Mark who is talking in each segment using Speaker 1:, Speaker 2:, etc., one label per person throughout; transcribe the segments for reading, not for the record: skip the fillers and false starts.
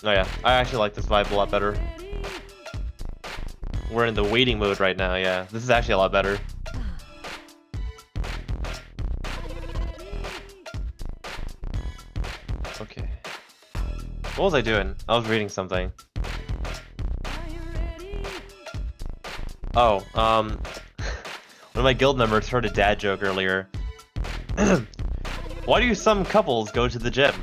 Speaker 1: Oh yeah, I actually like this vibe a lot better. We're in the waiting mode right now, yeah. This is actually a lot better. Okay. What was I doing? I was reading something. Oh, one of my guild members heard a dad joke earlier. Why do some couples go to the gym?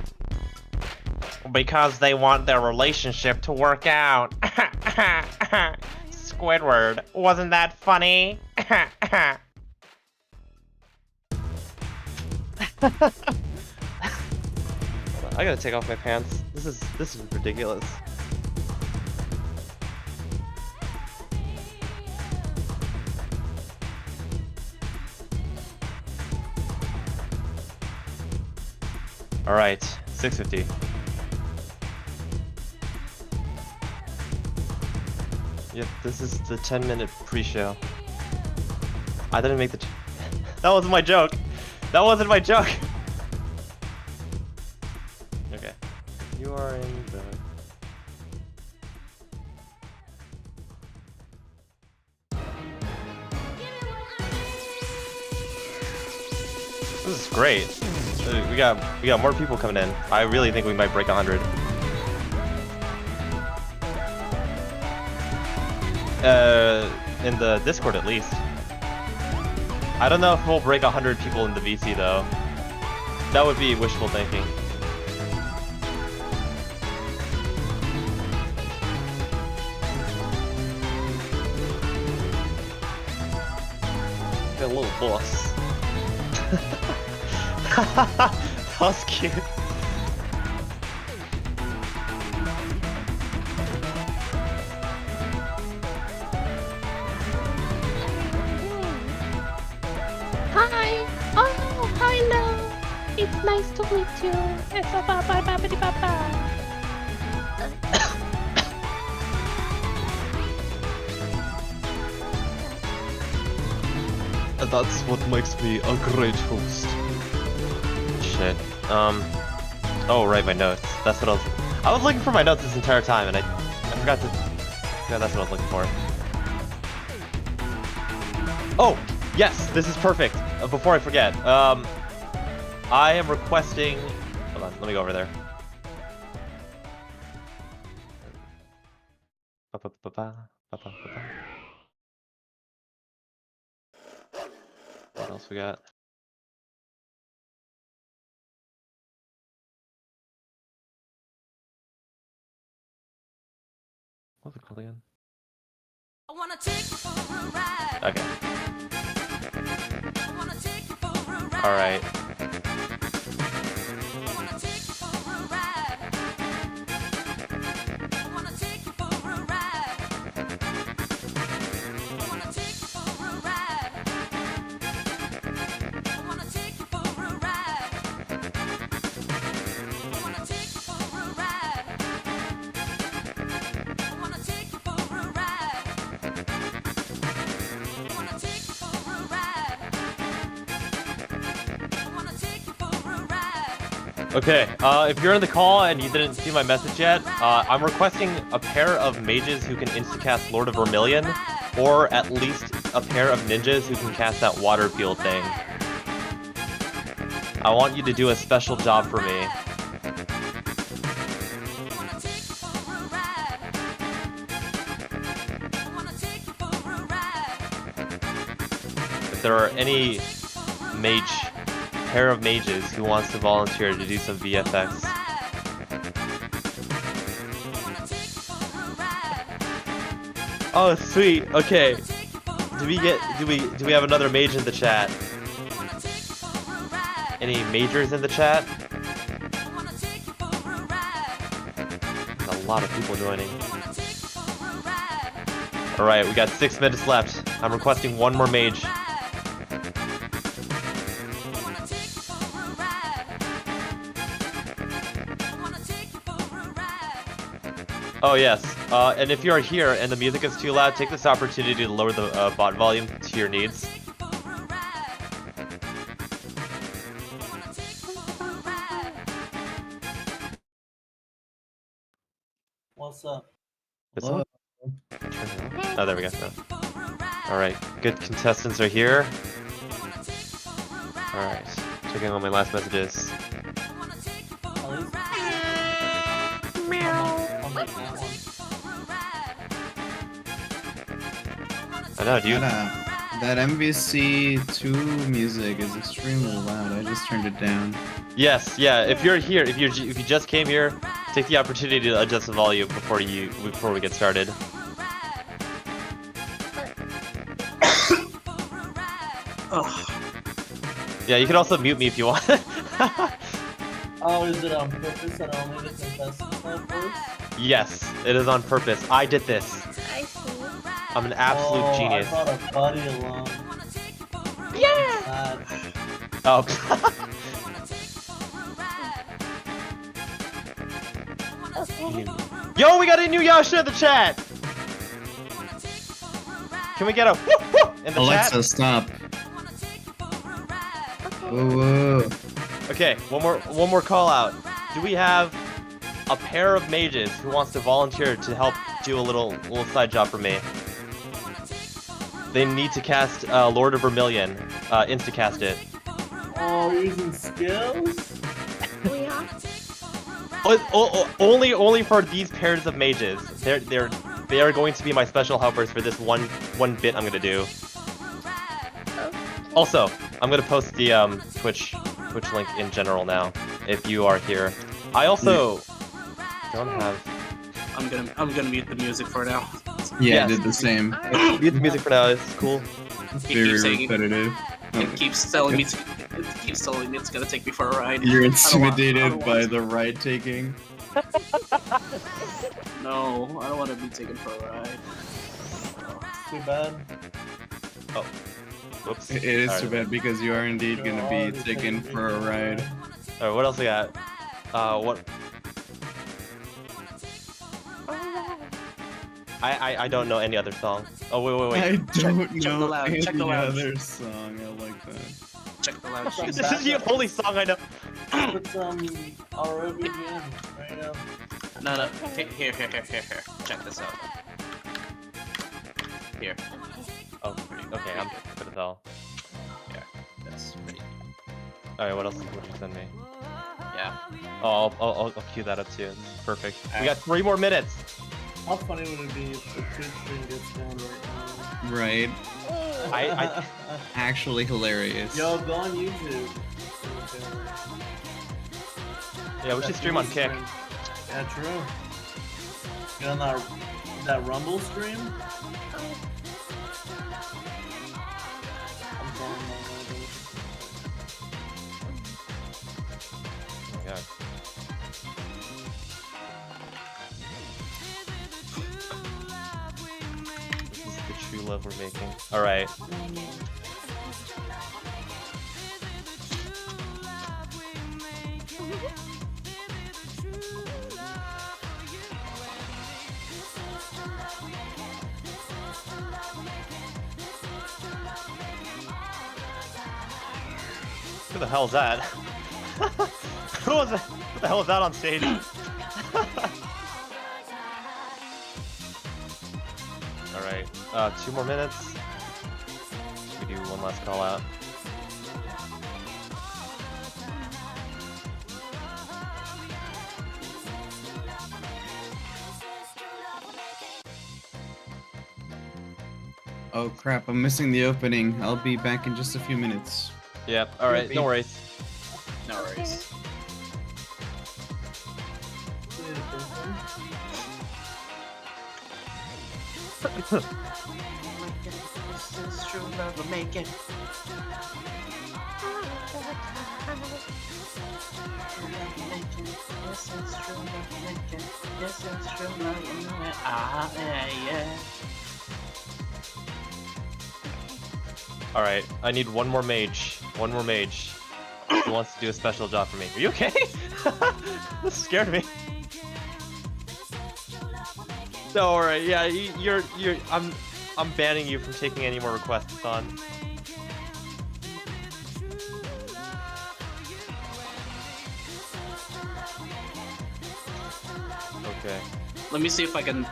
Speaker 1: Because they want their relationship to work out. Squidward, wasn't that funny? I gotta take off my pants. This is ridiculous. All right, 650. Yep, this is the 10-minute pre-show. I didn't make the. That wasn't my joke. That wasn't my joke. Okay, you are in the. This is great. We got more people coming in. I really think we might break 100. In the Discord at least. I don't know if we'll break 100 people in the VC though. That would be wishful thinking. Got a little boss. That was cute.
Speaker 2: Hi! Oh, hello! It's nice to meet you. It's a papa.
Speaker 1: That's what makes me a great host. Shit. Oh, right, my notes. That's what I was looking for my notes this entire time, and I forgot to. Yeah, that's what I was looking for. Oh, yes, this is perfect. Before I forget, I am requesting. Hold on, let me go over there. What else we got? What's it called again?
Speaker 3: I wanna take you for a ride.
Speaker 1: Okay.
Speaker 3: I wanna take you for a ride.
Speaker 1: All right.
Speaker 3: I wanna take you for a ride. I wanna take you for a ride. I wanna take you for a ride. I wanna take you for a ride. I wanna take you for a ride. I wanna take you for a ride. I wanna take you for a ride. I wanna take you for a ride.
Speaker 1: Okay, if you're in the call and you didn't see my message yet, I'm requesting a pair of mages who can instacast Lord of Vermilion, or at least a pair of ninjas who can cast that water peel thing. I want you to do a special job for me. If there are any pair of mages who wants to volunteer to do some VFX. Oh, sweet. Okay. Do we have another mage in the chat? Any majors in the chat? There's a lot of people joining. Alright, we got 6 minutes left. I'm requesting one more mage. Oh yes, and if you are here and the music is too loud, take this opportunity to lower the bot volume to your needs.
Speaker 4: what's up?
Speaker 1: This
Speaker 5: Hello.
Speaker 1: one? Turn it on. Oh, there we go. No. Alright, good contestants are here. Alright, checking on my last messages.
Speaker 4: At least
Speaker 2: Meow.
Speaker 4: I'll make that one.
Speaker 1: I know, dude.
Speaker 5: That MVC2 music is extremely loud. I just turned it down.
Speaker 1: Yes, yeah. If you're here, if you just came here, take the opportunity to adjust the volume before we get started. Yeah, you can also mute me if you want.
Speaker 4: Oh, is it on purpose that only the contestants have voice?
Speaker 1: Yes, it is on purpose. I did this.
Speaker 2: I see.
Speaker 1: I'm an absolute genius.
Speaker 4: I brought a buddy along.
Speaker 2: Yeah.
Speaker 4: Sad.
Speaker 1: Oh.
Speaker 2: Okay.
Speaker 1: Yo, we got a new Yasha in the chat. Can we get a whoop whoop in the
Speaker 5: Alexa,
Speaker 1: chat?
Speaker 5: stop.
Speaker 2: Okay.
Speaker 5: Whoa, whoa.
Speaker 1: Okay, one more call out. Do we have a pair of mages who wants to volunteer to help do a little side job for me? They need to cast Lord of Vermilion. Instacast it.
Speaker 4: Oh, you're using skills?
Speaker 2: We are.
Speaker 1: Only for these pairs of mages. They are going to be my special helpers for this one bit I'm gonna do.
Speaker 2: Okay.
Speaker 1: Also, I'm gonna post the Twitch link in general now. If you are here, I also don't have.
Speaker 6: I'm gonna mute the music for now.
Speaker 5: Yeah,
Speaker 1: Yes.
Speaker 5: I did the same.
Speaker 2: Alright.
Speaker 1: Mute the music for now. It's cool.
Speaker 5: Very
Speaker 6: keeps saying-
Speaker 5: repetitive.
Speaker 6: It keeps telling me it's gonna take me for a ride.
Speaker 5: You're
Speaker 6: I don't want-
Speaker 5: intimidated by the ride taking.
Speaker 6: No, I don't want to be taken for a ride.
Speaker 4: Too bad.
Speaker 1: Whoops.
Speaker 5: It is
Speaker 1: Alright.
Speaker 5: too bad because you are indeed
Speaker 4: You're
Speaker 5: gonna be
Speaker 4: already
Speaker 5: taken
Speaker 4: taking
Speaker 5: for a
Speaker 4: me
Speaker 5: ride.
Speaker 1: Alright, what else we got? What?
Speaker 2: Alright.
Speaker 1: I don't know any other song. Oh wait.
Speaker 5: I don't
Speaker 6: check the
Speaker 5: know
Speaker 6: lounge,
Speaker 5: any
Speaker 6: check the lounge.
Speaker 5: other song. I like that.
Speaker 6: Check the lounge.
Speaker 4: This
Speaker 1: This is the only song I know.
Speaker 4: Put some ROBGM right now.
Speaker 6: No. Here. Check this out. Here.
Speaker 1: Oh, okay. I'm good to tell.
Speaker 6: That's pretty.
Speaker 1: Alright, what else would you send me?
Speaker 6: Yeah.
Speaker 1: Oh, I'll cue that up too. Perfect. We got 3 more minutes.
Speaker 4: How funny would it be if the Twitch stream gets down right
Speaker 5: Right.
Speaker 1: I
Speaker 5: Actually hilarious.
Speaker 4: now? Yo, go on YouTube.
Speaker 1: yeah, we should stream on Kick.
Speaker 4: Yeah, true. Get on that Rumble stream. I'm calling my
Speaker 1: Oh my God. This is the true love we're making. Alright. Who the hell is that? Who was that? What the hell is that on stage? Alright, 2 more minutes. We do one last call out.
Speaker 5: Oh crap, I'm missing the opening. I'll be back in just a few minutes.
Speaker 1: Yep, alright, no worries.
Speaker 6: No worries. This is true love we're making. This is true love we're making. This is true love we're making. Ah, yeah.
Speaker 1: Alright, I need one more mage. One more mage. Who wants to do a special job for me? Are you okay? This scared me. No, alright, yeah, you're I'm banning you from taking any more requests on. Okay.
Speaker 6: Let me see if I can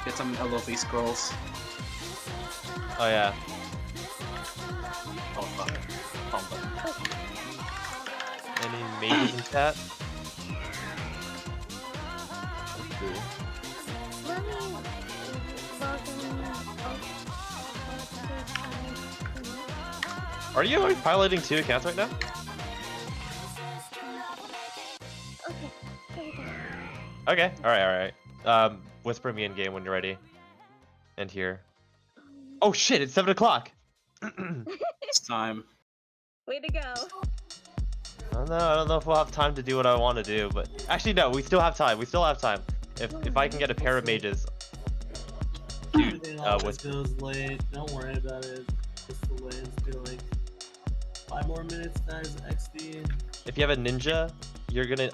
Speaker 6: get some LOV scrolls.
Speaker 1: Oh yeah.
Speaker 6: Oh fuck. Oh, but
Speaker 1: Any mages in chat? Let's see.
Speaker 2: Let me log in.
Speaker 1: Are you piloting 2 accounts right now?
Speaker 2: Okay, there we go.
Speaker 1: Okay. All right. Whisper me in game when you're ready. And here. Oh shit! It's 7 o'clock.
Speaker 6: it's time.
Speaker 2: Way to go.
Speaker 1: I don't know if we'll have time to do what I want to do, but actually no, we still have time. We still have time. If I can get a pair of mages.
Speaker 4: Everything always
Speaker 1: Whisper.
Speaker 4: goes late. Don't worry about it. Just the way it's be like 5 more minutes, guys. XD.
Speaker 1: If you have a ninja,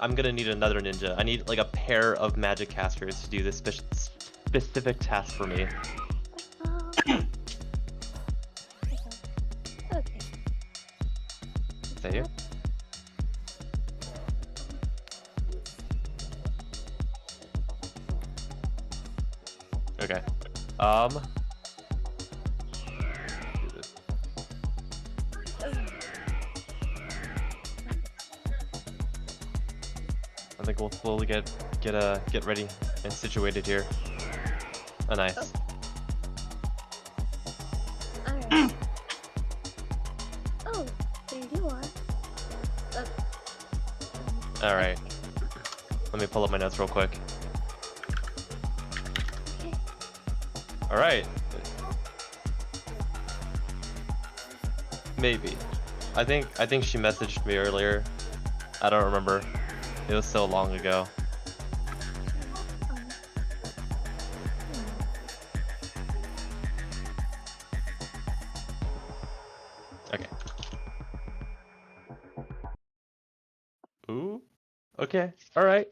Speaker 1: I'm gonna need another ninja. I need like a pair of magic casters to do this specific task for me.
Speaker 2: Okay.
Speaker 1: Is that you? Okay. Do this. I think we'll slowly get ready and situated here. Oh, nice.
Speaker 2: Alright. Oh, there you are.
Speaker 1: All right. Let me pull up my notes real quick.
Speaker 2: Okay.
Speaker 1: All right. Maybe. I think she messaged me earlier. I don't remember. It was so long ago. Okay. Ooh. Okay. All right.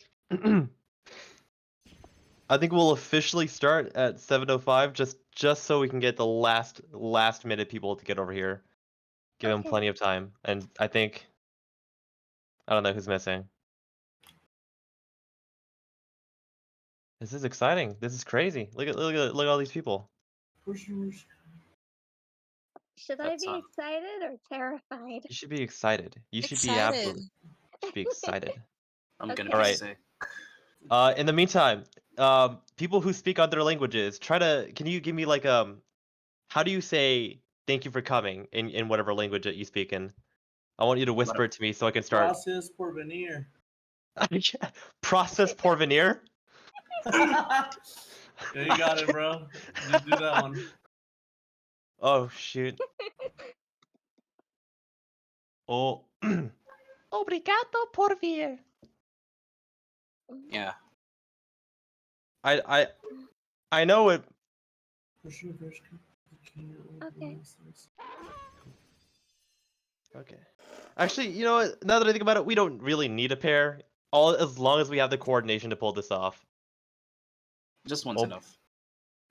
Speaker 1: I think we'll officially start at 7:05 just so we can get the last minute people to get over here. Give them
Speaker 2: Okay.
Speaker 1: plenty of time. And I think I don't know who's missing. This is exciting. This is crazy. Look at all these people.
Speaker 2: Should I
Speaker 6: That's
Speaker 2: be excited or terrified?
Speaker 1: You should be excited. You should be
Speaker 7: Excited.
Speaker 1: excited.
Speaker 6: I'm gonna
Speaker 2: Okay.
Speaker 6: be
Speaker 1: Alright.
Speaker 6: sick.
Speaker 1: In the meantime, people who speak other languages, can you give me like how do you say thank you for coming in whatever language that you speak in? I want you to whisper it to me so I can start.
Speaker 4: Process por venir.
Speaker 1: Process porvenir?
Speaker 4: Yeah, you got it, bro. You do that one.
Speaker 1: Oh shoot. Oh.
Speaker 2: Obrigado por vir.
Speaker 6: Yeah.
Speaker 1: I know it.
Speaker 2: Okay.
Speaker 1: Okay. Actually, you know what? Now that I think about it, we don't really need a pair. As long as we have the coordination to pull this off.
Speaker 6: Just one's
Speaker 1: Oh.
Speaker 6: enough.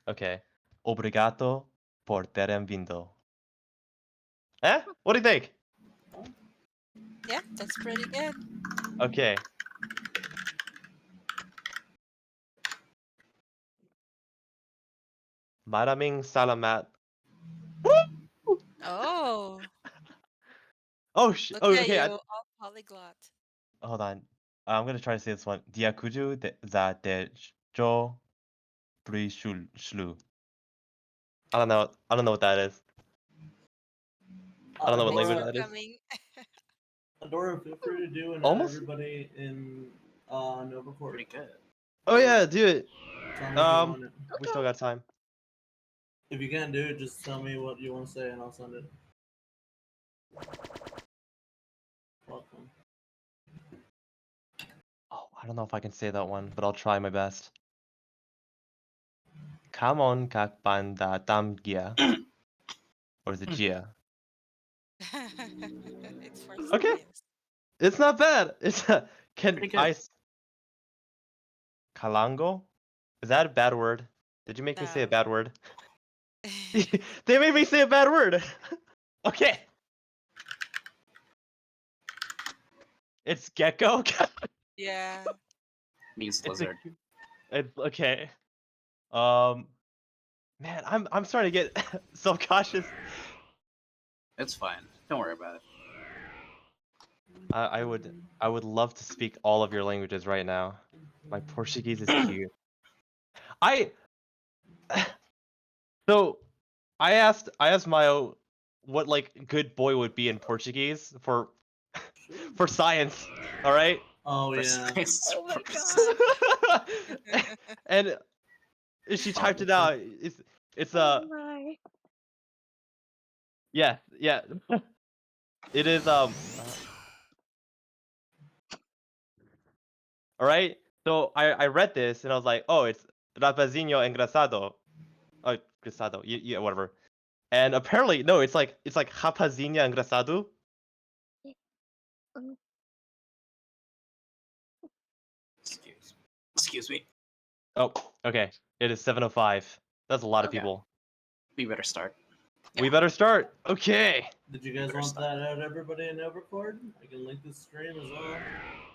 Speaker 1: Okay. Obrigado por terem vindo. Eh? What do you think?
Speaker 7: Yeah, that's pretty good.
Speaker 1: Okay. Maraming salamat.
Speaker 7: Oh,
Speaker 1: Oh,
Speaker 7: look
Speaker 1: oh,
Speaker 7: at
Speaker 1: okay.
Speaker 7: you, all polyglot.
Speaker 1: Hold on. I'm gonna try to say this one. Diakuju za dejo shlu. I don't know. I don't know what that is. I don't know what
Speaker 7: Thanks
Speaker 1: language
Speaker 7: for
Speaker 1: that is.
Speaker 7: coming.
Speaker 4: Adora, feel free to do and
Speaker 1: Almost?
Speaker 4: everybody in Nova Court.
Speaker 6: Pretty good.
Speaker 1: Oh yeah, do it.
Speaker 4: Tell me if you want it.
Speaker 1: We still got time.
Speaker 4: If you can't do it, just tell me what you want to say and I'll send it. Welcome.
Speaker 1: Oh, I don't know if I can say that one, but I'll try my best. Kamon kak panda tam gia. Or is it gia?
Speaker 7: It's for
Speaker 1: Okay.
Speaker 7: science.
Speaker 1: It's not bad. It's can
Speaker 6: Pretty good.
Speaker 1: I Kalango? Is that a bad word? Did you make me say a
Speaker 7: No.
Speaker 1: bad word? They made me say a bad word. Okay. It's gecko.
Speaker 7: Yeah.
Speaker 6: Means
Speaker 1: It's a,
Speaker 6: lizard.
Speaker 1: It's okay. Man, I'm starting to get self-cautious.
Speaker 6: It's fine. Don't worry about it.
Speaker 1: I would love to speak all of your languages right now. My Portuguese is cute. I so I asked Mayo what like good boy would be in Portuguese for science. All right.
Speaker 4: Oh
Speaker 6: For
Speaker 4: yeah.
Speaker 6: science
Speaker 2: Oh my
Speaker 6: purposes.
Speaker 2: god.
Speaker 1: And she typed it out. It's
Speaker 2: Oh my.
Speaker 1: yeah, yeah. It is all right. So I read this and I was like, oh, it's rapazinho engraçado. Oh, engraçado. Yeah, whatever. And apparently, no, it's like rapazinha engraçado.
Speaker 6: Excuse me.
Speaker 1: Oh, okay. It is 7:05. That's a lot of
Speaker 6: Okay.
Speaker 1: people.
Speaker 6: We better start.
Speaker 1: We
Speaker 6: Yeah.
Speaker 1: better start. Okay.
Speaker 4: Did you guys want that out, everybody in Overcord? I can link this stream as well.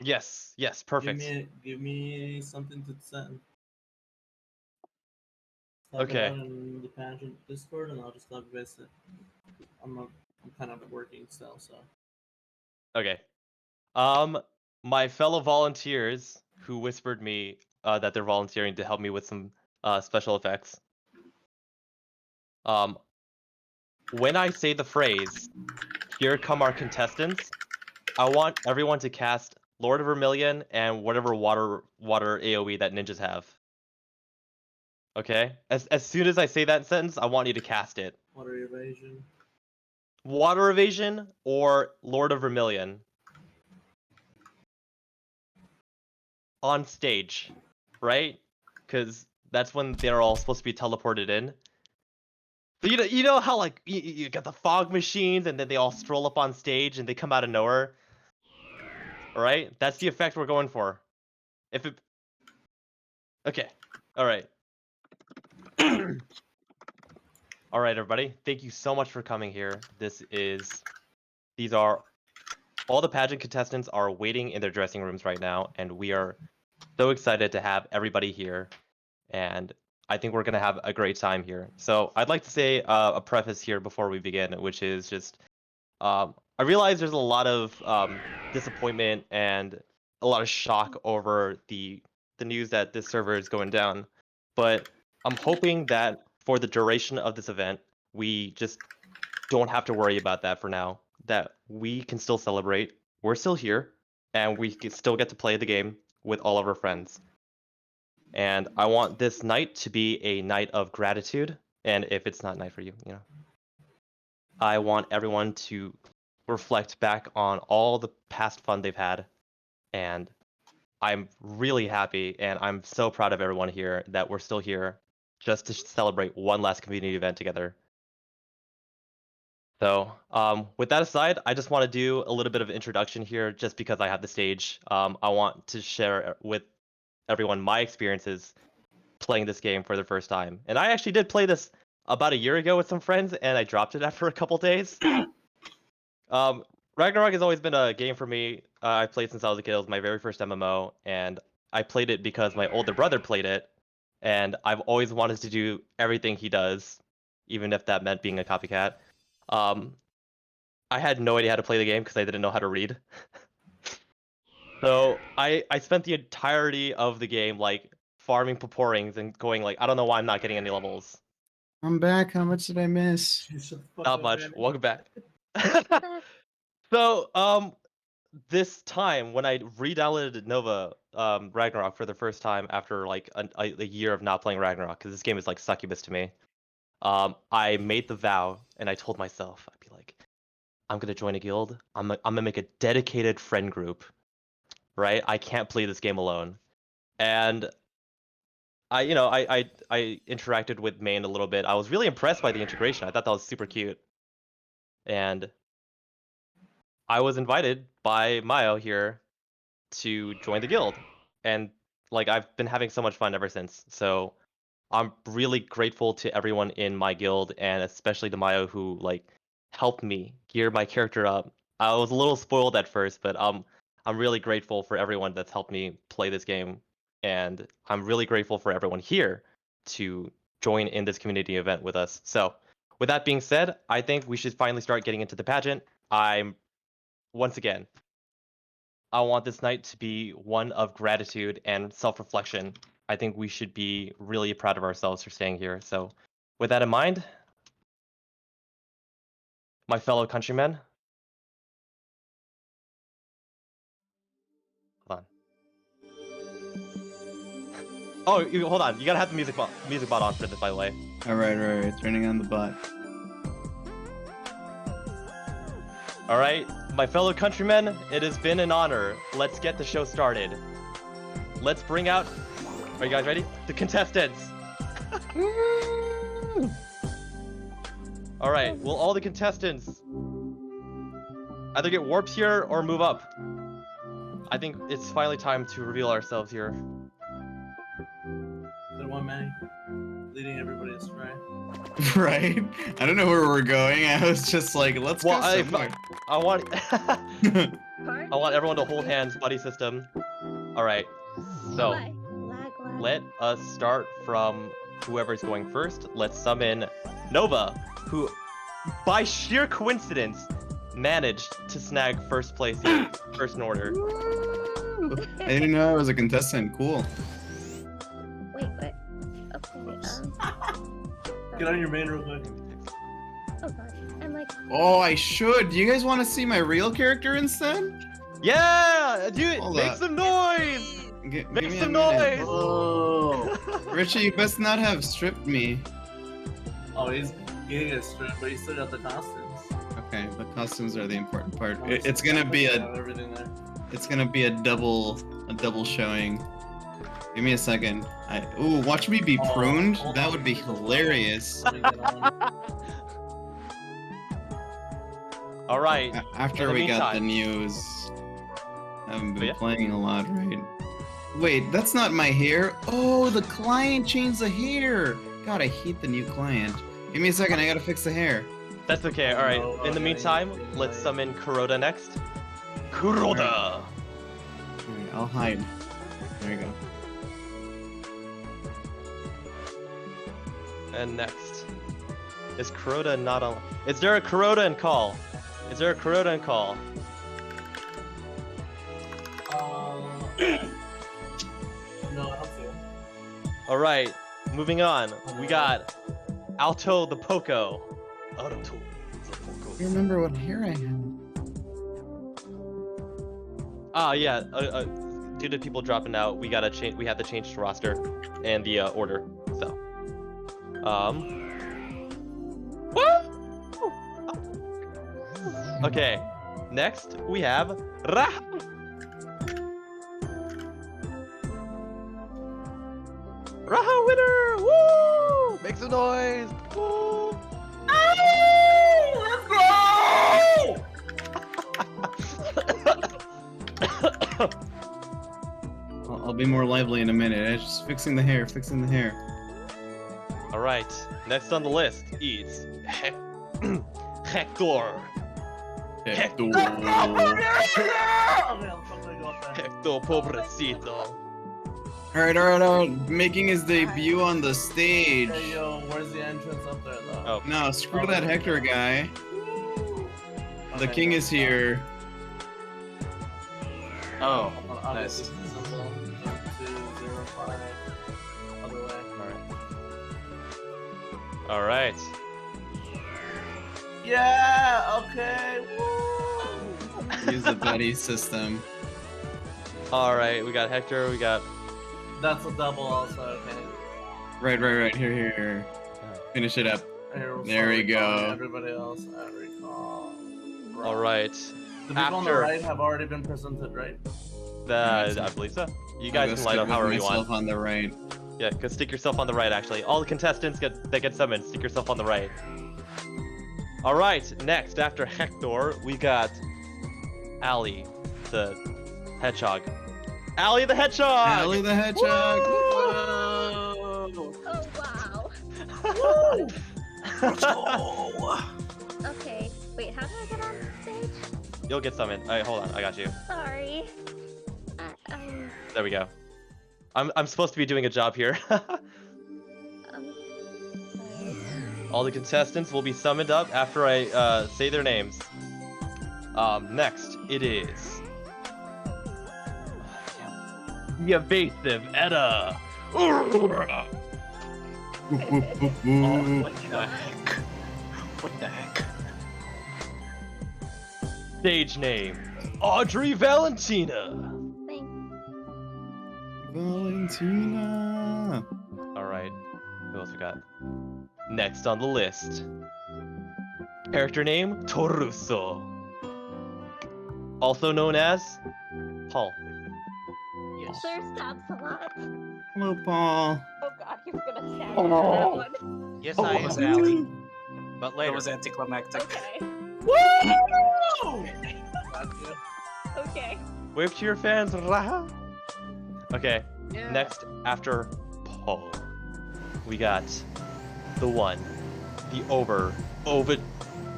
Speaker 1: Yes. Yes.
Speaker 4: Give
Speaker 1: Perfect.
Speaker 4: me something to send. Type it
Speaker 1: Okay.
Speaker 4: out in the Pageant Discord, and I'll just copy paste it. I'm kind of working still, so.
Speaker 1: Okay. My fellow volunteers who whispered me that they're volunteering to help me with some special effects. When I say the phrase, "Here come our contestants," I want everyone to cast Lord of Vermilion and whatever water AoE that ninjas have. Okay? As soon as I say that sentence, I want you to cast it.
Speaker 4: Water evasion.
Speaker 1: Water evasion or Lord of Vermilion. On stage, right? Because that's when they're all supposed to be teleported in. So you know how like you got the fog machines and then they all stroll up on stage and they come out of nowhere. All right, that's the effect we're going for. If it, okay, all right, all right, everybody. Thank you so much for coming here. These are all the pageant contestants are waiting in their dressing rooms right now, and we are so excited to have everybody here. And I think we're gonna have a great time here. So I'd like to say a preface here before we begin, which is just I realize there's a lot of disappointment and a lot of shock over the news that this server is going down, but I'm hoping that for the duration of this event, we just don't have to worry about that for now. That we can still celebrate. We're still here, and we can still get to play the game with all of our friends. And I want this night to be a night of gratitude. And if it's not night for you, you know, I want everyone to reflect back on all the past fun they've had. And I'm really happy and I'm so proud of everyone here that we're still here just to celebrate one last community event together. So, with that aside, I just want to do a little bit of introduction here just because I have the stage. I want to share with everyone my experiences playing this game for the first time. And I actually did play this about a year ago with some friends, and I dropped it after a couple days. Ragnarok has always been a game for me. I played since I was a kid. It was my very first MMO, and I played it because my older brother played it, and I've always wanted to do everything he does, even if that meant being a copycat. I had no idea how to play the game because I didn't know how to read. So I spent the entirety of the game like farming Paporings and going like, I don't know why I'm not getting any levels.
Speaker 5: I'm back. How much did I miss?
Speaker 4: You shut the fuck
Speaker 1: Not
Speaker 4: up,
Speaker 1: much.
Speaker 4: Danny.
Speaker 1: Welcome back. So this time when I re-downloaded Nova Ragnarok for the first time after like a year of not playing Ragnarok, because this game is like succubus to me. I made the vow and I told myself, I'd be like, I'm gonna join a guild. I'm gonna make a dedicated friend group, right? I can't play this game alone. And I interacted with Main a little bit. I was really impressed by the integration. I thought that was super cute. And I was invited by Mayo here to join the guild. And like I've been having so much fun ever since. So I'm really grateful to everyone in my guild and especially to Mayo who like helped me gear my character up. I was a little spoiled at first, but I'm really grateful for everyone that's helped me play this game and I'm really grateful for everyone here to join in this community event with us. So, with that being said, I think we should finally start getting into the pageant. Once again, I want this night to be one of gratitude and self-reflection. I think we should be really proud of ourselves for staying here. So, with that in mind, my fellow countrymen, hold on. Oh, hold on. You gotta have the music bot on for this, by the way.
Speaker 5: Alright, turning on the bot.
Speaker 1: All right, my fellow countrymen, it has been an honor. Let's get the show started. Let's bring out, are you guys ready? The contestants. All right, will all the contestants either get warped here or move up? I think it's finally time to reveal ourselves here.
Speaker 4: There one Manny leading everybody astray.
Speaker 5: Right? I don't know where we're going. I was just like, let's
Speaker 1: Well,
Speaker 5: go somewhere.
Speaker 1: I want
Speaker 2: Pardon?
Speaker 1: I want everyone to hold hands, buddy system. All right, so
Speaker 2: Lag, lag.
Speaker 1: let us start from whoever's going first. Let's summon Nova, who, by sheer coincidence, managed to snag first place here, first in order.
Speaker 5: Woo! I didn't know I was a contestant. Cool.
Speaker 2: Wait, what? Okay,
Speaker 4: Get on your main real quick.
Speaker 2: oh god. I'm like,
Speaker 5: Oh, I should. Do you guys want to see my real character instead?
Speaker 1: Yeah, dude,
Speaker 5: Hold
Speaker 1: make
Speaker 5: up.
Speaker 1: some noise!
Speaker 5: Give
Speaker 1: Make
Speaker 5: me a
Speaker 1: some
Speaker 5: minute.
Speaker 1: noise!
Speaker 4: Oh,
Speaker 5: Richie, you best not have stripped me.
Speaker 4: oh, he's getting it straight, but he still got the costumes.
Speaker 5: Okay, the costumes are the important part.
Speaker 4: Oh,
Speaker 5: It's gonna be
Speaker 4: you
Speaker 5: a
Speaker 4: have everything there.
Speaker 5: it's gonna be a double showing. Give me a second. Ooh, watch me be
Speaker 4: Oh,
Speaker 5: pruned.
Speaker 4: hold
Speaker 5: That
Speaker 4: on.
Speaker 5: would be hilarious.
Speaker 4: Let me get on.
Speaker 1: All right,
Speaker 5: After
Speaker 1: In the
Speaker 5: we got the
Speaker 1: meantime-
Speaker 5: news, I haven't been
Speaker 1: Oh, yeah?
Speaker 5: playing a lot, right? Wait, that's not my hair. Oh, the client changed the hair. God, I hate the new client. Give me a second. I gotta fix the hair.
Speaker 1: that's okay. All right.
Speaker 4: No,
Speaker 1: In the
Speaker 4: okay,
Speaker 1: meantime,
Speaker 4: you're
Speaker 1: let's
Speaker 4: right.
Speaker 1: summon Kuroda next. Kuroda.
Speaker 5: Alright, I'll hide. There you go.
Speaker 1: And next, is Kuroda not on? Is there a Kuroda in call? Is there a Kuroda in call?
Speaker 4: No, I don't see him.
Speaker 1: All right, moving on. We got Alto the Poco. Alto the
Speaker 5: I
Speaker 1: Poco.
Speaker 5: remember what hair I had.
Speaker 1: Ah, yeah. Due to people dropping out, we gotta change. We have to change the roster and the order. So, woo! Okay. Next, we have Ra. Raha winner! Woo! Make some noise! Woo!
Speaker 5: I'll be more lively in a minute. I'm just fixing the hair,
Speaker 1: All right. Next on the list is Hector.
Speaker 5: Hector.
Speaker 4: Okay, I'll fucking go with that.
Speaker 1: Hector Pobrecito.
Speaker 5: Alright. Making his debut on the stage.
Speaker 4: Hey yo, where's the entrance up there though?
Speaker 1: Oh.
Speaker 5: No, screw that Hector guy. The
Speaker 4: Okay,
Speaker 5: king is here.
Speaker 6: Oh,
Speaker 4: I'll get
Speaker 6: nice.
Speaker 4: this symbol. Jump to 05. Other way.
Speaker 1: All right.
Speaker 4: Yeah. Okay. Woo!
Speaker 5: Use the buddy system.
Speaker 1: All right. We got Hector. We got.
Speaker 4: That's a double also. Okay.
Speaker 5: Right. Here. Finish it up.
Speaker 4: Here, we'll
Speaker 5: There we
Speaker 4: start recalling
Speaker 5: go.
Speaker 4: Everybody else, I recall.
Speaker 1: All right.
Speaker 4: The people on the
Speaker 1: After-
Speaker 4: right have already been presented, right?
Speaker 1: I believe so. You guys can light up however you want.
Speaker 5: on the right.
Speaker 1: Yeah, go stick yourself on the right. Actually, all the contestants that get summoned, stick yourself on the right. All right. Next, after Hector, we got Ali, the hedgehog. Ali the hedgehog.
Speaker 5: Allie the hedgehog.
Speaker 1: Woo!
Speaker 2: oh wow. Okay, wait, how do I get on stage?
Speaker 1: You'll get summoned. All right, hold on. I got you.
Speaker 2: Sorry.
Speaker 1: There we go. I'm supposed to be doing a job here. All the contestants will be summoned up after I say their names. Next it is the evasive Edda.
Speaker 6: Oh, what the heck? What the heck?
Speaker 1: Stage name Audrey Valentina.
Speaker 5: Valentina.
Speaker 1: All right, who else we got? Next on the list, character name Toruso, also known as Paul.
Speaker 6: Yes.
Speaker 2: Sir stops a lot.
Speaker 5: Hello, Paul.
Speaker 2: Oh god, he's gonna stab me for that one.
Speaker 8: Yes,
Speaker 6: Oh,
Speaker 8: I
Speaker 6: was
Speaker 8: am,
Speaker 6: that-
Speaker 8: Allie. But
Speaker 6: That
Speaker 8: later.
Speaker 6: was anticlimactic.
Speaker 2: Okay. Okay.
Speaker 1: Wave to your fans, Raha. Okay,
Speaker 8: Yeah.
Speaker 1: next after Paul, we got the one, the Hold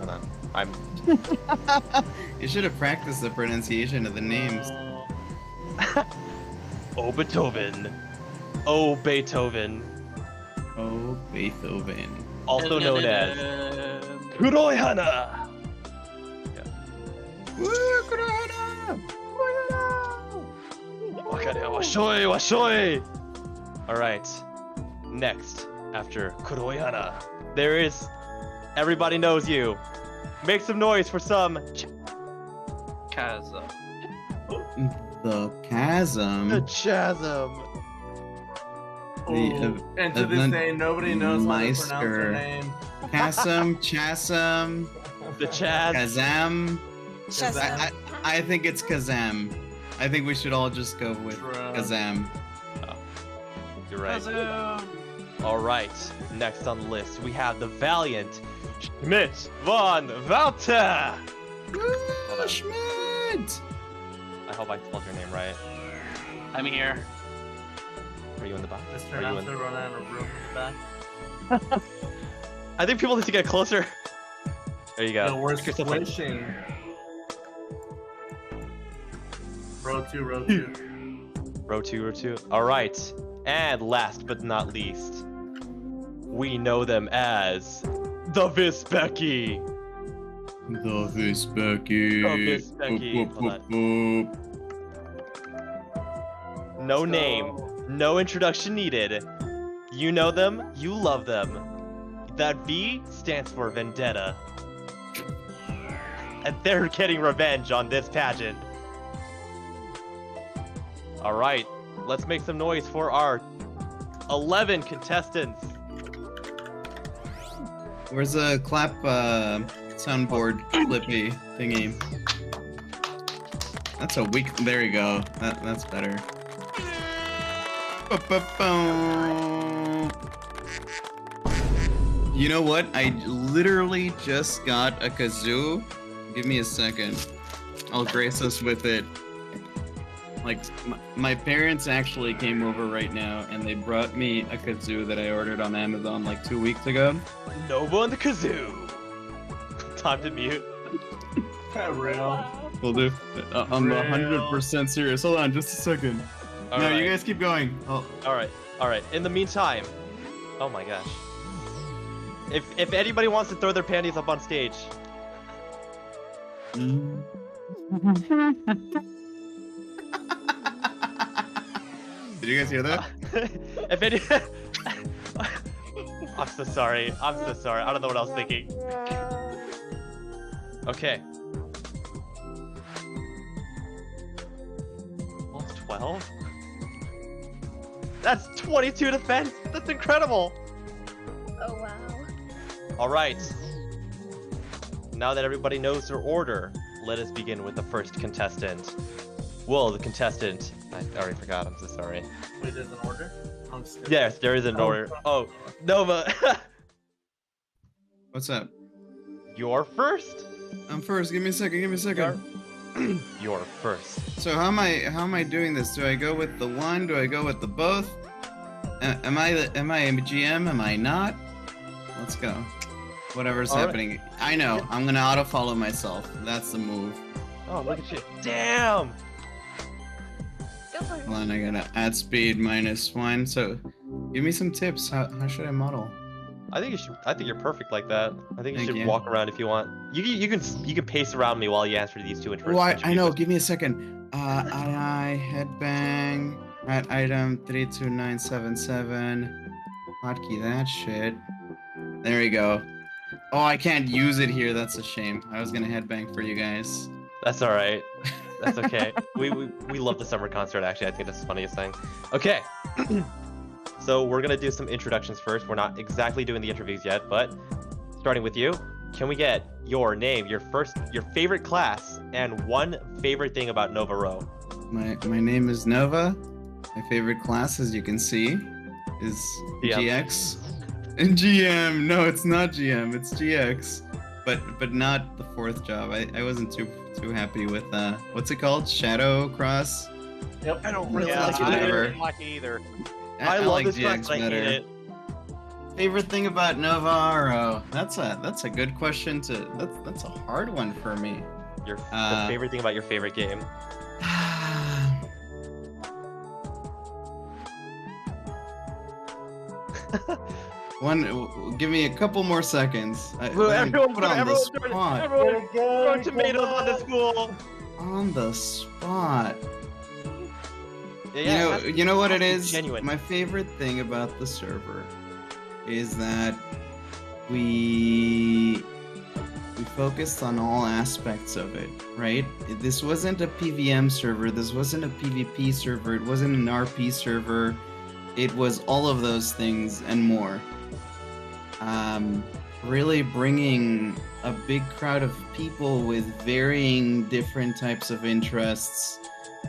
Speaker 1: on, I'm.
Speaker 5: You should have practiced the pronunciation of the names.
Speaker 1: Beethoven. Oh, Beethoven.
Speaker 5: Oh, Beethoven.
Speaker 1: Also known as Kuroihana.
Speaker 5: Woo, Kurohana!
Speaker 1: Wakare washoi washoi. Alright. Next, after Kuroihana, there is Everybody Knows You. Make some noise for some
Speaker 6: Kaza.
Speaker 5: The chasm.
Speaker 1: the chasm.
Speaker 4: And to this
Speaker 5: event
Speaker 4: day, nobody knows how to pronounce her
Speaker 5: Meister.
Speaker 4: name.
Speaker 5: Chasm.
Speaker 1: The Chaz.
Speaker 5: Kazam.
Speaker 7: Shazam.
Speaker 5: I think it's Kazam. I think we should all just go with
Speaker 4: Bruh.
Speaker 5: Kazam.
Speaker 1: You're right.
Speaker 6: Kaza.
Speaker 1: Alright, next on the list, we have the valiant Schmidt von Walter. Hold
Speaker 5: Woo,
Speaker 1: on.
Speaker 5: Schmidt!
Speaker 1: I hope I spelled your name right.
Speaker 6: I'm here.
Speaker 1: Are you in the back?
Speaker 4: This
Speaker 1: Are
Speaker 4: turned
Speaker 1: you
Speaker 4: out
Speaker 1: in?
Speaker 4: to run out of room in the back.
Speaker 1: I think people need to get closer. There you go.
Speaker 4: No, we're
Speaker 1: Make yourself like-
Speaker 4: squishing. Row 2, row 2.
Speaker 1: Row 2, row 2. Alright, and last but not least, we know them as the Visbecky.
Speaker 5: The Visbecky.
Speaker 1: The Visbecky. Hold No name, no introduction needed. You know them, you love them. That V stands for Vendetta. And they're getting revenge on this pageant. Alright, let's make some noise for our 11 contestants.
Speaker 5: Where's the clap soundboard flippy thingy? That's a weak. There you go. That's better. Ba-ba-boom. You know what? I literally just got a kazoo. Give me a second. I'll grace us with it. Like, my parents actually came over right now, and they brought me a kazoo that I ordered on Amazon like 2 weeks ago.
Speaker 1: Nova and the Kazoo. Time to mute.
Speaker 4: Real.
Speaker 5: Will do. I'm
Speaker 4: Real.
Speaker 5: 100% serious. Hold on, just a second. No,
Speaker 1: Alright.
Speaker 5: you guys keep going. Oh.
Speaker 1: Alright. In the meantime, oh my gosh. If anybody wants to throw their panties up on stage,
Speaker 5: Did you guys hear that?
Speaker 1: if any, I'm so sorry. I don't know what I was thinking. Okay. Almost 12? That's 22 defense. That's incredible.
Speaker 2: Oh wow.
Speaker 1: All right. Now that everybody knows their order, let us begin with the first contestant. Will the contestant... I already forgot, I'm so sorry.
Speaker 4: Wait, there's an order? I'm just kidding.
Speaker 1: Yes, there is an order. Oh, Nova.
Speaker 5: What's up?
Speaker 1: You're first?
Speaker 5: I'm first. Give me a second.
Speaker 1: You're first.
Speaker 5: So how am I doing this? Do I go with the one? Do I go with the both? Am I a GM? Am I not? Let's go. Whatever's
Speaker 1: All right.
Speaker 5: happening. I know. I'm gonna auto follow myself. That's the move.
Speaker 1: Oh, look at you. Damn!
Speaker 2: Go for it.
Speaker 5: Hold on, I gotta add speed -1. So, give me some tips. How should I model?
Speaker 1: I think you should. I think you're perfect like that. I think you
Speaker 5: Thank
Speaker 1: should
Speaker 5: you.
Speaker 1: walk around if you want. You can pace around me while you answer these two
Speaker 5: Well, I know.
Speaker 1: interviews.
Speaker 5: Give me a second. I headbang at item 32977. Hotkey that shit. There we go. Oh, I can't use it here. That's a shame. I was gonna headbang for you guys.
Speaker 1: That's all right. That's okay. we love the summer concert. Actually, I think that's the funniest thing. Okay. So we're gonna do some introductions first. We're not exactly doing the interviews yet, but starting with you, can we get your name, your favorite class, and one favorite thing about NovaRO?
Speaker 5: My name is Nova. My favorite class, as you can see, is
Speaker 1: GM.
Speaker 5: GX. And GM. No, it's not GM. It's GX. But not the fourth job. I wasn't too happy with what's it called? Shadow Cross.
Speaker 4: Yep.
Speaker 8: I don't really
Speaker 1: Yeah,
Speaker 8: like it
Speaker 5: whatever.
Speaker 8: either. I didn't like it either.
Speaker 1: I love
Speaker 5: like
Speaker 1: this class,
Speaker 5: GX
Speaker 1: but I hate
Speaker 5: better.
Speaker 1: it.
Speaker 5: Favorite thing about NovaRO? That's a good question that's a hard one for me.
Speaker 1: The favorite thing about your favorite game.
Speaker 5: Give me a couple more seconds.
Speaker 1: Well,
Speaker 5: I'm
Speaker 1: everyone's
Speaker 5: put on the
Speaker 1: everyone's
Speaker 5: spot.
Speaker 1: throwing tomatoes on the school.
Speaker 5: On the spot.
Speaker 1: Yeah,
Speaker 5: You know what it
Speaker 1: has to be
Speaker 5: is?
Speaker 1: genuine.
Speaker 5: My favorite thing about the server is that we focused on all aspects of it, right? This wasn't a PVM server, this wasn't a PvP server, it wasn't an RP server. It was all of those things and more. Really bringing a big crowd of people with varying different types of interests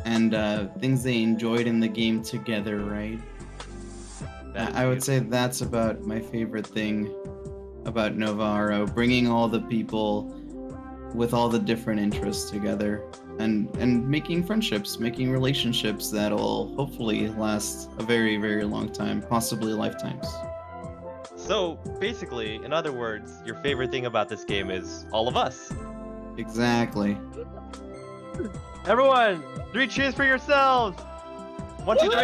Speaker 5: and things they enjoyed in the game together, right? I would say that's about my favorite thing about NovaRO, bringing all the people with all the different interests together and making friendships, making relationships that'll hopefully last a very, very long time, possibly lifetimes.
Speaker 1: So basically, in other words, your favorite thing about this game is all of us.
Speaker 5: Exactly.
Speaker 1: Everyone, 3 cheers for yourselves. 1, 2, 3.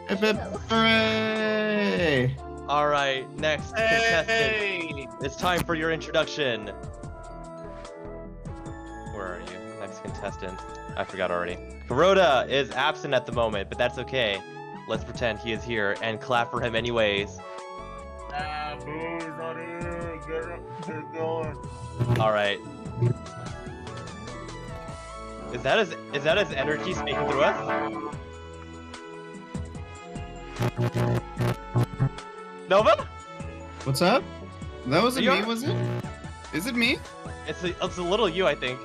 Speaker 5: Hip hip hooray!
Speaker 1: All right, next contestant.
Speaker 8: Hey!
Speaker 1: It's time for your introduction. Where are you? Next contestant. I forgot already. Kuroda is absent at the moment, but that's okay. Let's pretend he is here and clap for him anyways.
Speaker 4: Boo's on here. Get going.
Speaker 1: All right. Is that his energy speaking through us? Nova?
Speaker 5: What's up? That wasn't
Speaker 1: Are
Speaker 5: me,
Speaker 1: you-
Speaker 5: was it? Is it me?
Speaker 1: It's a little you, I think.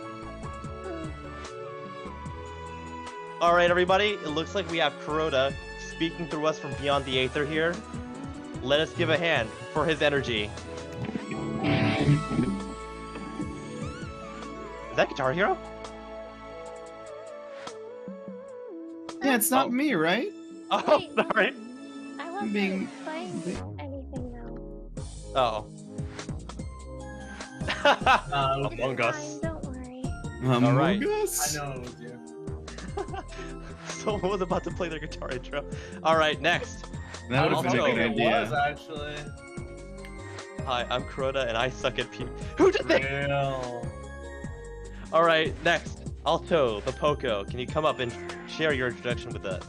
Speaker 1: All right, everybody. It looks like we have Kuroda speaking through us from beyond the Aether here. Let us give a hand for his energy. Is that Guitar Hero?
Speaker 5: Yeah, it's not
Speaker 1: Oh.
Speaker 5: me, right?
Speaker 1: Oh,
Speaker 2: Wait,
Speaker 1: sorry.
Speaker 2: I wasn't
Speaker 5: Being-
Speaker 2: playing anything though.
Speaker 1: Oh.
Speaker 4: Okay.
Speaker 1: Among
Speaker 2: Fine,
Speaker 1: Us.
Speaker 2: don't worry.
Speaker 5: Among
Speaker 1: right.
Speaker 5: Us?
Speaker 4: I know it was you.
Speaker 1: Someone was about to play their guitar intro. All right, next.
Speaker 5: That would
Speaker 1: was
Speaker 5: have been a
Speaker 1: thinking
Speaker 5: good
Speaker 4: It was
Speaker 5: idea.
Speaker 4: actually
Speaker 1: Hi, I'm Kuroda, and I suck at P. Who did that?
Speaker 4: real.
Speaker 1: All right, next. Alto, the Poco. Can you come up and share your introduction with us?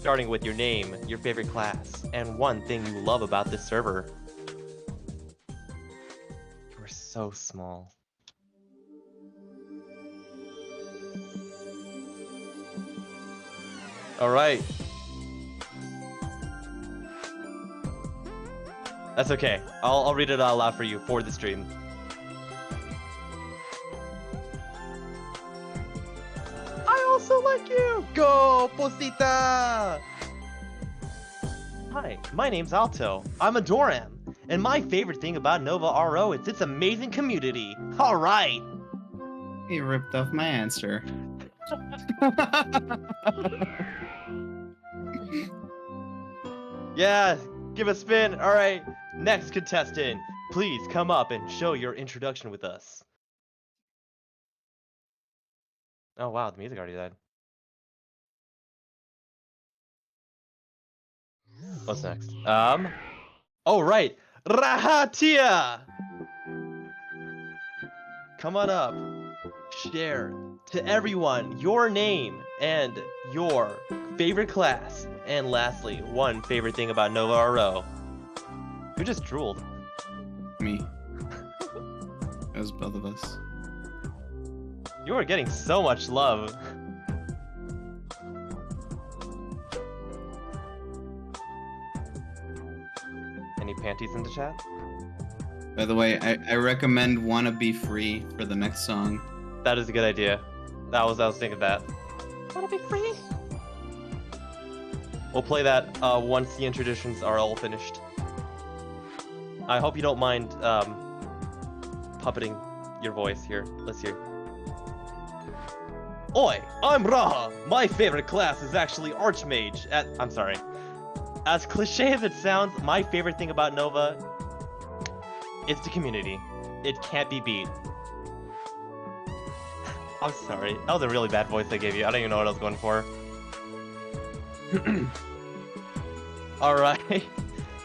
Speaker 1: Starting with your name, your favorite class, and one thing you love about this server. You're so small. All right. That's okay. I'll read it out loud for you for the stream. I also like you. Go, Posita. Hi, my name's Alto. I'm a Doram, and my favorite thing about NovaRO is its amazing community. All right.
Speaker 5: He ripped off my answer.
Speaker 1: Yeah, give a spin. All right, next contestant, please come up and show your introduction with us. Oh wow, the music already died. What's next? Oh right, Rahatia. Come on up. Share to everyone your name and your favorite class, and lastly, one favorite thing about NovaRO. Who just drooled?
Speaker 5: Me. It was both of us.
Speaker 1: You are getting so much love. Any panties in the chat?
Speaker 5: By the way, I recommend "Wanna Be Free" for the next song.
Speaker 1: That is a good idea. I was thinking that.
Speaker 2: Wanna be free?
Speaker 1: We'll play that once the introductions are all finished. I hope you don't mind puppeting your voice here. Let's hear. Oi, I'm Raha. My favorite class is actually Archmage. I'm sorry. As cliche as it sounds, my favorite thing about Nova is the community. It can't be beat. I'm sorry. That was a really bad voice I gave you. I don't even know what I was going for. Alright.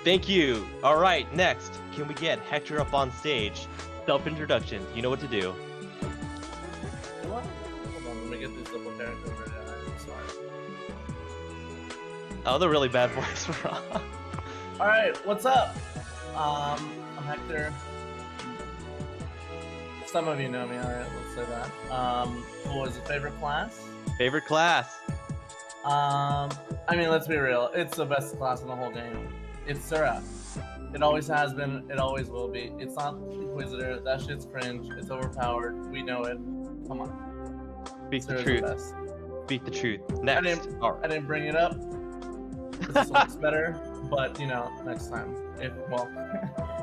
Speaker 1: Thank you. Alright, next. Can we get Hector up on stage? Self-introduction. You know what to do.
Speaker 4: Hold on, let me get these double characters ready. I'm sorry.
Speaker 1: Oh, the really bad voice for Raha.
Speaker 4: Alright, what's up? I'm Hector. Some of you know me, alright, let's say that. What was your favorite class?
Speaker 1: Favorite class?
Speaker 4: I mean, let's be real. It's the best class in the whole game. It's Seraph. It always has been. It always will be. It's not Inquisitor. That shit's cringe. It's overpowered. We know it. Come on.
Speaker 1: Speak the
Speaker 4: Seraph's
Speaker 1: truth.
Speaker 4: best.
Speaker 1: Speak the truth. Next.
Speaker 4: I
Speaker 1: Alright.
Speaker 4: didn't bring it up. This looks better, but you know, next time. Well,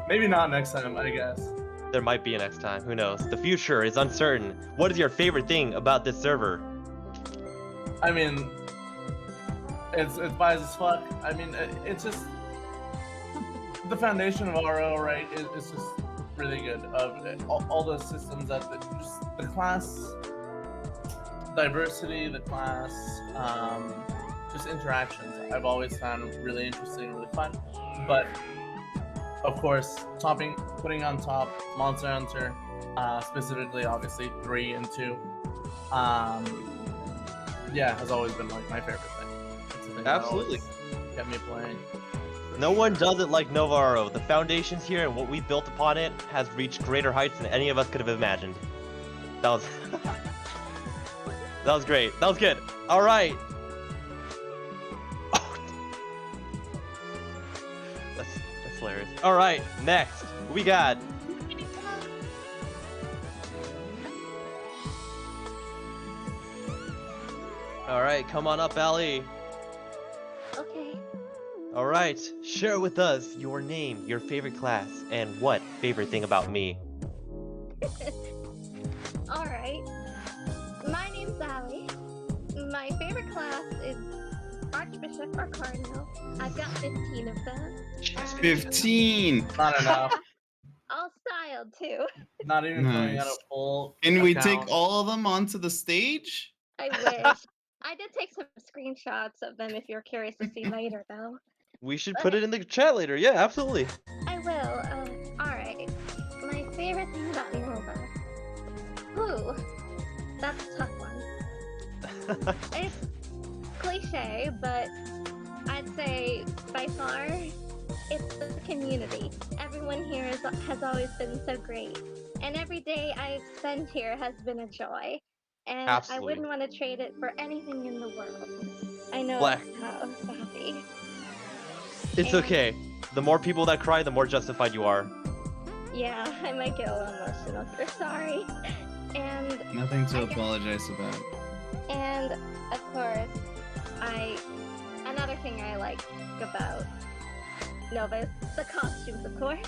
Speaker 4: maybe not next time. I guess.
Speaker 1: There might be a next time. Who knows? The future is uncertain. What is your favorite thing about this server?
Speaker 4: I mean, it's biased as fuck. I mean, it's just the foundation of RO, right? It's just really good. All the systems that just the class diversity, the class, just interactions. I've always found really interesting, really fun. But of course, putting on top Monster Hunter, specifically, obviously 3 and 2. Yeah, has always been like my favorite thing. It's the thing that
Speaker 1: Absolutely.
Speaker 4: always kept me playing.
Speaker 1: No one does it like NovaRO. The foundations here and what we built upon it has reached greater heights than any of us could have imagined. That was that was great. That was good. All right. Oh. That's hilarious. All right, next we got. All right, come on up, Ali.
Speaker 2: Okay.
Speaker 1: All right, share with us your name, your favorite class, and what favorite thing about me.
Speaker 2: Alright. My name's Allie. My favorite class is Archbishop or Cardinal. I've got 15 of them. And
Speaker 5: 15.
Speaker 4: Not enough.
Speaker 2: all styled too.
Speaker 4: Not even filling out a
Speaker 5: Nice.
Speaker 4: full.
Speaker 5: Can we
Speaker 4: account.
Speaker 5: take all of them onto the stage?
Speaker 2: I wish. I did take some screenshots of them if you're curious to see later, though.
Speaker 1: We should put it in the chat later. Yeah, absolutely.
Speaker 2: I will. Alright. My favorite thing about Nova. Ooh. That's a tough one. It's cliche, but I'd say by far it's the community. Everyone here has always been so great. And every day I've spent here has been a joy. And
Speaker 1: Absolutely.
Speaker 2: I wouldn't want to trade it for anything in the world. I know
Speaker 1: Black.
Speaker 2: it's sappy.
Speaker 1: It's
Speaker 2: And-
Speaker 1: okay. The more people that cry, the more justified you are.
Speaker 2: Yeah, I might get a little emotional. We're sorry. And
Speaker 5: Nothing to
Speaker 2: I guess-
Speaker 5: apologize about.
Speaker 2: And of course, another thing I like about Nova is the costumes, of course.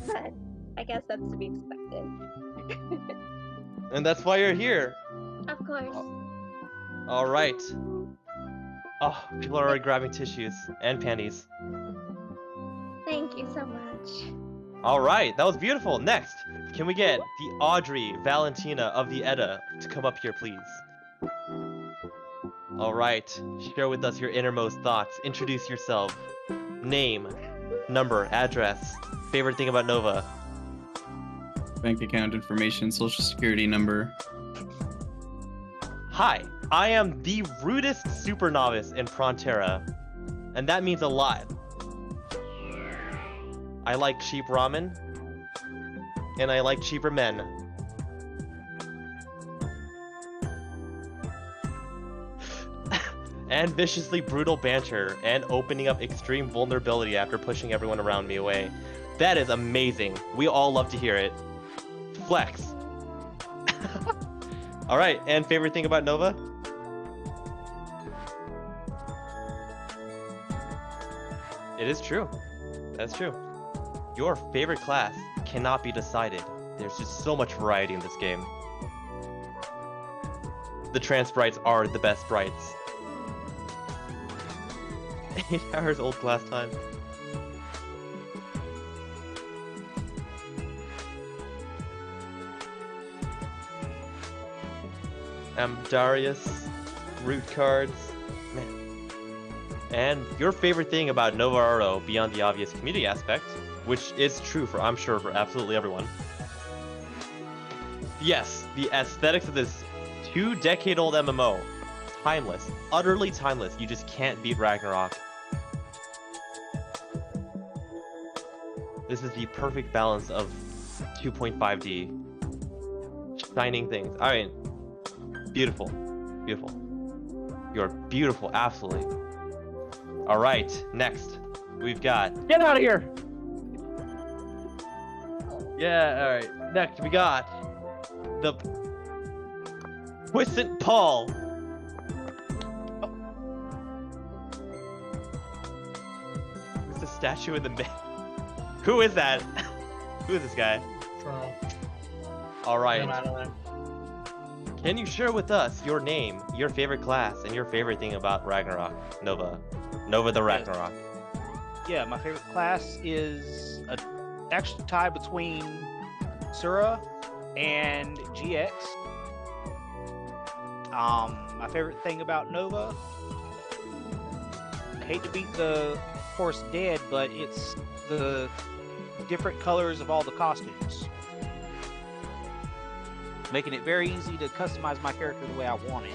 Speaker 2: But I guess that's to be expected.
Speaker 1: And that's why you're here.
Speaker 2: Of course.
Speaker 1: All right. Oh, people are already grabbing tissues and panties.
Speaker 2: Thank you so much.
Speaker 1: All right, that was beautiful. Next, can we get the Audrey Valentina of the Edda to come up here, please? All right, share with us your innermost thoughts. Introduce yourself. Name, number, address. Favorite thing about Nova.
Speaker 5: Bank account information, social security number.
Speaker 1: Hi, I am the rudest super novice in Frontera, and that means a lot. I like cheap ramen, and I like cheaper men. And viciously brutal banter, and opening up extreme vulnerability after pushing everyone around me away. That is amazing. We all love to hear it. Flex. Alright, and favorite thing about Nova? It is true. That's true. Your favorite class cannot be decided. There's just so much variety in this game. The trans sprites are the best sprites. 8 hours old class time. Darius, root cards, man. And your favorite thing about NovaRO beyond the obvious community aspect, which is true for, I'm sure, for absolutely everyone. Yes, the aesthetics of this 2-decade-old MMO. Timeless, utterly timeless. You just can't beat Ragnarok. This is the perfect balance of 2.5D. Shining things. I mean, beautiful. Beautiful. You're beautiful, absolutely. Alright, next. We've got...
Speaker 8: Get out of here!
Speaker 1: Yeah, alright. Next, we got... the... Twisted Paul! There's a statue in the mid... Who is that? Who is this guy? Alright. Can you share with us your name, your favorite class, and your favorite thing about Ragnarok? Nova the Ragnarok.
Speaker 8: Yeah, my favorite class is actually tied between Sura and GX. My favorite thing about Nova, I hate to beat the horse dead, but it's the different colors of all the costumes, making it very easy to customize my character the way I want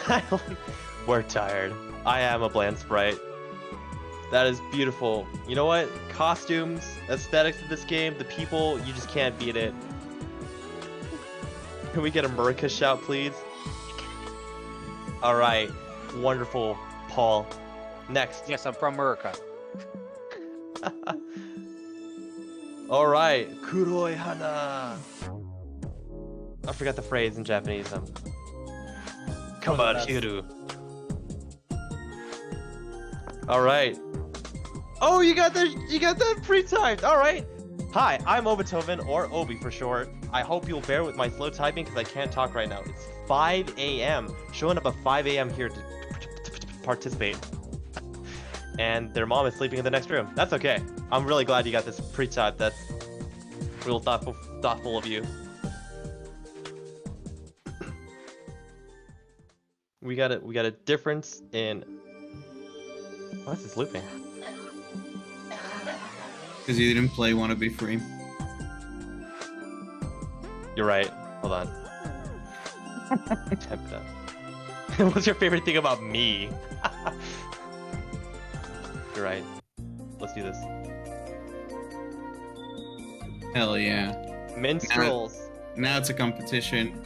Speaker 8: it.
Speaker 1: We're tired. I am a bland sprite. That is beautiful. You know what? Costumes, aesthetics of this game, the people, you just can't beat it. Can we get a Murica shout, please? Alright. Wonderful, Paul. Next.
Speaker 8: Yes, I'm from Murica.
Speaker 1: Alright. Kuroi Hana. I forgot the phrase in Japanese. Kamachiru. Alright. Oh, you got that pre-typed. Alright. Hi, I'm Obitoven, or Obi for short. I hope you'll bear with my slow typing because I can't talk right now. It's 5 a.m. Showing up at 5 a.m. here to participate. And their mom is sleeping in the next room. That's okay. I'm really glad you got this pre-typed. That's real thoughtful of you. We got a difference in... Why is this looping?
Speaker 5: Because you didn't play Wanna Be Free.
Speaker 1: You're right. Hold on. Temp that. What's your favorite thing about me? You're right. Let's do this.
Speaker 5: Hell yeah.
Speaker 1: Minstrels,
Speaker 5: Now it's a competition.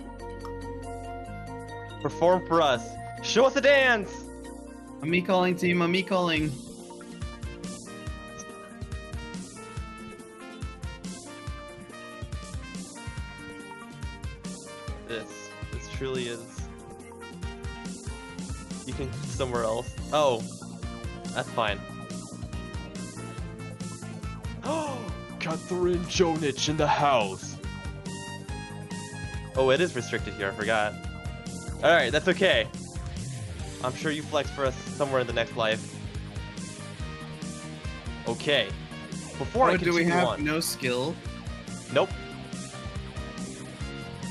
Speaker 1: perform for us. Show us a dance!
Speaker 5: A me calling team, a me calling.
Speaker 1: This truly is... You can somewhere else. Oh, that's fine. Oh, Catherine Jonich in the house. Oh, it is restricted here. I forgot. All right, that's okay. I'm sure you flex for us somewhere in the next life. Okay. Before I
Speaker 5: Oh, do
Speaker 1: continue
Speaker 5: we have
Speaker 1: on.
Speaker 5: no skill?
Speaker 1: Nope.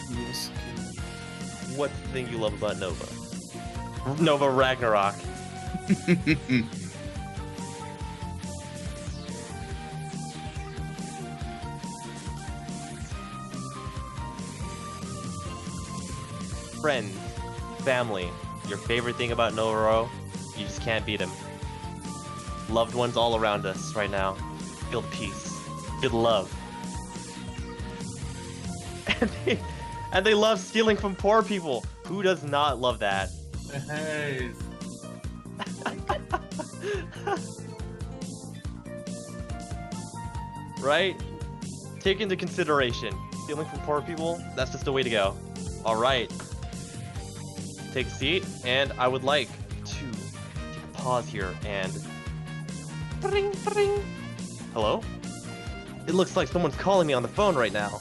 Speaker 5: No skill.
Speaker 1: what's the thing you love about Nova? Nova Ragnarok. Friends, family, your favorite thing about NovaRO, you just can't beat them. Loved ones all around us right now. Feel the peace. Feel the love. And they love stealing from poor people. Who does not love that?
Speaker 4: Hey.
Speaker 1: Right? Take into consideration. Stealing from poor people, that's just the way to go. Alright. Take a seat, and I would like to take a pause here and... Bring, bring. Hello? It looks like someone's calling me on the phone right now.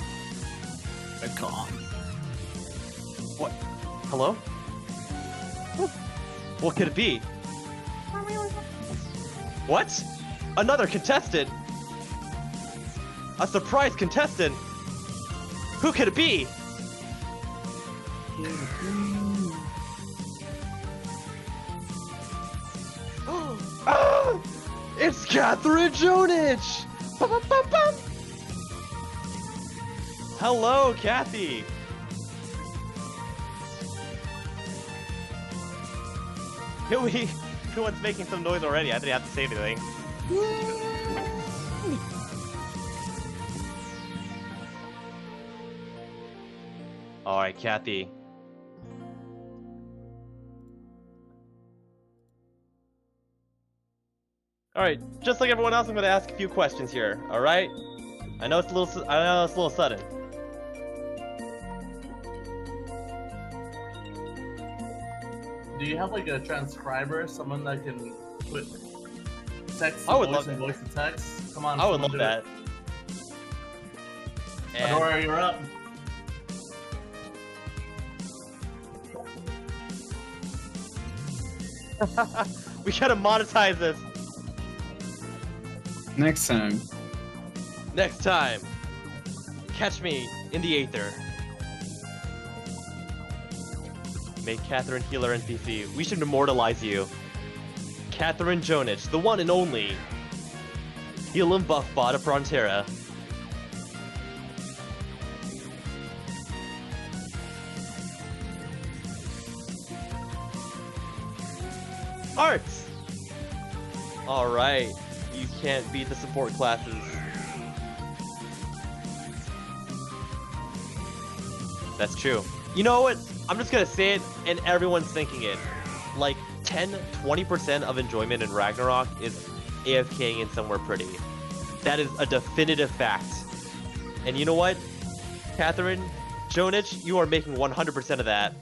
Speaker 5: A con.
Speaker 1: What? Hello? What could it be? What? Another contestant? A surprise contestant? Who could it be? Ah! It's Catherine Jonich! Ba-ba-ba-bum! Hello, Kathy! Who one's making some noise already? I didn't have to say anything. Alright, Kathy. Alright, just like everyone else, I'm gonna ask a few questions here, alright? I know it's a little sudden.
Speaker 4: Do you have like a transcriber, someone that can put text
Speaker 1: I
Speaker 4: to
Speaker 1: would
Speaker 4: voice
Speaker 1: love
Speaker 4: and
Speaker 1: that.
Speaker 4: voice to text? Come on,
Speaker 1: I would
Speaker 4: someone
Speaker 1: love
Speaker 4: do
Speaker 1: that.
Speaker 4: it. Adora, you're up.
Speaker 1: We gotta monetize this
Speaker 5: Next time.
Speaker 1: next time. Catch me in the Aether. Make Catherine Healer NPC. We should immortalize you. Catherine Jonich, the one and only Heal and Buff Bot of Frontera. Arts! Alright, you can't beat the support classes. That's true. You know what? I'm just gonna say it, and everyone's thinking it. Like, 10-20% of enjoyment in Ragnarok is AFKing in somewhere pretty. That is a definitive fact. And you know what? Catherine Jonich, you are making 100% of that.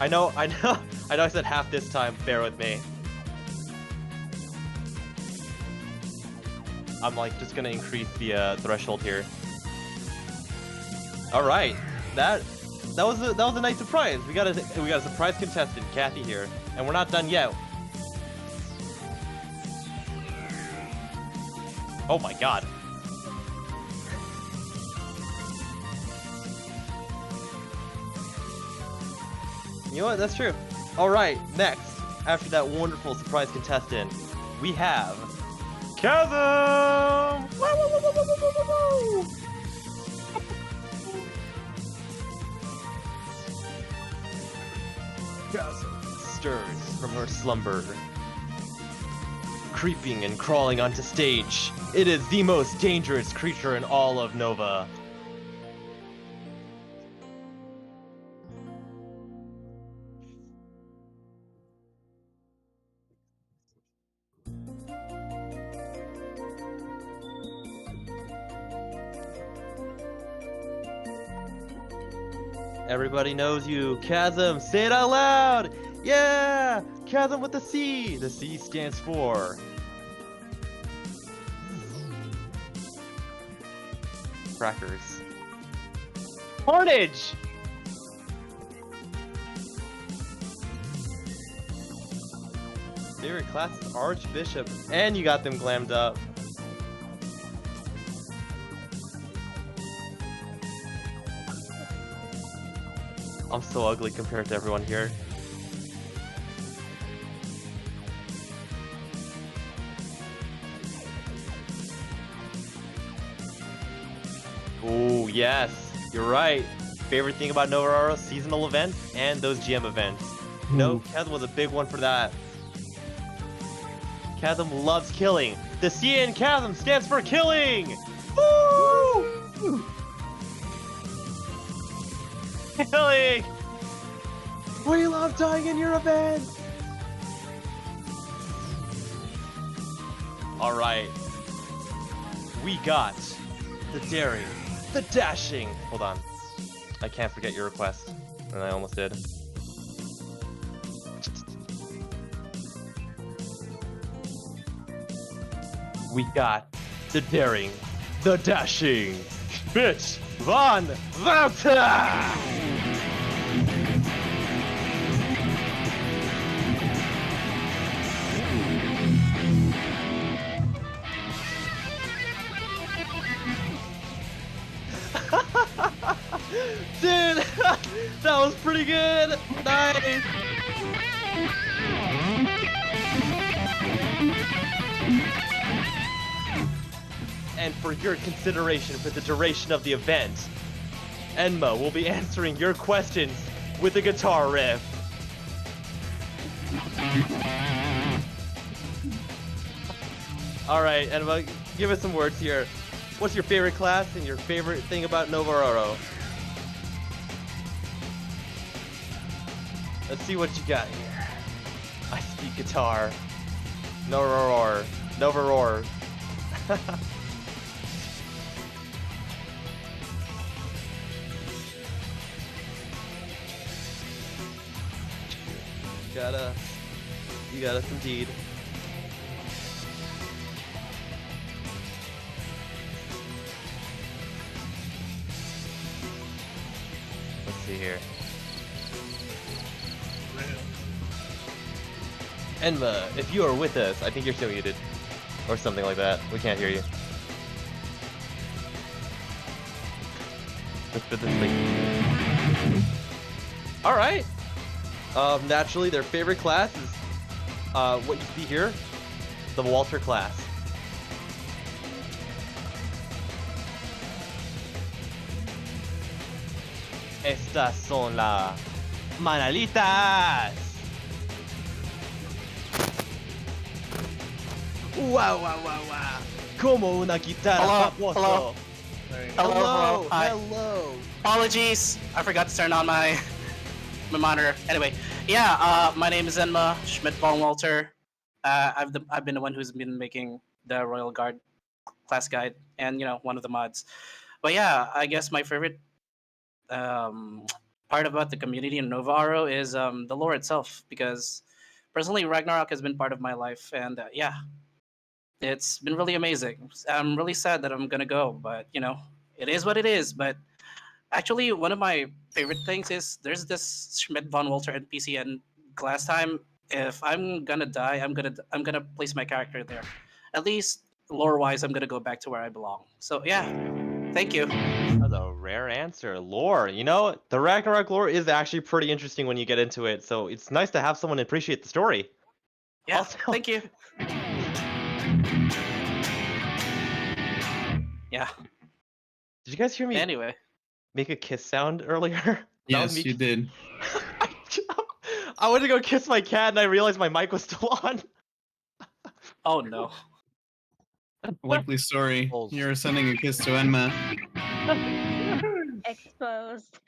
Speaker 1: I know I said half this time, bear with me. I'm like just gonna increase the threshold here. Alright. That was a nice surprise. We got a surprise contestant, Kathy here, and we're not done yet. Oh my god. You know what? That's true. Alright, next, after that wonderful surprise contestant, we have Chasm! Woo, woo, woo, woo, woo, woo, woo, woo. Chasm stirs from her slumber, creeping and crawling onto stage. It is the most dangerous creature in all of Nova. Everybody knows you. Chasm, say it out loud! Yeah! Chasm with the C! The C stands for... Crackers. Carnage! Favorite class is Archbishop, and you got them glammed up. I'm so ugly compared to everyone here. Oh yes, you're right. Favorite thing about NovaRO, seasonal events and those GM events. No, Kevin was a big one for that. Chasm loves killing. The C in Chasm stands for killing! Woo! Killing! We love dying in your events! Alright. We got the daring, the dashing. Hold on. I can't forget your request. And I almost did. We got the daring, the dashing, Schmidt von Wouter! Dude, that was pretty good. Nice. And for your consideration for the duration of the event, Enma will be answering your questions with a guitar riff. All right, Enma, give us some words here. What's your favorite class and your favorite thing about NovaRO? Let's see what you got here. I speak guitar. NovaRO. NovaRO. You got us indeed. Let's see here. Enma, if you are with us, I think you're still muted. Or something like that. We can't hear you. Let's put this thing. Alright. Naturally, their favorite class is what you see here, the Walter class. Estas son las manalitas. Wow, wow, wow, wow. Como una guitarra.
Speaker 6: Hello.
Speaker 4: There you go.
Speaker 6: Hello. Hi.
Speaker 1: Hello.
Speaker 6: Apologies, I forgot to turn on my monitor. Anyway, yeah, my name is Enma Schmidt von Walter. I've been the one who's been making the Royal Guard class guide, and one of the mods. But yeah, I guess my favorite part about the community in NovaRO is the lore itself, because personally Ragnarok has been part of my life, and yeah, it's been really amazing. I'm really sad that I'm gonna go, but it is what it is. But actually, one of my favorite things is there's this Schmidt von Walter NPC, and last time, if I'm gonna die, I'm gonna place my character there. At least lore-wise, I'm gonna go back to where I belong. So yeah, thank you.
Speaker 1: That's a rare answer. Lore. The Ragnarok lore is actually pretty interesting when you get into it, so it's nice to have someone appreciate the story.
Speaker 6: Yeah,
Speaker 1: Also-
Speaker 6: thank you. Yeah.
Speaker 1: Did you guys hear me
Speaker 6: Anyway,
Speaker 1: make a kiss sound earlier? That was
Speaker 5: Yes,
Speaker 1: me
Speaker 5: you did.
Speaker 1: I went to go kiss my cat and I realized my mic was still on.
Speaker 6: oh no.
Speaker 5: Likely story.
Speaker 8: Balls.
Speaker 5: You're sending a kiss to Enma.
Speaker 2: Exposed.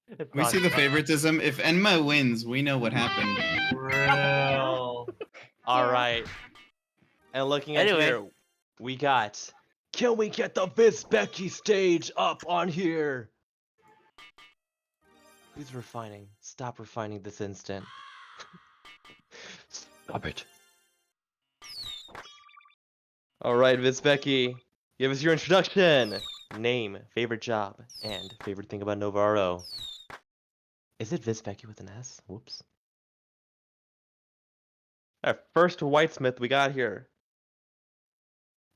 Speaker 1: It's
Speaker 5: We
Speaker 1: not
Speaker 5: see the
Speaker 1: fun.
Speaker 5: favoritism. If Enma wins, we know what happened.
Speaker 4: Real.
Speaker 1: All right. And looking at
Speaker 6: Anyway.
Speaker 1: here, we got. Can we get the Visbecky stage up on here? Who's refining? Stop refining this instant. Stop it. All right, Visbecky, give us your introduction. Name, favorite job, and favorite thing about NovaRO. Is it Visbecky with an S? Whoops. Our first whitesmith we got here.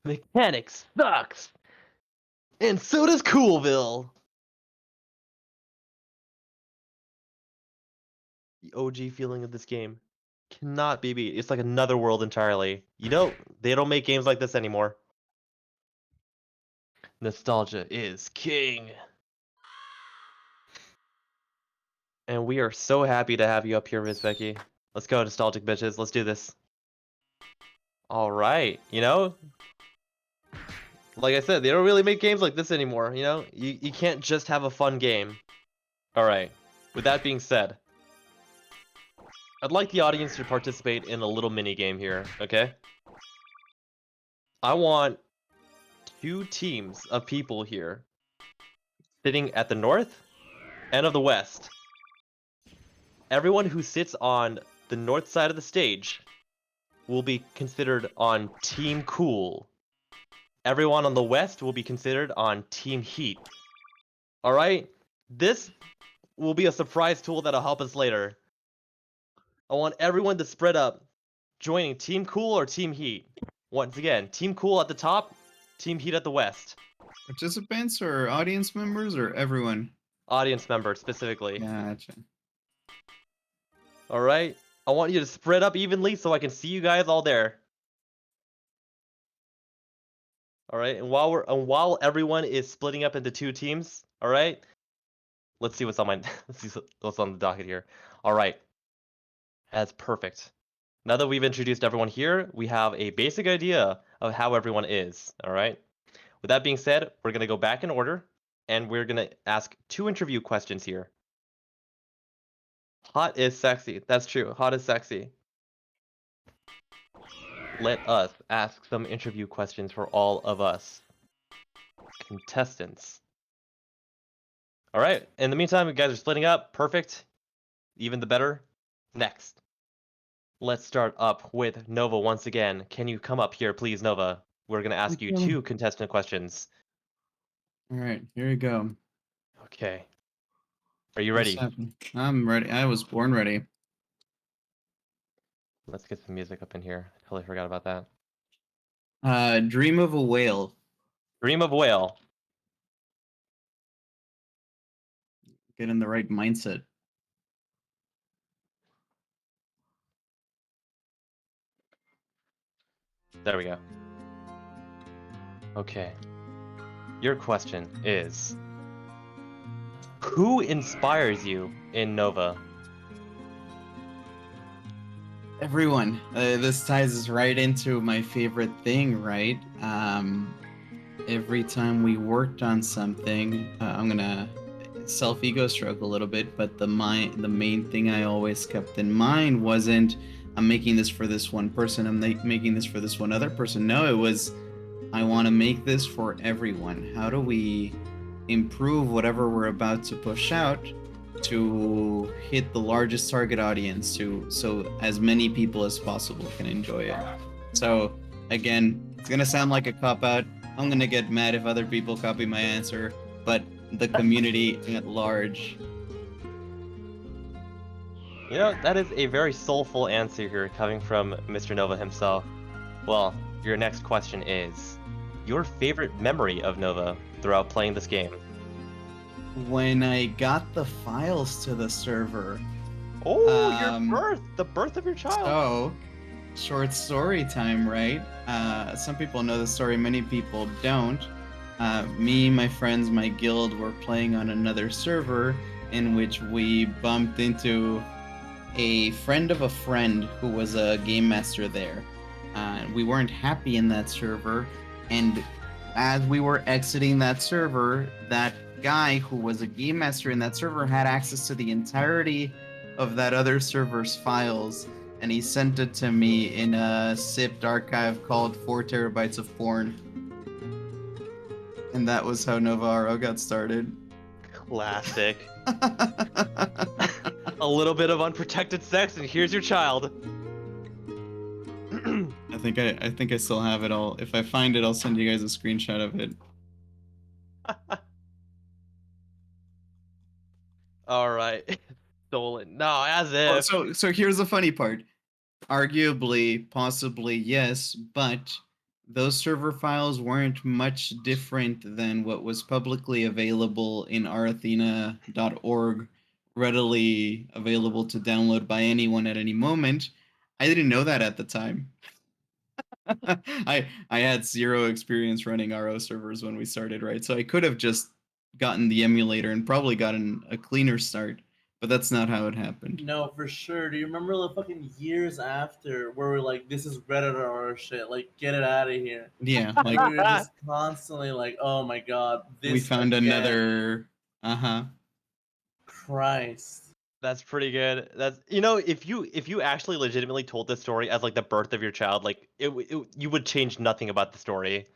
Speaker 1: Mechanics sucks! And so does Coolville! The OG feeling of this game cannot be beat. It's like another world entirely. You know, they don't make games like this anymore. Nostalgia is king. And we are so happy to have you up here, Miss Becky. Let's go, nostalgic bitches. Let's do this. All right, you know, like I said, they don't really make games like this anymore. You know, you can't just have a fun game. All right. With that being said, I'd like the audience to participate in a little mini game here. Okay. I want 2 teams of people here sitting at the north and of the west. Everyone who sits on the north side of the stage will be considered on Team Cool. Everyone on the west will be considered on Team Heat. Alright? This will be a surprise tool that'll help us later. I want everyone to spread up, joining Team Cool or Team Heat. Once again, Team Cool at the top, Team Heat at the west.
Speaker 5: Participants or audience members or everyone?
Speaker 1: Audience members specifically.
Speaker 5: Gotcha.
Speaker 1: Alright? I want you to spread up evenly so I can see you guys all there. Alright, and while everyone is splitting up into 2 teams, alright? Let's see what's on my let's see what's on the docket here. Alright. That's perfect. Now that we've introduced everyone here, we have a basic idea of how everyone is, alright? With that being said, we're gonna go back in order, and we're gonna ask 2 interview questions here. Hot is sexy. That's true. Hot is sexy. Let us ask some interview questions for all of us. Contestants. Alright, in the meantime, you guys are splitting up. Perfect. Even the better. Next. Let's start up with Nova once again. Can you come up here, please, Nova? We're going to ask you
Speaker 5: Okay.
Speaker 1: 2 contestant questions.
Speaker 5: All right, here we go.
Speaker 1: Okay. Are you
Speaker 5: What's
Speaker 1: ready?
Speaker 5: happening? I'm ready. I was born ready.
Speaker 1: Let's get some music up in here. I totally forgot about that.
Speaker 5: Dream of a whale.
Speaker 1: Dream of Whale.
Speaker 5: Get in the right mindset.
Speaker 1: There we go. Okay. Your question is, who inspires you in Nova?
Speaker 5: Everyone, this ties us right into my favorite thing, right? Every time we worked on something, I'm gonna self-ego stroke a little bit, but the main thing I always kept in mind wasn't I'm making this for this one person, I'm making this for this one other person. No, it was I want to make this for everyone. How do we improve whatever we're about to push out to hit the largest target audience, so as many people as possible can enjoy it? So again, it's gonna sound like a cop-out. I'm gonna get mad if other people copy my answer, but the community at large.
Speaker 1: You know, that is a very soulful answer here coming from Mr. Nova himself. Well, your next question is, your favorite memory of Nova throughout playing this game?
Speaker 5: When I got the files to the server,
Speaker 1: Oh,
Speaker 5: Um,
Speaker 1: your birth! The birth of your child!
Speaker 5: so short story time, right? Some people know the story, many people don't. Me, my friends, my guild were playing on another server in which we bumped into a friend of a friend who was a game master there. We weren't happy in that server, and as we were exiting that server, that guy who was a game master in that server had access to the entirety of that other server's files, and he sent it to me in a zipped archive called 4 terabytes of porn. And that was how NovaRO got started.
Speaker 1: Classic. A little bit of unprotected sex, and here's your child.
Speaker 5: I think I still have it all. If I find it, I'll send you guys a screenshot of it.
Speaker 1: All right. Stolen. No, as
Speaker 5: Oh,
Speaker 1: if.
Speaker 5: so here's the funny part. Arguably, possibly, yes, but those server files weren't much different than what was publicly available in rathena.org, readily available to download by anyone at any moment. I didn't know that at the time. I had zero experience running RO servers when we started, right? So I could have just gotten the emulator and probably gotten a cleaner start, but that's not how it happened.
Speaker 4: No, for sure. Do you remember the fucking years after where we're like, this is Reddit or shit, like get it out of here.
Speaker 5: Yeah,
Speaker 4: And
Speaker 5: like
Speaker 4: we were just constantly like, oh my god, this
Speaker 5: we found
Speaker 4: again.
Speaker 5: another uh-huh.
Speaker 4: Christ.
Speaker 1: That's pretty good. That's if you actually legitimately told this story as like the birth of your child, like you would change nothing about the story.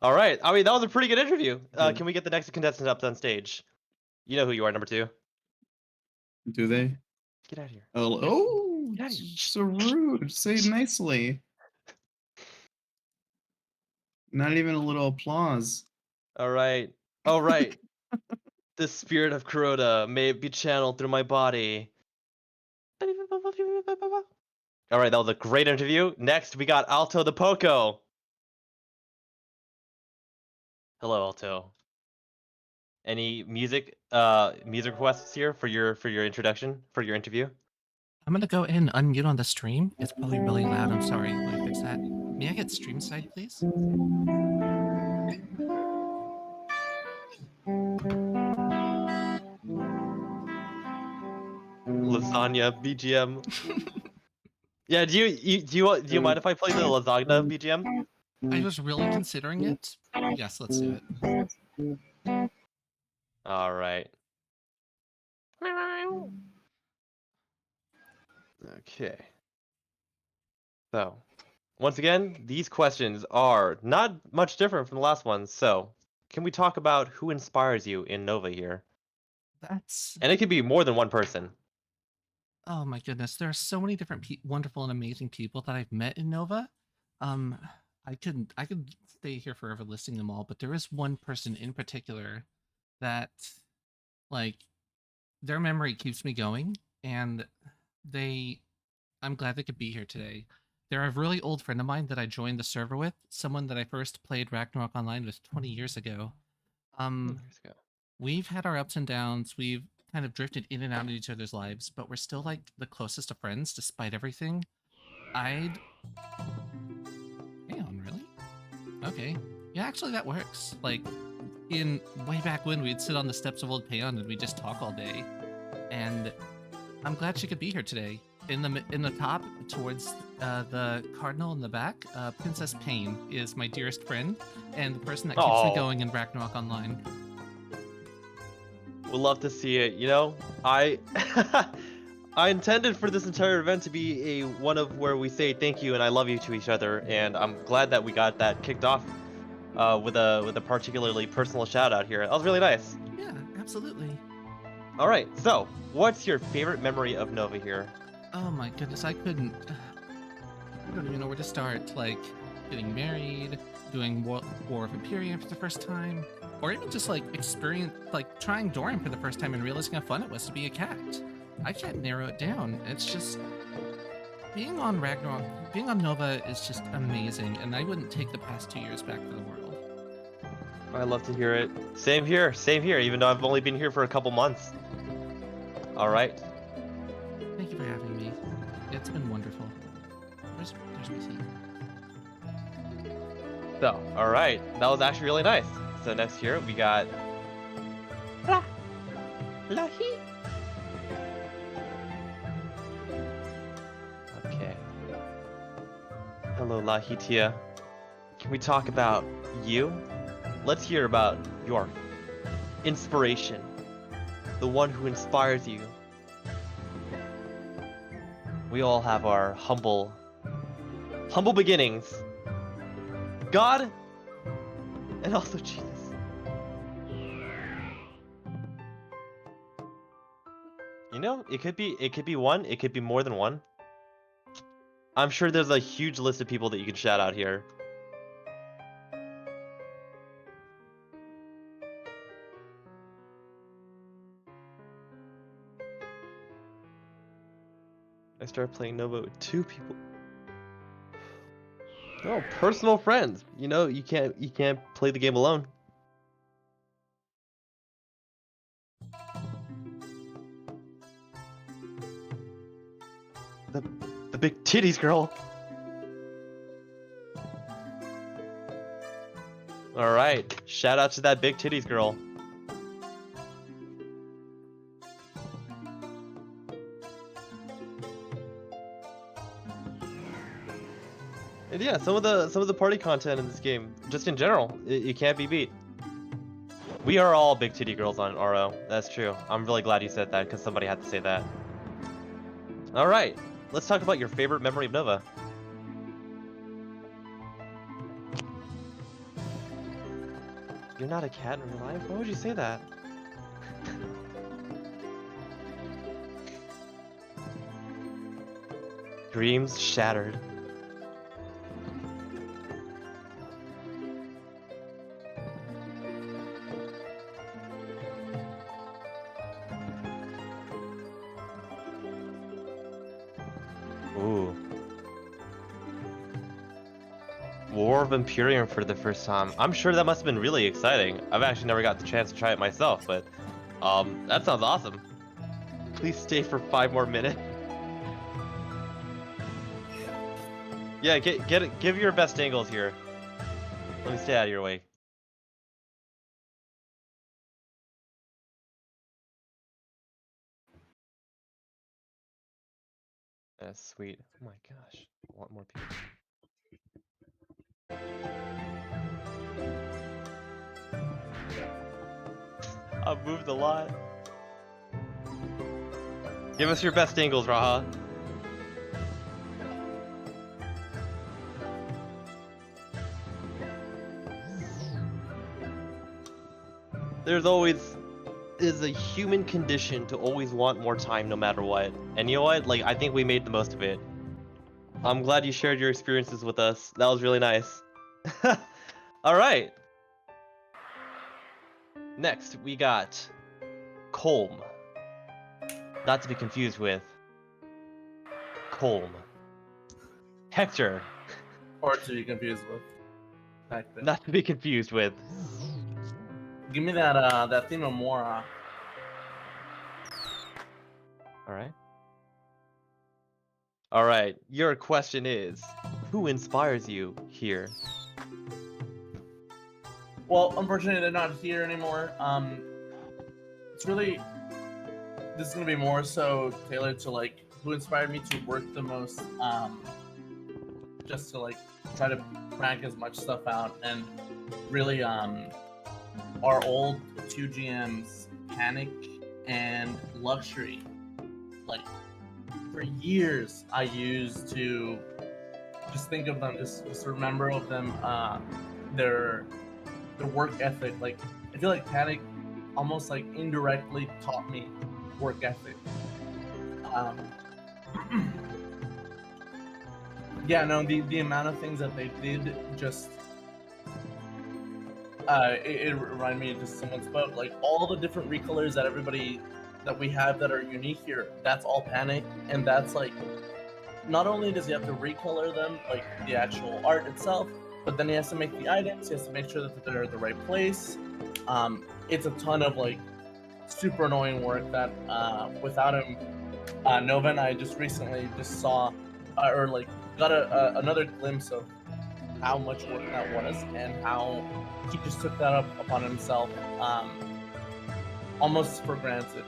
Speaker 1: All right. I mean, that was a pretty good interview.
Speaker 5: Yeah.
Speaker 1: Can we get the next contestant up on stage? You know who you are, number 2.
Speaker 5: Do they?
Speaker 1: Get out of here.
Speaker 5: Oh,
Speaker 1: Get out of here.
Speaker 5: so rude. Say it nicely. Not even a little applause.
Speaker 1: All right. All right. The spirit of Kuroda may be channeled through my body. All right, that was a great interview. Next, we got Alto the Poco. Hello, Alto. Any music requests here for your introduction, for your interview?
Speaker 9: I'm gonna go ahead and unmute on the stream. It's probably really loud. I'm sorry. Let me fix that. May I get stream side, please?
Speaker 1: Lasagna BGM. Yeah, do you mind if I play the lasagna BGM?
Speaker 9: I was really considering it. Yes, let's do it.
Speaker 1: All right. Okay. So, once again, these questions are not much different from the last ones. So, can we talk about who inspires you in Nova here?
Speaker 9: That's
Speaker 1: And it could be more than one person.
Speaker 9: oh my goodness. There are so many different wonderful and amazing people that I've met in Nova. Um, I could stay here forever listing them all, but there is one person in particular that, like, their memory keeps me going, and I'm glad they could be here today. They're a really old friend of mine that I joined the server with, someone that I first played Ragnarok Online with 20 years ago.
Speaker 1: Years ago.
Speaker 9: We've had our ups and downs. We've kind of drifted in and out of each other's lives, but we're still like the closest of friends despite everything. Hang on, really? Okay. Yeah, actually that works. Like, in way back when, we'd sit on the steps of Old Payon and we'd just talk all day. And I'm glad she could be here today. In the top, towards the cardinal in the back, Princess Pain is my dearest friend and the person that keeps me going in Ragnarok Online.
Speaker 1: We'd love to see it. I I intended for this entire event to be one of where we say thank you and I love you to each other, and I'm glad that we got that kicked off with a particularly personal shout out here. That was really nice.
Speaker 9: Yeah, absolutely.
Speaker 1: All right, so what's your favorite memory of Nova here?
Speaker 9: Oh my goodness, I don't even know where to start. Like, getting married, doing War of Imperium for the first time, or even just like trying Dorian for the first time and realizing how fun it was to be a cat. I can't narrow it down. It's just being on Ragnarok, being on Nova is just amazing, and I wouldn't take the past 2 years back for the world.
Speaker 1: I love to hear it. Same here, even though I've only been here for a couple months. All right.
Speaker 9: Thank you for having me. It's been wonderful. There's my seat.
Speaker 1: So, all right, that was actually really nice. So next here we got Lahi. Okay. Hello, Lahitia. Can we talk about you? Let's hear about your inspiration, the one who inspires you. We all have our humble beginnings. God, and also Jesus. It could be one, it could be more than one. I'm sure there's a huge list of people that you can shout out here. I started playing Nova with 2 people. Oh, personal friends. You know, you can't play the game alone. The big titties girl. All right, shout out to that big titties girl. And yeah, some of the party content in this game, just in general, it can't be beat. We are all big titty girls on RO. That's true. I'm really glad you said that because somebody had to say that. All right, let's talk about your favorite memory of Nova. You're not a cat in real life? Why would you say that? Dreams shattered. Ooh. War of Imperium for the first time. I'm sure that must have been really exciting. I've actually never got the chance to try it myself, but that sounds awesome. Please stay for 5 more minutes. Yeah, give your best angles here. Let me stay out of your way. That's sweet. Oh my gosh. I want more people. I've moved a lot. Give us your best angles, Raha. There's always is a human condition to always want more time no matter what. And you know what? Like, I think we made the most of it. I'm glad you shared your experiences with us. That was really nice. Alright. Next, we got Colm. Not to be confused with Colm. Hector.
Speaker 4: Or to be confused with. Hector.
Speaker 1: Not to be confused with.
Speaker 4: Give me that theme of Mora.
Speaker 1: Alright. Alright, your question is, who inspires you here?
Speaker 4: Well, unfortunately, they're not here anymore. It's really, this is gonna be more so tailored to like who inspired me to work the most. Just to like try to crank as much stuff out, and really, our old 2 GMs, Panic and Luxury. Like, for years, I used to just think of them, just remember of them, their work ethic. Like, I feel like Panic almost like indirectly taught me work ethic. Yeah, no, the amount of things that they did just it reminded me of just someone spoke, like all the different recolors that we have that are unique here, that's all Panic. And that's like, not only does he have to recolor them, like the actual art itself, but then he has to make the items, he has to make sure that they're at the right place. It's a ton of like super annoying work that without him, Nova and I just recently just saw or like got another glimpse of how much work that was and how he just took that upon himself, almost for granted.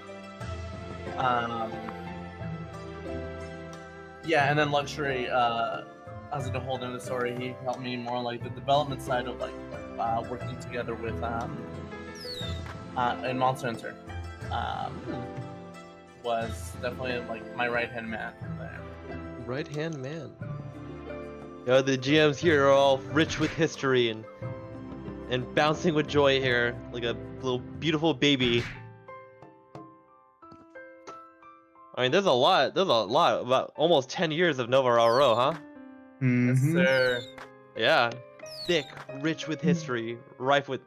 Speaker 4: Yeah, and then Luxury, as a whole in the story, he helped me more like the development side of like working together with in Monster Hunter. Was definitely like my right hand man there.
Speaker 1: Right hand man. Yo, the GMs here are all rich with history and bouncing with joy here, like a little beautiful baby. I mean, there's a lot, about almost 10 years of NovaRO, huh?
Speaker 4: Yes, sir.
Speaker 1: Yeah. Thick, rich with history, rife with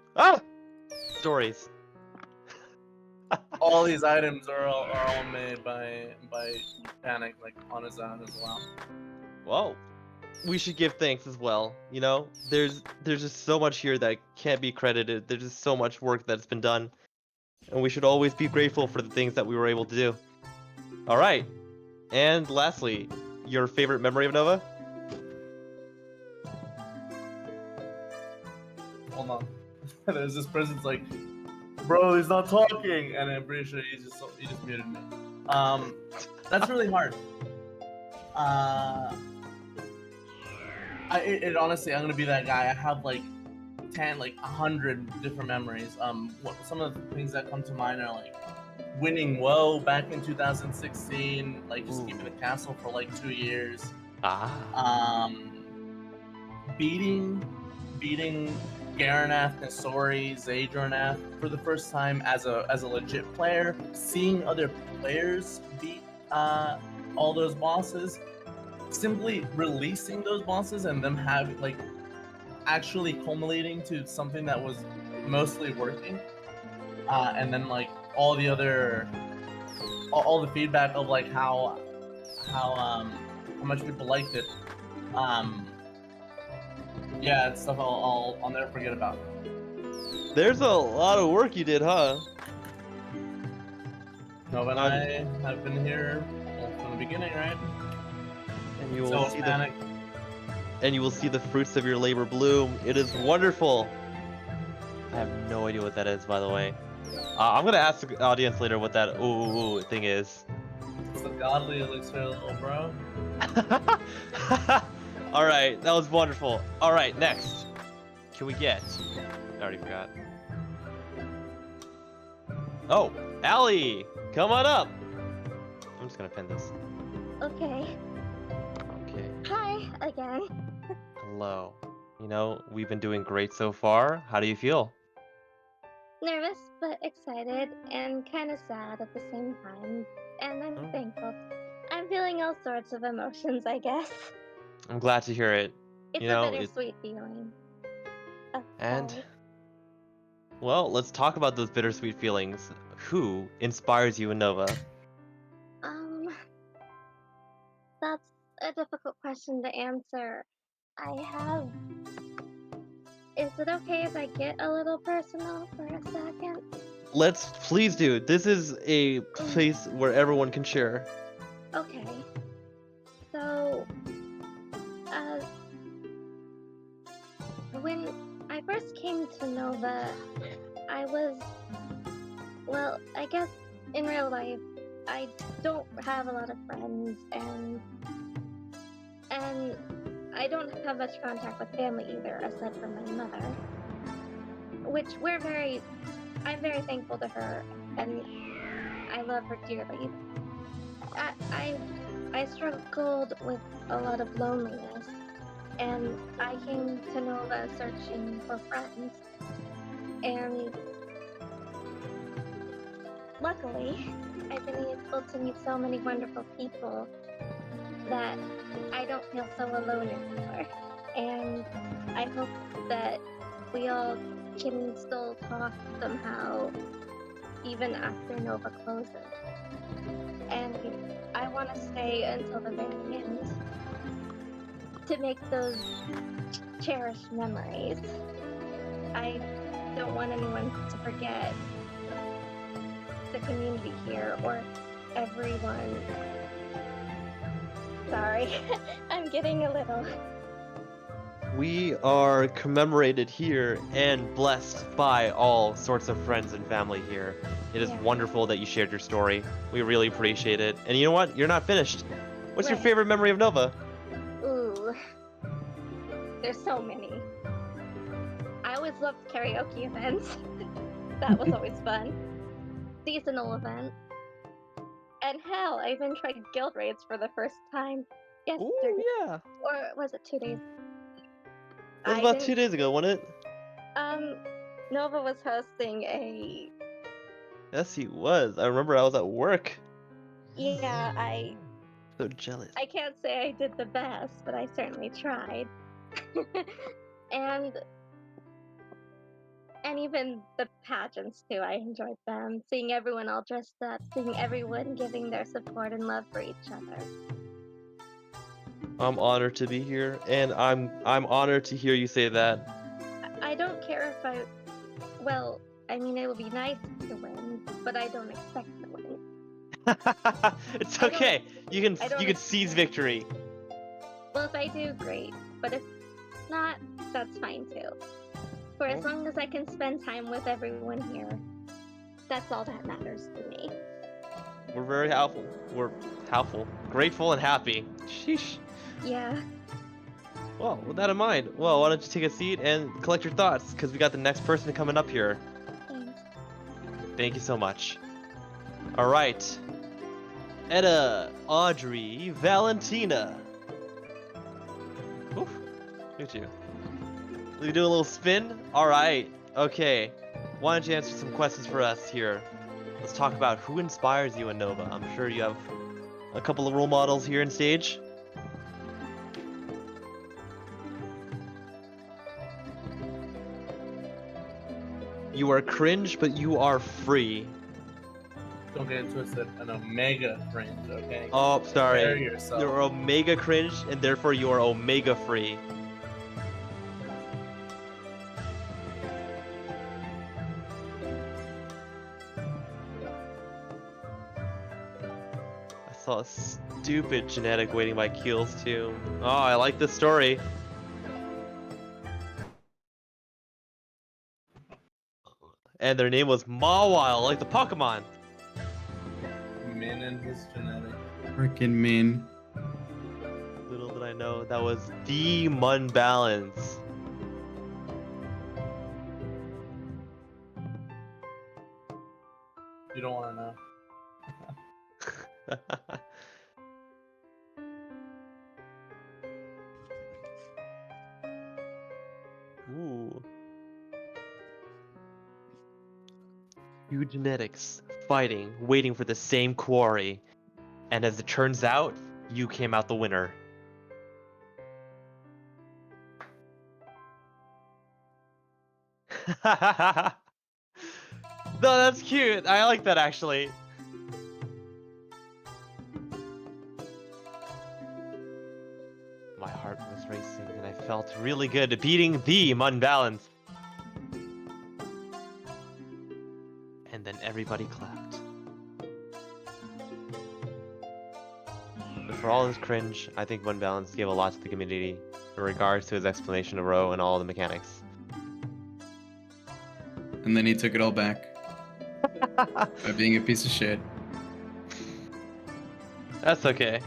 Speaker 1: stories.
Speaker 4: all these items are all made by Panic, like on his own as well.
Speaker 1: Well, we should give thanks as well. You know, there's just so much here that can't be credited. There's just so much work that's been done, and we should always be grateful for the things that we were able to do. All right, and lastly, your favorite memory of Nova?
Speaker 4: Hold on. There's this person's like, bro, he's not talking, and I'm pretty sure he just muted me. That's really hard. It honestly, I'm gonna be that guy. I have like 10, like 100 different memories. Some of the things that come to mind are like winning WoW back in 2016, like just keeping the castle for like 2 years. Beating Garanath, Nasori, Zadronath for the first time as a legit player, seeing other players beat all those bosses, simply releasing those bosses and them having like actually culminating to something that was mostly working, and then like all the other all the feedback of like how much people liked it. Yeah, it's stuff I'll never forget about.
Speaker 1: There's a lot of work you did, huh?
Speaker 4: Nova and I have been here from the beginning, right?
Speaker 1: And you will
Speaker 4: So
Speaker 1: see
Speaker 4: Panic.
Speaker 1: and you will see the fruits of your labor bloom. It is wonderful. I have no idea what that is, by the way. I'm gonna ask the audience later what that ooh thing is.
Speaker 4: It's the godly elixir, little bro.
Speaker 1: All right, that was wonderful. All right, next, can we get? I already forgot. Oh, Allie, come on up. I'm just gonna pin this.
Speaker 2: Okay.
Speaker 1: Okay.
Speaker 2: Hi again.
Speaker 1: Hello. You know, we've been doing great so far. How do you feel?
Speaker 2: Nervous but excited and kind of sad at the same time. And I'm thankful. I'm feeling all sorts of emotions, I guess.
Speaker 1: I'm glad to hear it.
Speaker 2: It's
Speaker 1: You know,
Speaker 2: a bittersweet feeling. Oh,
Speaker 1: and
Speaker 2: sorry.
Speaker 1: well, let's talk about those bittersweet feelings. Who inspires you in Nova?
Speaker 2: That's a difficult question to answer. I have. Is it okay if I get a little personal for a second?
Speaker 1: Let's please do. This is a place where everyone can share.
Speaker 2: Okay. So, when I first came to Nova, I was, well, I guess in real life, I don't have a lot of friends, and I don't have much contact with family either, aside from my mother. Which I'm very thankful to her, and I love her dearly. I struggled with a lot of loneliness, and I came to Nova searching for friends. And luckily, I've been able to meet so many wonderful people that I don't feel so alone anymore. And I hope that we all can still talk somehow, even after Nova closes. And I want to stay until the very end to make those cherished memories. I don't want anyone to forget the community here or everyone. Sorry, I'm getting a little.
Speaker 1: We are commemorated here and blessed by all sorts of friends and family here. It is wonderful that you shared your story. We really appreciate it. And you know what? You're not finished. What's your favorite memory of Nova?
Speaker 2: Ooh, there's so many. I always loved karaoke events. That was always fun. Seasonal events. And hell, I even tried guild raids for the first time yesterday.
Speaker 1: Ooh, yeah.
Speaker 2: Or was it 2 days?
Speaker 1: That was about 2 days ago, wasn't it?
Speaker 2: Nova was hosting a...
Speaker 1: Yes, he was. I remember I was at work.
Speaker 2: Yeah,
Speaker 1: So jealous.
Speaker 2: I can't say I did the best, but I certainly tried. And And even the pageants too, I enjoyed them. Seeing everyone all dressed up, seeing everyone giving their support and love for each other.
Speaker 1: I'm honored to be here, and I'm honored to hear you say that.
Speaker 2: I don't care if I. Well, I mean, it would be nice to win, but I don't expect to win.
Speaker 1: It's
Speaker 2: I don't-
Speaker 1: okay. You
Speaker 2: I don't
Speaker 1: can
Speaker 2: ex-
Speaker 1: seize victory.
Speaker 2: Well, if I do, great. But if not, that's fine too. For as long as I can spend time with everyone here, that's all that matters to me.
Speaker 1: We're very helpful. We're helpful, grateful, and happy. Sheesh.
Speaker 2: Yeah.
Speaker 1: Well, with that in mind, well, why don't you take a seat and collect your thoughts, because we got the next person coming up here.
Speaker 2: Thanks.
Speaker 1: Thank you so much. All right. Etta, Audrey, Valentina. Oof. Look at you. We do a little spin? All right. Okay. Why don't you answer some questions for us here? Let's talk about who inspires you in Nova. I'm sure you have a couple of role models here in stage. You are cringe, but you are free.
Speaker 4: Don't get it twisted. An omega cringe, okay?
Speaker 1: Oh,
Speaker 4: Prepare
Speaker 1: sorry.
Speaker 4: yourself.
Speaker 1: You're omega cringe, and therefore you are omega free. I saw a stupid genetic waiting by Keels too. Oh, I like this story. And their name was Mawile, like the Pokemon.
Speaker 4: Min and his genetic.
Speaker 5: Frickin' Min.
Speaker 1: Little did I know that was the Mun Balance.
Speaker 4: You don't want to know.
Speaker 1: Ooh. Two genetics fighting, waiting for the same quarry. And as it turns out, you came out the winner. No, that's cute. I like that actually. My heart was racing and I felt really good beating the Mun Balance. And then everybody clapped. But for all his cringe, I think Mun Balance gave a lot to the community in regards to his explanation of Ro and all the mechanics.
Speaker 5: And then he took it all back by being a piece of shit.
Speaker 1: That's okay.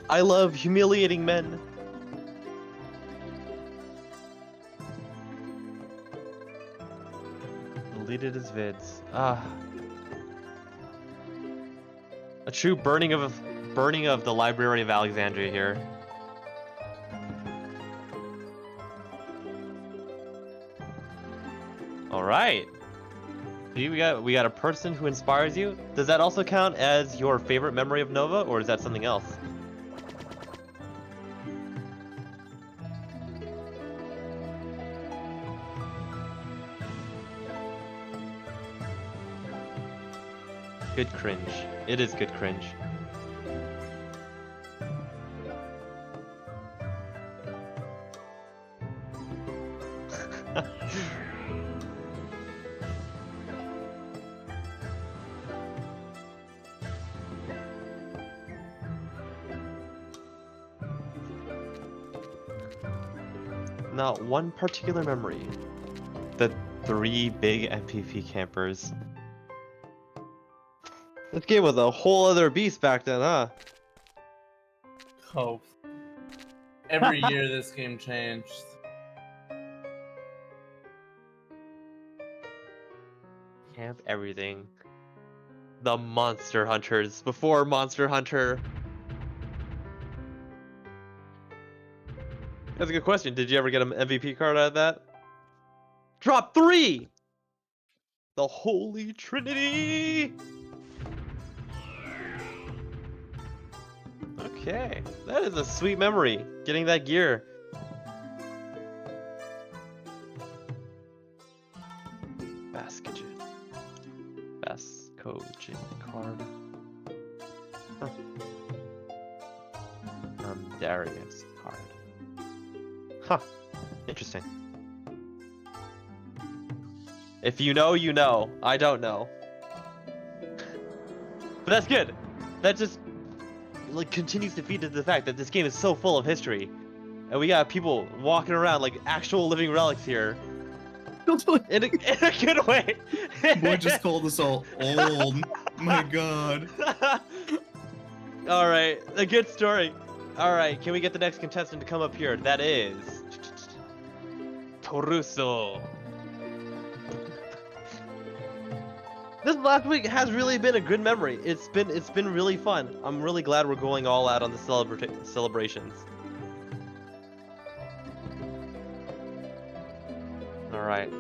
Speaker 1: I love humiliating men. Deleted his vids. Ah. A true burning of the Library of Alexandria here. All right. See, we got a person who inspires you. Does that also count as your favorite memory of Nova, or is that something else? Good cringe. It is good cringe. Not one particular memory. The 3 big MPP campers. This game was a whole other beast back then, huh?
Speaker 4: Oh. Every year this game changed.
Speaker 1: Camp everything. The Monster Hunters before Monster Hunter. That's a good question. Did you ever get an MVP card out of that? Drop 3! The Holy Trinity! Okay, that is a sweet memory. Getting that gear. Basket. Bascogen card. Huh. Darius card. Huh. Interesting. If you know, you know. I don't know. But that's good. That just like continues to feed into the fact that this game is so full of history. And we got people walking around like actual living relics here. In a good way.
Speaker 5: Boy just called us all old. My god.
Speaker 1: Alright, a good story. Alright, can we get the next contestant to come up here? That is... Toruso. This last week has really been a good memory. It's been really fun. I'm really glad we're going all out on the celebrations. Alright.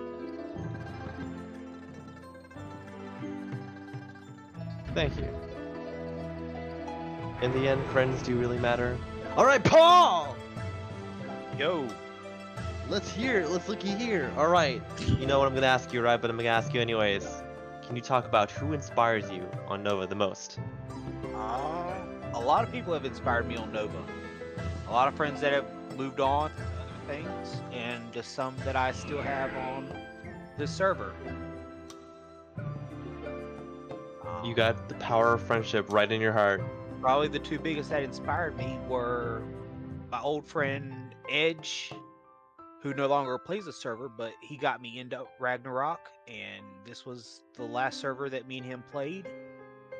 Speaker 1: Thank you. In the end, friends do really matter. Alright, Paul!
Speaker 8: Yo.
Speaker 1: Let's looky here. Alright. You know what I'm gonna ask you, right? But I'm gonna ask you anyways. Can you talk about who inspires you on Nova the most?
Speaker 8: A lot of people have inspired me on Nova. A lot of friends that have moved on to other things, and just some that I still have on this server.
Speaker 1: You got the power of friendship right in your heart.
Speaker 8: Probably the two biggest that inspired me were my old friend Edge, who no longer plays the server, but he got me into Ragnarok, and this was the last server that me and him played.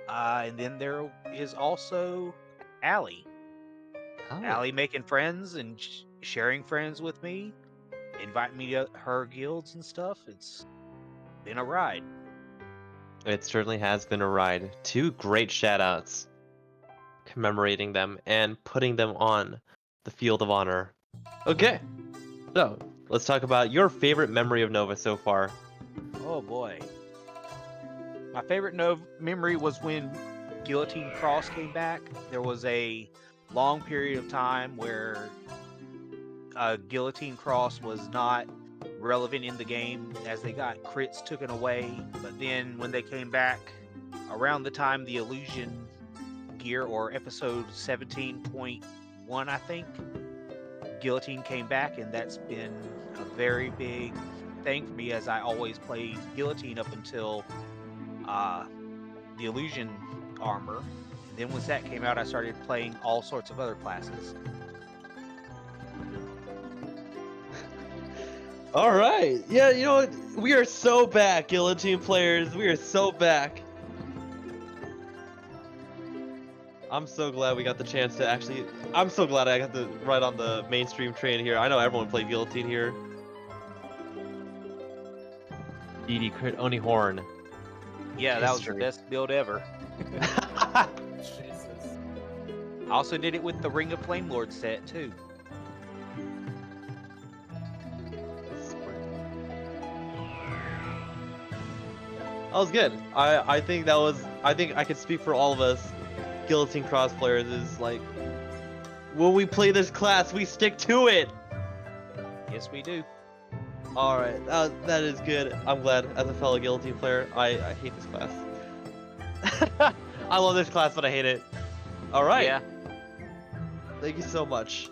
Speaker 8: And then there is also Allie. Allie making friends and sharing friends with me, inviting me to her guilds and stuff. It's been a ride.
Speaker 1: It certainly has been a ride. Two great shoutouts, commemorating them and putting them on the field of honor. Okay, so let's talk about your favorite memory of Nova so far.
Speaker 8: Oh boy. My favorite memory was when Guillotine Cross came back. There was a long period of time where Guillotine Cross was not relevant in the game as they got crits taken away. But then when they came back around the time the Illusion gear, or episode 17.1, I think, Guillotine came back, and that's been a very big thing for me, as I always played Guillotine up until the Illusion armor. And then once that came out, I started playing all sorts of other classes.
Speaker 1: All right, yeah, you know what? We are so back, Guillotine players. We are so back. I'm so glad we got the chance to actually. I'm so glad I got to ride on the mainstream train here. I know everyone played Guillotine here. DD crit Oni Horn.
Speaker 8: Yeah, that was the
Speaker 1: History.
Speaker 8: best build ever.
Speaker 4: Jesus.
Speaker 8: I also did it with the Ring of Flame Lord set too.
Speaker 1: That was good. I think that was. I think I could speak for all of us. Guillotine Cross players is like, when we play this class, we stick to it.
Speaker 8: Yes, we do.
Speaker 1: All right, that is good. I'm glad. As a fellow Guillotine player, I hate this class. I love this class, but I hate it. All right.
Speaker 8: Yeah.
Speaker 1: Thank you so much.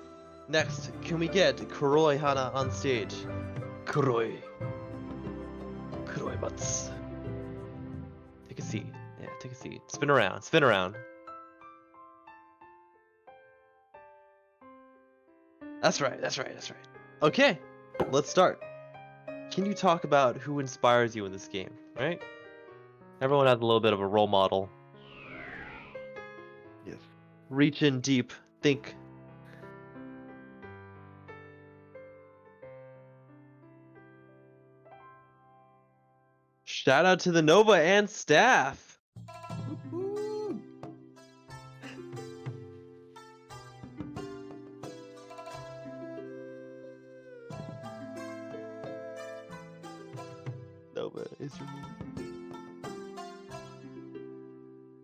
Speaker 1: Next, can we get Kuroi Hana on stage? Kuroi Mats. Take a seat. Yeah, take a seat. Spin around. Spin around. That's right. That's right. That's right. Okay, let's start. Can you talk about who inspires you in this game, right? Everyone has a little bit of a role model. Yes. Reach in deep. Think. Shout out to the Nova and staff.
Speaker 5: Woo.
Speaker 1: Nova is your.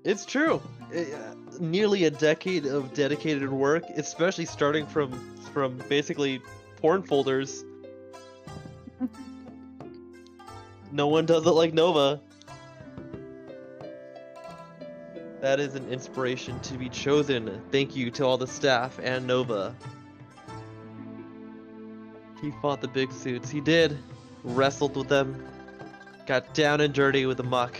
Speaker 1: It's true. nearly a decade of dedicated work, especially starting from basically porn folders. No one does it like Nova. That is an inspiration to be chosen. Thank you to all the staff and Nova. He fought the big suits. He did. Wrestled with them. Got down and dirty with the muck.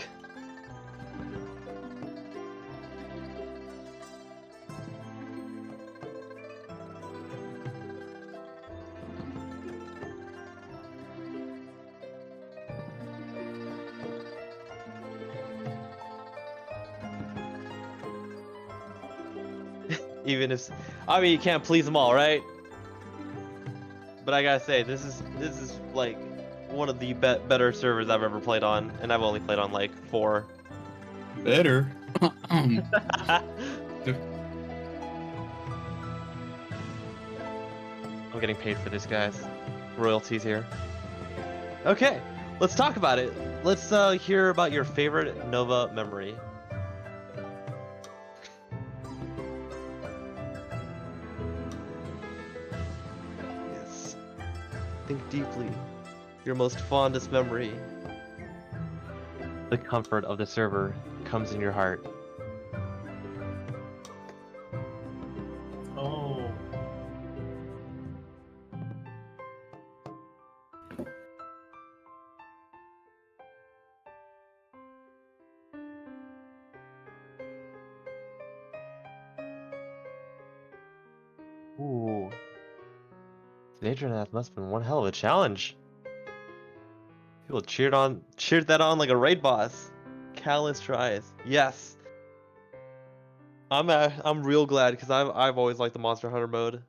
Speaker 1: Even if, I mean, you can't please them all, right? But I gotta say, this is like one of the better servers I've ever played on, and I've only played on like 4.
Speaker 5: Better.
Speaker 1: I'm getting paid for this, guys. Royalties here. Okay, let's talk about it. Let's hear about your favorite Nova memory. Yes. Think deeply. Your most fondest memory. The comfort of the server comes in your heart.
Speaker 4: Oh.
Speaker 1: Ooh. Adrianath must have been one hell of a challenge. People cheered that on like a raid boss. Countless tries. Yes. I'm real glad because I've always liked the Monster Hunter mode.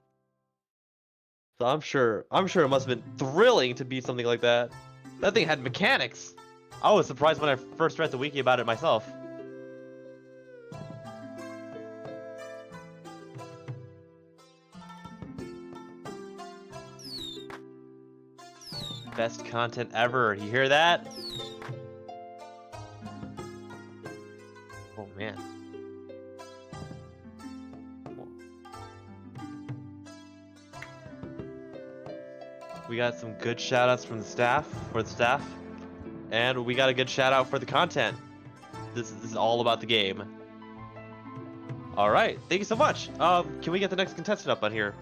Speaker 1: So I'm sure it must have been thrilling to beat something like that. That thing had mechanics. I was surprised when I first read the wiki about it myself. Best content ever. You hear that? Oh man. We got some good shoutouts from the staff, and we got a good shout out for the content. This is all about the game. All right, thank you so much. Can we get the next contestant up on here?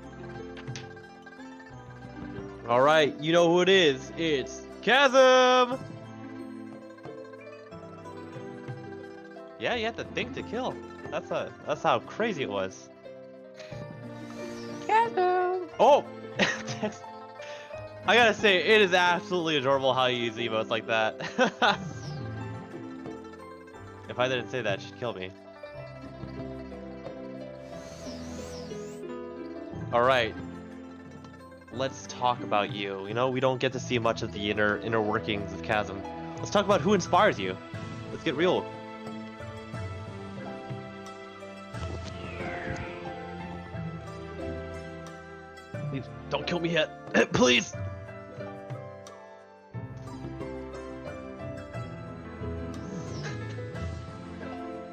Speaker 1: All right, you know who it is. It's Chasm. Yeah, you have to think to kill. That's how crazy it was. Chasm. Oh. I gotta say, it is absolutely adorable how you use emotes like that. If I didn't say that, she'd kill me. Alright. Let's talk about you. You know, we don't get to see much of the inner workings of Chasm. Let's talk about who inspires you. Let's get real. Please, don't kill me yet. Please!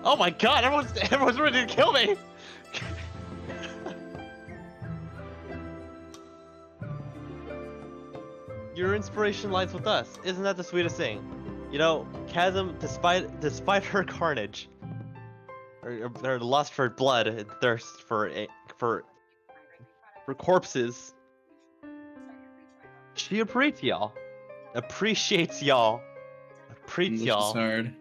Speaker 1: Oh my god, everyone's ready to kill me! Your inspiration lies with us. Isn't that the sweetest thing? You know, Chasm, despite her carnage, her lust for blood and thirst for corpses, she appreciates y'all. Appreciates y'all. Appreciates
Speaker 5: English is
Speaker 1: y'all.
Speaker 5: hard.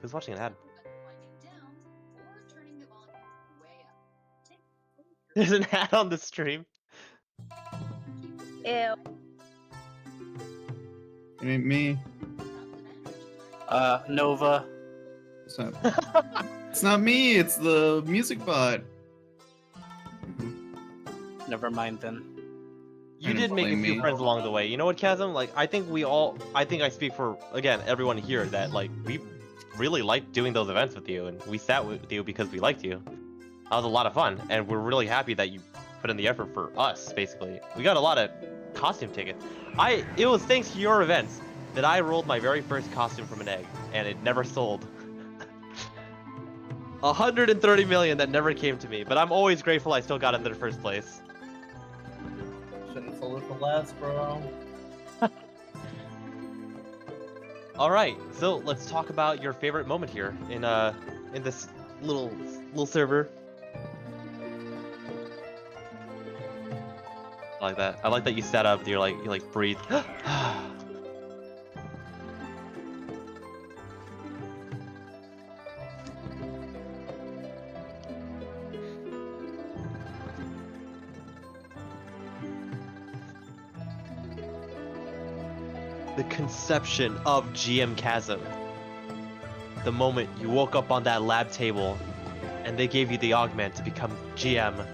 Speaker 1: Who's watching an ad? There's an ad on the stream.
Speaker 2: Ew.
Speaker 5: It ain't me.
Speaker 6: Nova.
Speaker 5: What's up? It's not me. It's the music bot.
Speaker 6: Never mind then.
Speaker 1: You
Speaker 5: Kinda
Speaker 1: did make a
Speaker 5: blame
Speaker 1: few
Speaker 5: me.
Speaker 1: friends along the way. You know what, Chasm? Like, I think I speak for, again, everyone here that, like, we really liked doing those events with you, and we sat with you because we liked you. That was a lot of fun, and we're really happy that you put in the effort for us, basically. We got a lot of costume tickets. It was thanks to your events that I rolled my very first costume from an egg, and it never sold. 130 million that never came to me, but I'm always grateful I still got into the first place.
Speaker 4: Shouldn't have sold it for less, bro.
Speaker 1: All right, so let's talk about your favorite moment here in this little server. I like that. I like that you sat up and you like breathe. The conception of GM Chasm. The moment you woke up on that lab table and they gave you the augment to become GM.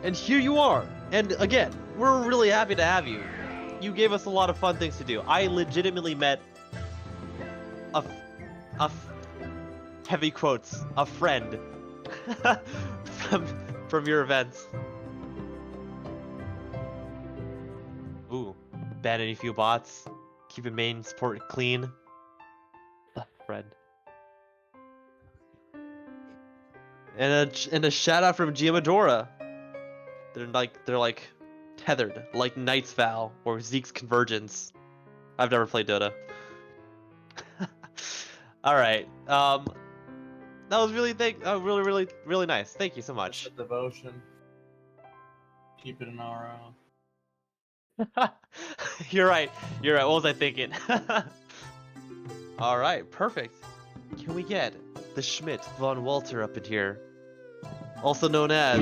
Speaker 1: And here you are. And again, we're really happy to have you. You gave us a lot of fun things to do. I legitimately met heavy quotes, a friend from your events. Ooh, ban any few bots. Keep your main support clean. Friend. And a shout out from Giamadora. They're like tethered, like Knight's Vow or Zeke's Convergence. I've never played Dota. All right. That was really nice. Thank you so much.
Speaker 4: Just a devotion. Keep it in RO.
Speaker 1: You're right. What was I thinking? All right, perfect. Can we get the Schmidt von Walter up in here? Also known as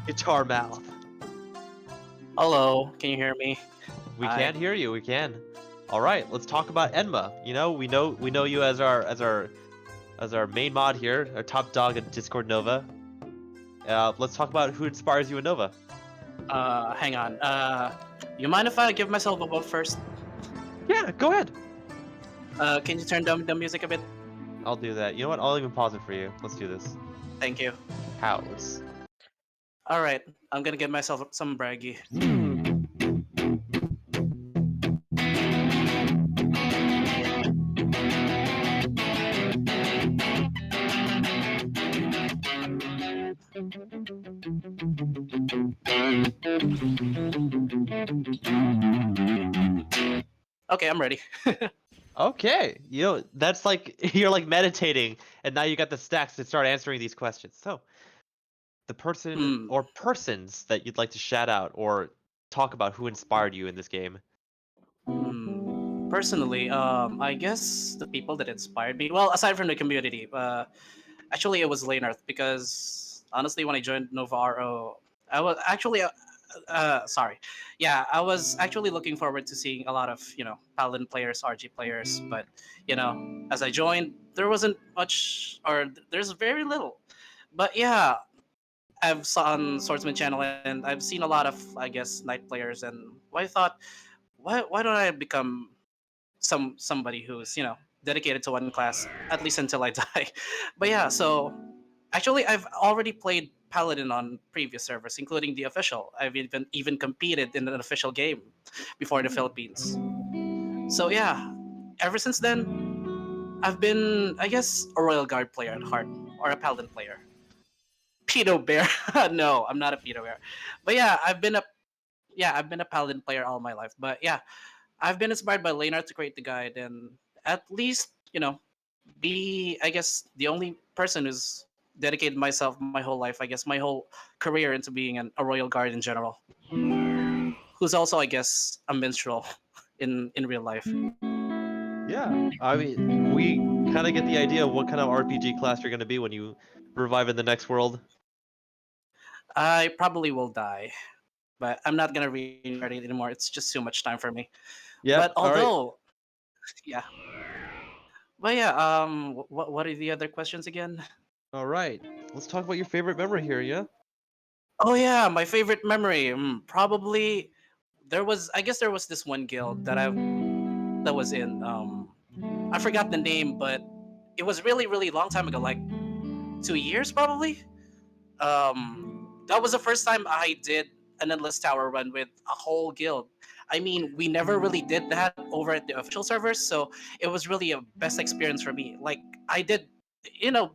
Speaker 1: Guitar Mouth.
Speaker 6: Hello, can you hear me?
Speaker 1: We
Speaker 6: Hi.
Speaker 1: can hear you. We can. All right, let's talk about Enma. You know, we know you as our main mod here, our top dog at Discord Nova. Let's talk about who inspires you in Nova.
Speaker 6: Hang on. You mind if I give myself a vote first?
Speaker 1: Yeah, go ahead.
Speaker 6: Can you turn down the music a bit?
Speaker 1: I'll do that. You know what? I'll even pause it for you. Let's do this.
Speaker 6: Thank you.
Speaker 1: House.
Speaker 6: All right, I'm gonna give myself some braggy. Okay, I'm ready.
Speaker 1: Okay, you know that's like you're like meditating, and now you got the stacks to start answering these questions. So, the person or persons that you'd like to shout out or talk about who inspired you in this game.
Speaker 6: Personally, I guess the people that inspired me, well, aside from the community, actually it was Leonard because honestly, when I joined NovaRO, I was actually, sorry, yeah, I was actually looking forward to seeing a lot of Paladin players, RG players, but as I joined, there wasn't much, or there's very little, but yeah. I've saw on Swordsman channel and I've seen a lot of I guess Knight players and I thought why don't I become somebody who's dedicated to one class at least until I die. But yeah, so actually I've already played Paladin on previous servers, including the official. I've even competed in an official game before the Philippines. So yeah, ever since then, I've been I guess a Royal Guard player at heart or a Paladin player. Pedo Bear? No, I'm not a Pedo Bear. But yeah, I've been a Paladin player all my life. But yeah, I've been inspired by Leonard to create the guide and at least, be I guess the only person who's dedicated myself my whole life, I guess my whole career into being a royal guard in general. Who's also I guess a minstrel in real life.
Speaker 1: Yeah, I mean, we kind of get the idea of what kind of RPG class you're going to be when you revive in the next world.
Speaker 6: I probably will die, but I'm not gonna restart it anymore. It's just too much time for me.
Speaker 1: Yeah.
Speaker 6: But
Speaker 1: All right.
Speaker 6: although, yeah. But yeah, what are the other questions again?
Speaker 1: All right. Let's talk about your favorite memory here. Yeah.
Speaker 6: Oh yeah, my favorite memory. Probably I guess there was this one guild that was in I forgot the name, but it was really really long time ago, like 2 years probably. That was the first time I did an endless tower run with a whole guild. I mean, we never really did that over at the official servers, so it was really a best experience for me. Like I did,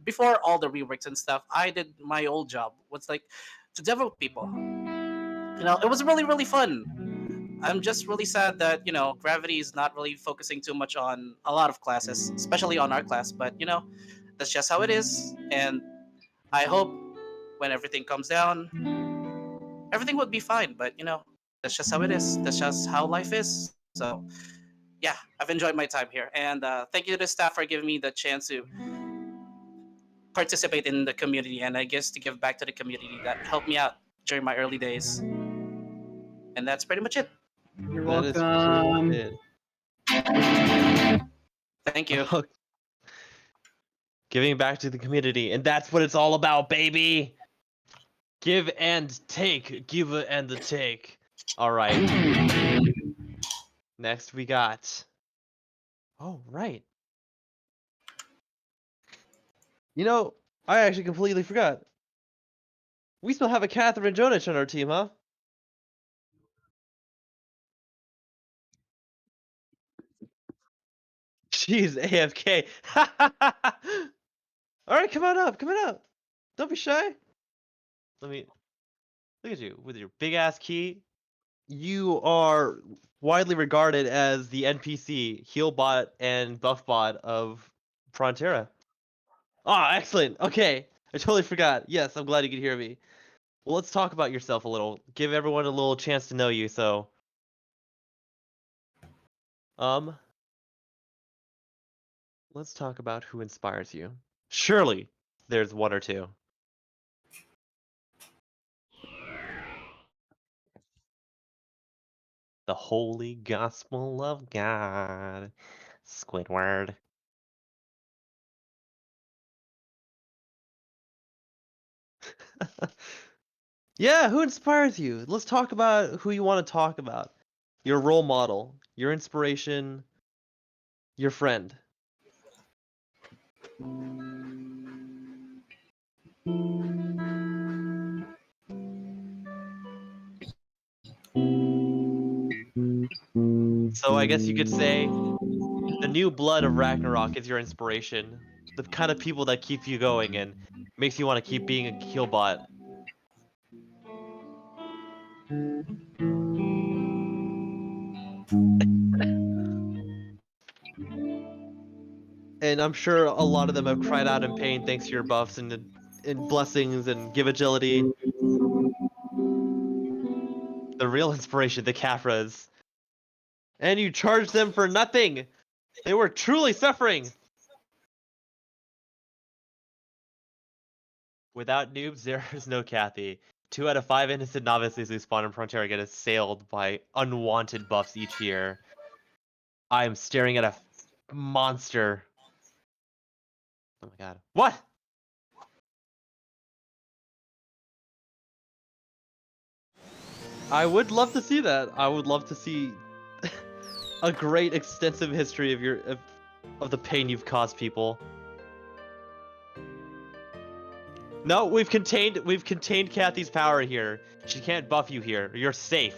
Speaker 6: before all the reworks and stuff, I did my old job. What's like to develop people. It was really really fun. I'm just really sad that Gravity is not really focusing too much on a lot of classes, especially on our class. But that's just how it is, and I hope when everything comes down, everything would be fine. But that's just how it is. That's just how life is. So yeah, I've enjoyed my time here, and thank you to the staff for giving me the chance to participate in the community, and I guess to give back to the community that helped me out during my early days. And that's pretty much it.
Speaker 5: You're
Speaker 1: That is pretty much
Speaker 5: welcome.
Speaker 1: it.
Speaker 6: Thank you.
Speaker 1: Giving back to the community, and that's what it's all about, baby. Give and take, give and take. All right. Next we got. Oh right. I actually completely forgot. We still have a Catherine Jonich on our team, huh? She's AFK. All right, come on up, come on up. Don't be shy. Let me look at you with your big ass key. You are widely regarded as the NPC, healbot, and buffbot of Frontera. Ah, excellent. Okay, I totally forgot. Yes, I'm glad you could hear me. Well, let's talk about yourself a little. Give everyone a little chance to know you. So, um, let's talk about who inspires you. Surely, there's one or two. The Holy Gospel of God, Squidward. Yeah, who inspires you? Let's talk about who you want to talk about. Your role model, your inspiration, your friend. So I guess you could say the new blood of Ragnarok is your inspiration. The kind of people that keep you going and makes you want to keep being a healbot. And I'm sure a lot of them have cried out in pain thanks to your buffs and blessings and give agility. The real inspiration, the Caphras. And you charged them for nothing! They were truly suffering! Without noobs, there is no Kathy. 2 out of 5 innocent novices who spawn in Frontier get assailed by unwanted buffs each year. I am staring at a monster. Oh my god. What? I would love to see that. I would love to see a great extensive history of the pain you've caused people. No, we've contained Kathy's power here. She can't buff you here. You're safe.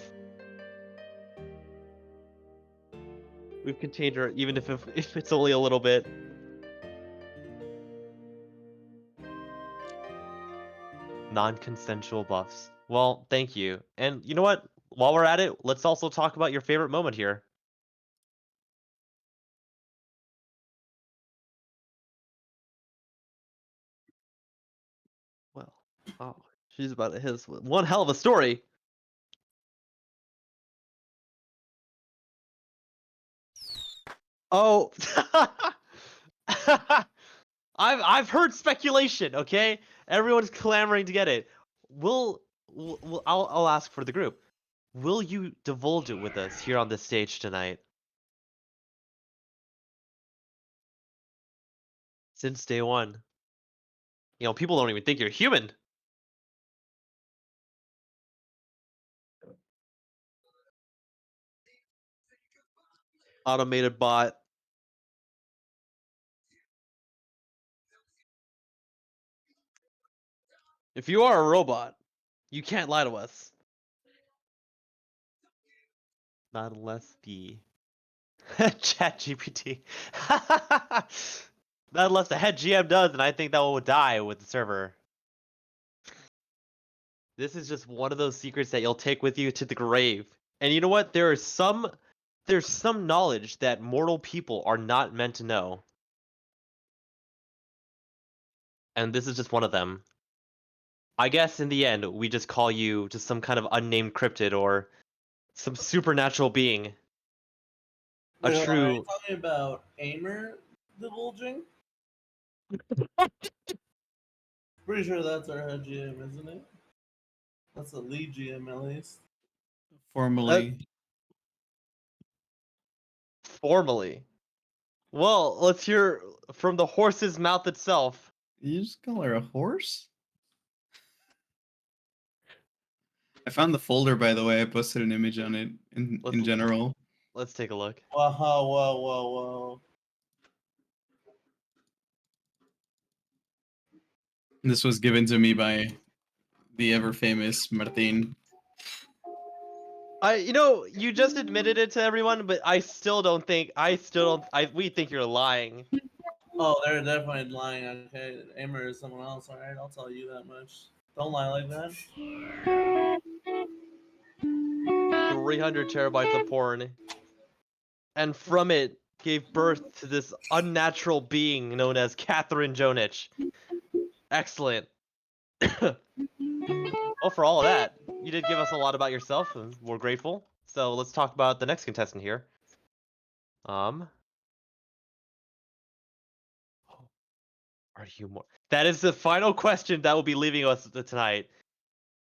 Speaker 1: We've contained her, even if it's only a little bit. Non-consensual buffs. Well, thank you. And you know what? While we're at it, let's also talk about your favorite moment here. Well, oh, she's about to hit us with one hell of a story. Oh, I've heard speculation. Okay, everyone's clamoring to get it. I'll ask for the group. Will you divulge it with us here on the stage tonight? Since day one, people don't even think you're human. Automated bot. If you are a robot, you can't lie to us. Not unless the Chat GPT. Not unless the head GM does, and I think that will die with the server. This is just one of those secrets that you'll take with you to the grave. And you know what? There's some knowledge that mortal people are not meant to know. And this is just one of them. I guess in the end, we just call you just some kind of unnamed cryptid or some supernatural being. A
Speaker 4: Wait, hold on, are you
Speaker 1: true.
Speaker 4: talking about Aimer divulging? Pretty sure that's our head GM, isn't it? That's the lead GM at least.
Speaker 5: Formally.
Speaker 1: Formally. Well, let's hear from the horse's mouth itself.
Speaker 5: You just call her a horse? I found the folder, by the way. I posted an image on it in general.
Speaker 1: Let's take a look.
Speaker 4: Whoa, whoa, whoa, whoa.
Speaker 5: This was given to me by the ever famous Martin.
Speaker 1: You just admitted it to everyone, but I still don't. We think you're lying.
Speaker 4: Oh, they're definitely lying. Okay, Aimer is someone else. All right, I'll tell you that much. Don't lie like that.
Speaker 1: 300 terabytes of porn, and from it gave birth to this unnatural being known as Catherine Jonich. Excellent. Well, for all of that, you did give us a lot about yourself, and we're grateful. So let's talk about the next contestant here. Are you more? That is the final question that will be leaving us tonight.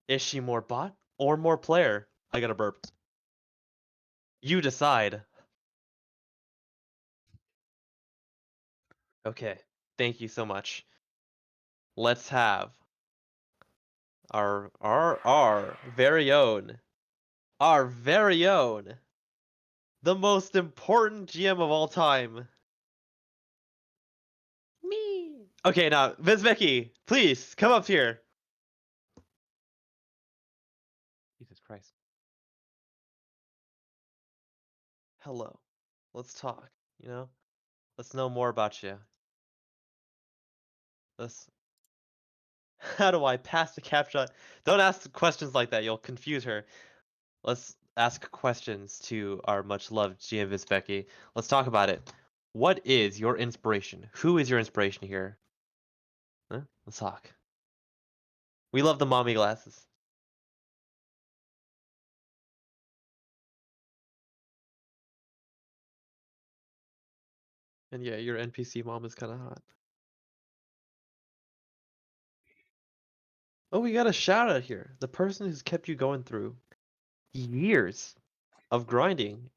Speaker 1: Is she more bot or more player? I got a burp. You decide. Okay. Thank you so much. Let's have our very own, the most important GM of all time. Me. Okay, now, Ms. Becky, please come up here. Jesus Christ. Hello. Let's talk, Let's know more about you. Let's... How do I pass the captcha? Don't ask questions like that, you'll confuse her. Let's ask questions to our much loved GM Ms. Becky. Let's talk about it. What is your inspiration? Who is your inspiration here? Huh? Let's talk. We love the mommy glasses. And yeah, your NPC mom is kind of hot. Oh, we got a shout out here. The person who's kept you going through years of grinding.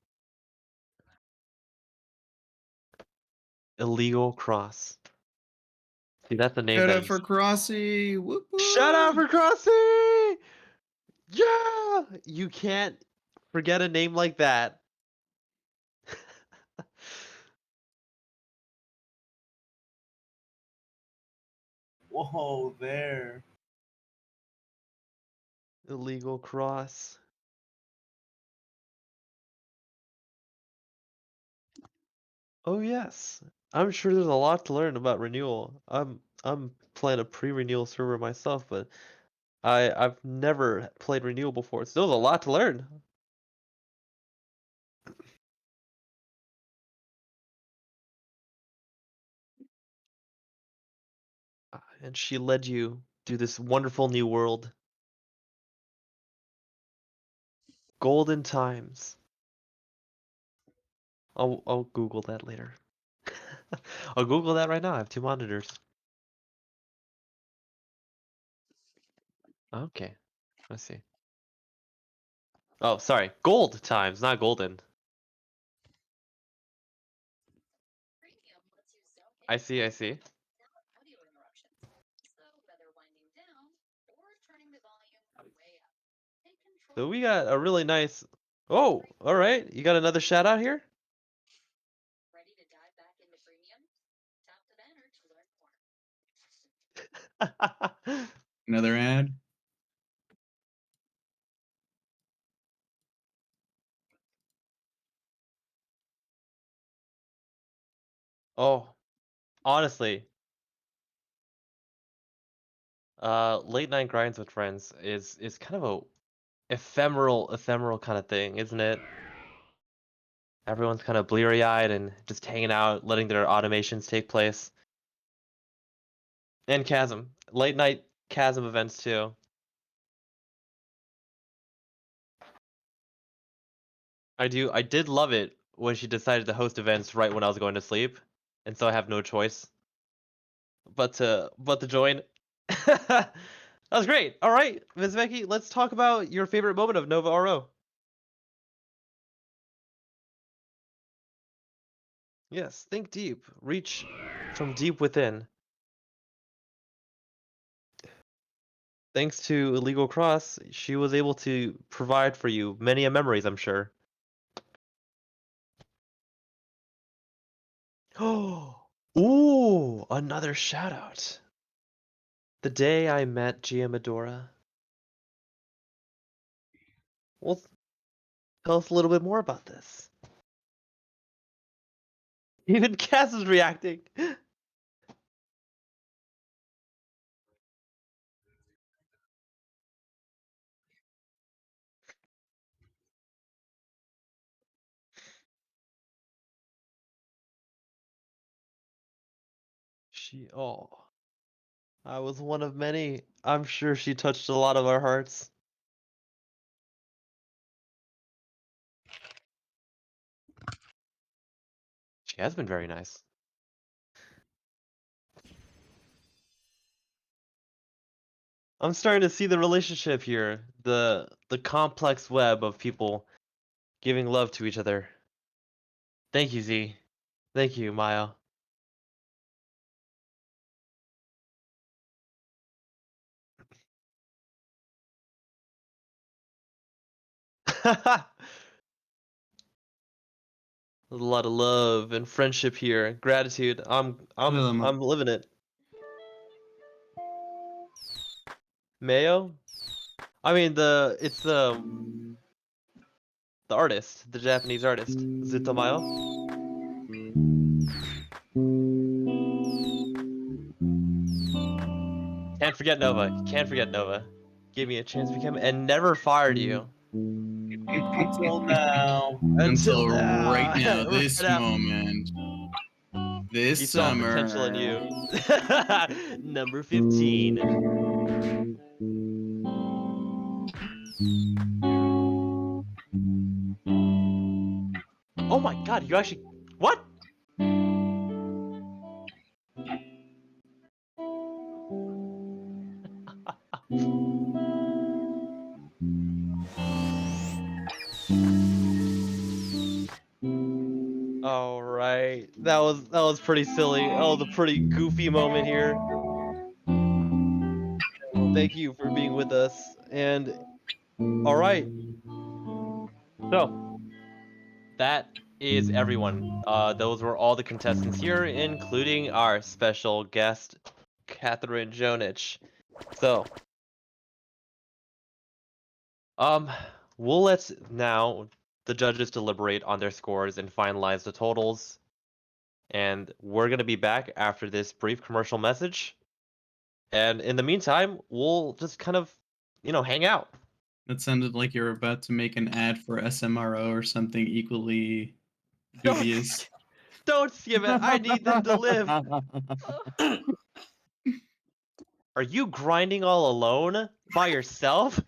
Speaker 1: Illegal Cross. See, that's the name
Speaker 5: Shout
Speaker 1: that
Speaker 5: out for Crossy! Whoop,
Speaker 1: Shout out
Speaker 5: whoop.
Speaker 1: for Crossy! Yeah! You can't forget a name like that.
Speaker 4: Whoa, there.
Speaker 1: Illegal Cross. Oh yes. I'm sure there's a lot to learn about renewal. I'm playing a pre-renewal server myself, but I've never played renewal before. So there's a lot to learn. And she led you through this wonderful new world. Golden times. I'll Google that later. I'll Google that right now. I have two monitors. Okay. I see. Oh, sorry. Gold times, not golden. I see, I see. So we got a really nice... Oh, alright. You got another shout out here?
Speaker 5: Another ad.
Speaker 1: Oh, honestly, late night grinds with friends is kind of a ephemeral kind of thing, isn't it? Everyone's kind of bleary-eyed and just hanging out, letting their automations take place. And Chasm, late night Chasm events too. I did love it when she decided to host events right when I was going to sleep, and so I have no choice but to join. That was great. All right, Ms. Becky, let's talk about your favorite moment of NovaRO. Yes, think deep. Reach from deep within. Thanks to Illegal Cross, she was able to provide for you many a memories, I'm sure. Oh, ooh, another shout out. The day I met Gia Medora. Well, tell us a little bit more about this. Even Cass is reacting. Oh, I was one of many. I'm sure she touched a lot of our hearts. She has been very nice. I'm starting to see the relationship here, the complex web of people giving love to each other. Thank you, Z. Thank you, Maya. A lot of love and friendship here. Gratitude. I'm living it. Mayo? I mean it's the artist, the Japanese artist, Zutamayo. Can't forget Nova. Can't forget Nova. Gave me a chance to become and never fired you.
Speaker 4: Until now.
Speaker 1: Until
Speaker 5: Until right
Speaker 1: now.
Speaker 5: now,
Speaker 1: Right
Speaker 5: this
Speaker 1: after.
Speaker 5: moment,
Speaker 1: He
Speaker 5: this
Speaker 1: saw
Speaker 5: summer.
Speaker 1: potential in you. Number 15. Oh my god, you actually. What? All right, that was pretty silly. Oh, the pretty goofy moment here. Thank you for being with us. And all right, so that is everyone. Those were all the contestants here, including our special guest, Catherine Jonich. So, um, we'll let now the judges deliberate on their scores and finalize the totals. And we're gonna be back after this brief commercial message. And in the meantime, we'll just kind of, hang out.
Speaker 5: That sounded like you're about to make an ad for SMRO or something equally
Speaker 1: Don't,
Speaker 5: dubious.
Speaker 1: don't skip it. I need them to live. Are you grinding all alone by yourself?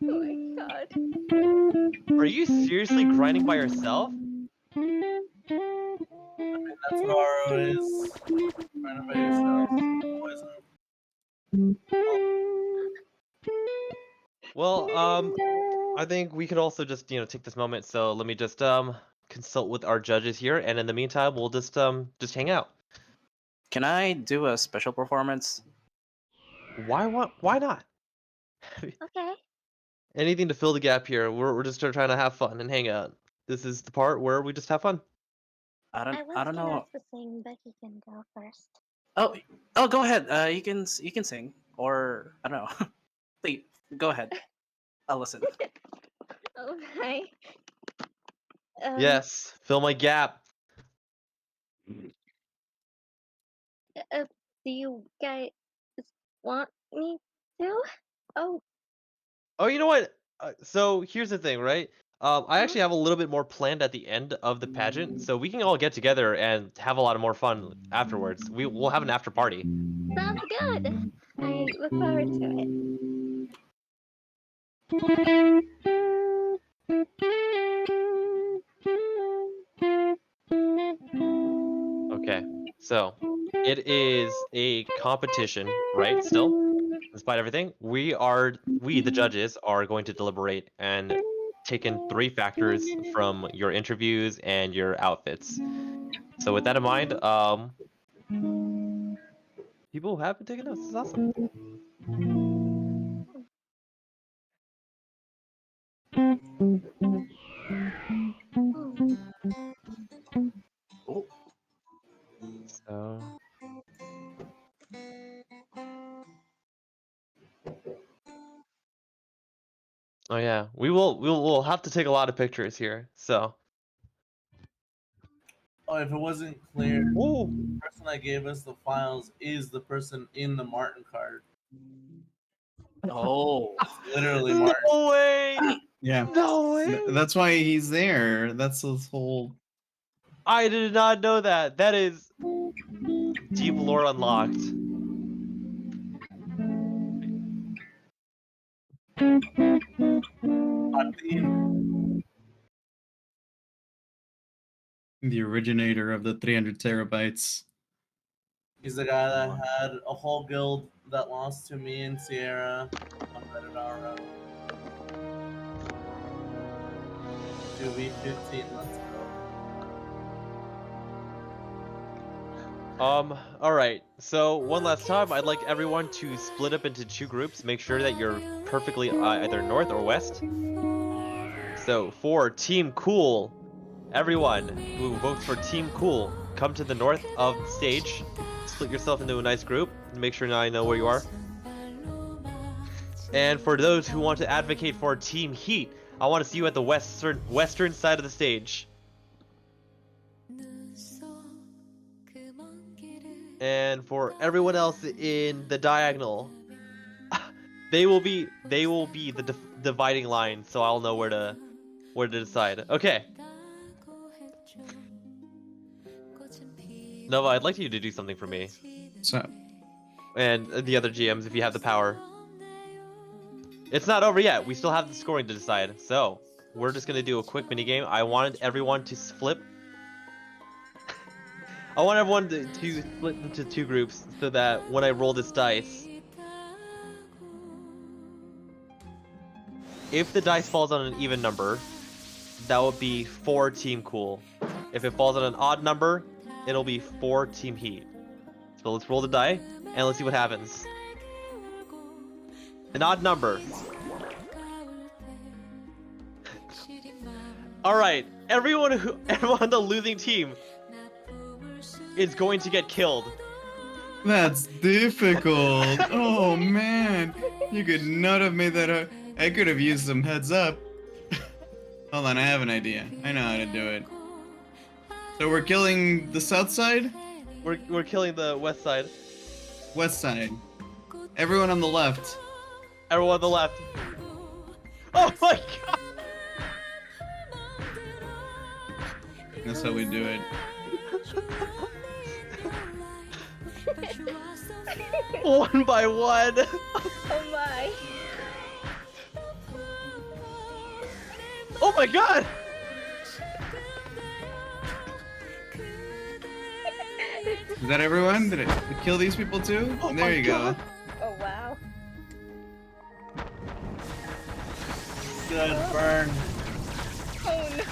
Speaker 2: Oh my god.
Speaker 1: Are you seriously grinding by yourself?
Speaker 4: That's what RO is. Trying by yourself.
Speaker 1: Well, I think we could also just, take this moment. So let me just consult with our judges here, and in the meantime, we'll just hang out.
Speaker 6: Can I do a special performance?
Speaker 1: Why not?
Speaker 2: Okay.
Speaker 1: Anything to fill the gap here. We're just trying to have fun and hang out. This is the part where we just have fun.
Speaker 6: I
Speaker 2: I
Speaker 6: don't
Speaker 2: was
Speaker 6: know.
Speaker 2: about to sing, but he can go first.
Speaker 6: Oh, oh, go ahead. You can sing, or I don't know. Please, go ahead. I'll listen.
Speaker 2: Okay.
Speaker 1: Yes, fill my gap.
Speaker 2: Uh, do you guys want me to? Oh,
Speaker 1: Oh, you know what? So here's the thing, right? I
Speaker 2: mhm.
Speaker 1: actually have a little bit more planned at the end of the pageant, so we can all get together and have a lot of more fun afterwards. We'll have an after party.
Speaker 2: Sounds good. I look forward to it.
Speaker 1: Okay, so it is a competition, right? Still, despite everything, we the judges are going to deliberate and take in 3 factors from your interviews and your outfits. So with that in mind, people have been taking notes. This is awesome.
Speaker 6: Oh,
Speaker 1: So, oh yeah, we'll have to take a lot of pictures here. So,
Speaker 4: Oh, if it wasn't clear,
Speaker 1: ooh,
Speaker 4: the person that gave us the files is the person in the Martin card.
Speaker 6: oh,
Speaker 4: Literally
Speaker 1: no
Speaker 4: Martin.
Speaker 1: way,
Speaker 5: Yeah.
Speaker 1: no way.
Speaker 5: That's why he's there. That's his whole.
Speaker 1: I did not know that. That is deep lore unlocked.
Speaker 4: Martin.
Speaker 5: The originator of the 300 terabytes.
Speaker 4: He's the guy that had a whole guild that lost to me and Sierra on Reddit RO. 2v15, let's go.
Speaker 1: All right. So one last time, I'd like everyone to split up into 2 groups. Make sure that you're perfectly either north or west. So for Team Cool, everyone who votes for Team Cool, come to the north of the stage. Split yourself into a nice group. And make sure now I know where you are. And for those who want to advocate for Team Heat, I want to see you at the western side of the stage. And for everyone else in the diagonal, they will be the dividing line, so I'll know where to decide. Okay, Nova, I'd like you to do something for me
Speaker 5: So,
Speaker 1: and the other GMs if you have the power. It's not over yet. We still have the scoring to decide. So we're just gonna do a quick mini game. I wanted everyone to flip. I want everyone to split into 2 groups so that when I roll this dice, if the dice falls on an even number, that would be for Team Cool. If it falls on an odd number, it'll be for Team Heat. So let's roll the die and let's see what happens. An odd number. All right, everyone on the losing team is going to get killed.
Speaker 5: that's difficult. Oh man, you could not have made that up. I could have used some heads up. Hold on, I have an idea. I know how to do it. So we're killing the south side?
Speaker 1: We're killing the west side.
Speaker 5: West side. Everyone on the left.
Speaker 1: Everyone on the left. Oh my god!
Speaker 5: That's how we do it.
Speaker 1: One by one.
Speaker 2: Oh my.
Speaker 1: Oh my god!
Speaker 5: Is that everyone? Did it kill these people too?
Speaker 1: Oh
Speaker 5: There
Speaker 1: my
Speaker 5: you
Speaker 1: God.
Speaker 5: go.
Speaker 2: Oh wow.
Speaker 4: Good burn.
Speaker 2: Oh no.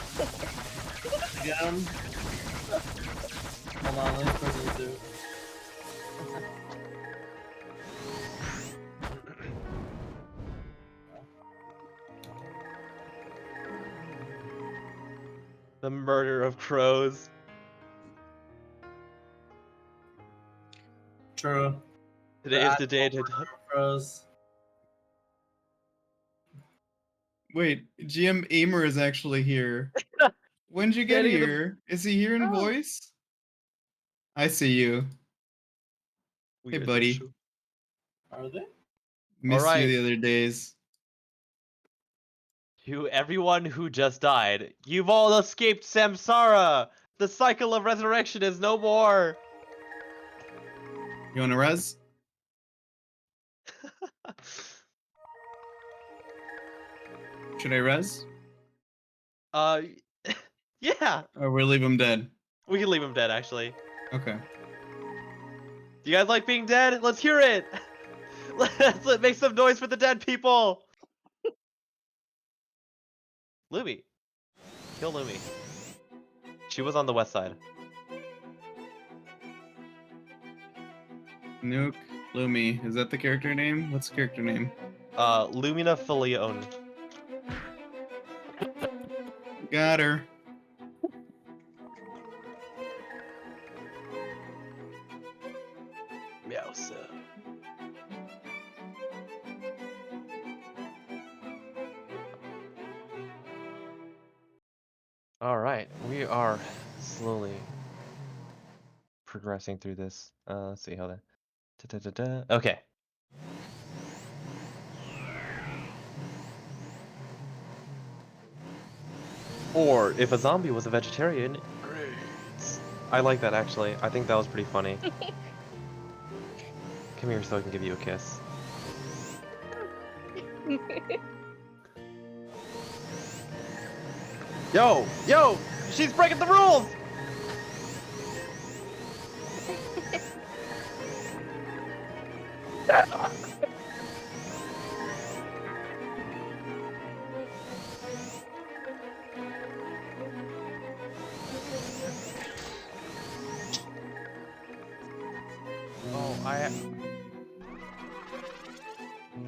Speaker 4: Get him. Hold on, let me press this too.
Speaker 1: The murder of crows.
Speaker 4: True.
Speaker 1: Today is the day to.
Speaker 4: Pros.
Speaker 5: Wait, GM Aimer is actually here. When'd you get
Speaker 1: Standing in the-
Speaker 5: here? Is he here in
Speaker 2: Oh.
Speaker 5: voice? I see you.
Speaker 1: We
Speaker 5: Hey,
Speaker 1: are the
Speaker 5: buddy.
Speaker 1: show.
Speaker 4: Are they?
Speaker 5: Missed
Speaker 1: Alright.
Speaker 5: you the other days.
Speaker 1: To everyone who just died, you've all escaped Samsara! The cycle of resurrection is no more!
Speaker 5: You wanna res? Should I res?
Speaker 1: uh, yeah!
Speaker 5: Or we'll leave him dead?
Speaker 1: We can leave him dead, actually.
Speaker 5: Okay.
Speaker 1: Do you guys like being dead? Let's hear it! Let's make some noise for the dead people! Lumi. Kill Lumi. She was on the west side.
Speaker 5: Nuke, Lumi. Is that the character name? What's the character name?
Speaker 1: Lumina Filione.
Speaker 5: Got her.
Speaker 1: Meowsa. Alright, we are slowly progressing through this. Let's see how that. Okay. Or if a zombie was a vegetarian, great. I like that actually. I think that was pretty funny. Come here so I can give you a kiss. Yo! Yo! She's breaking the rules! Oh,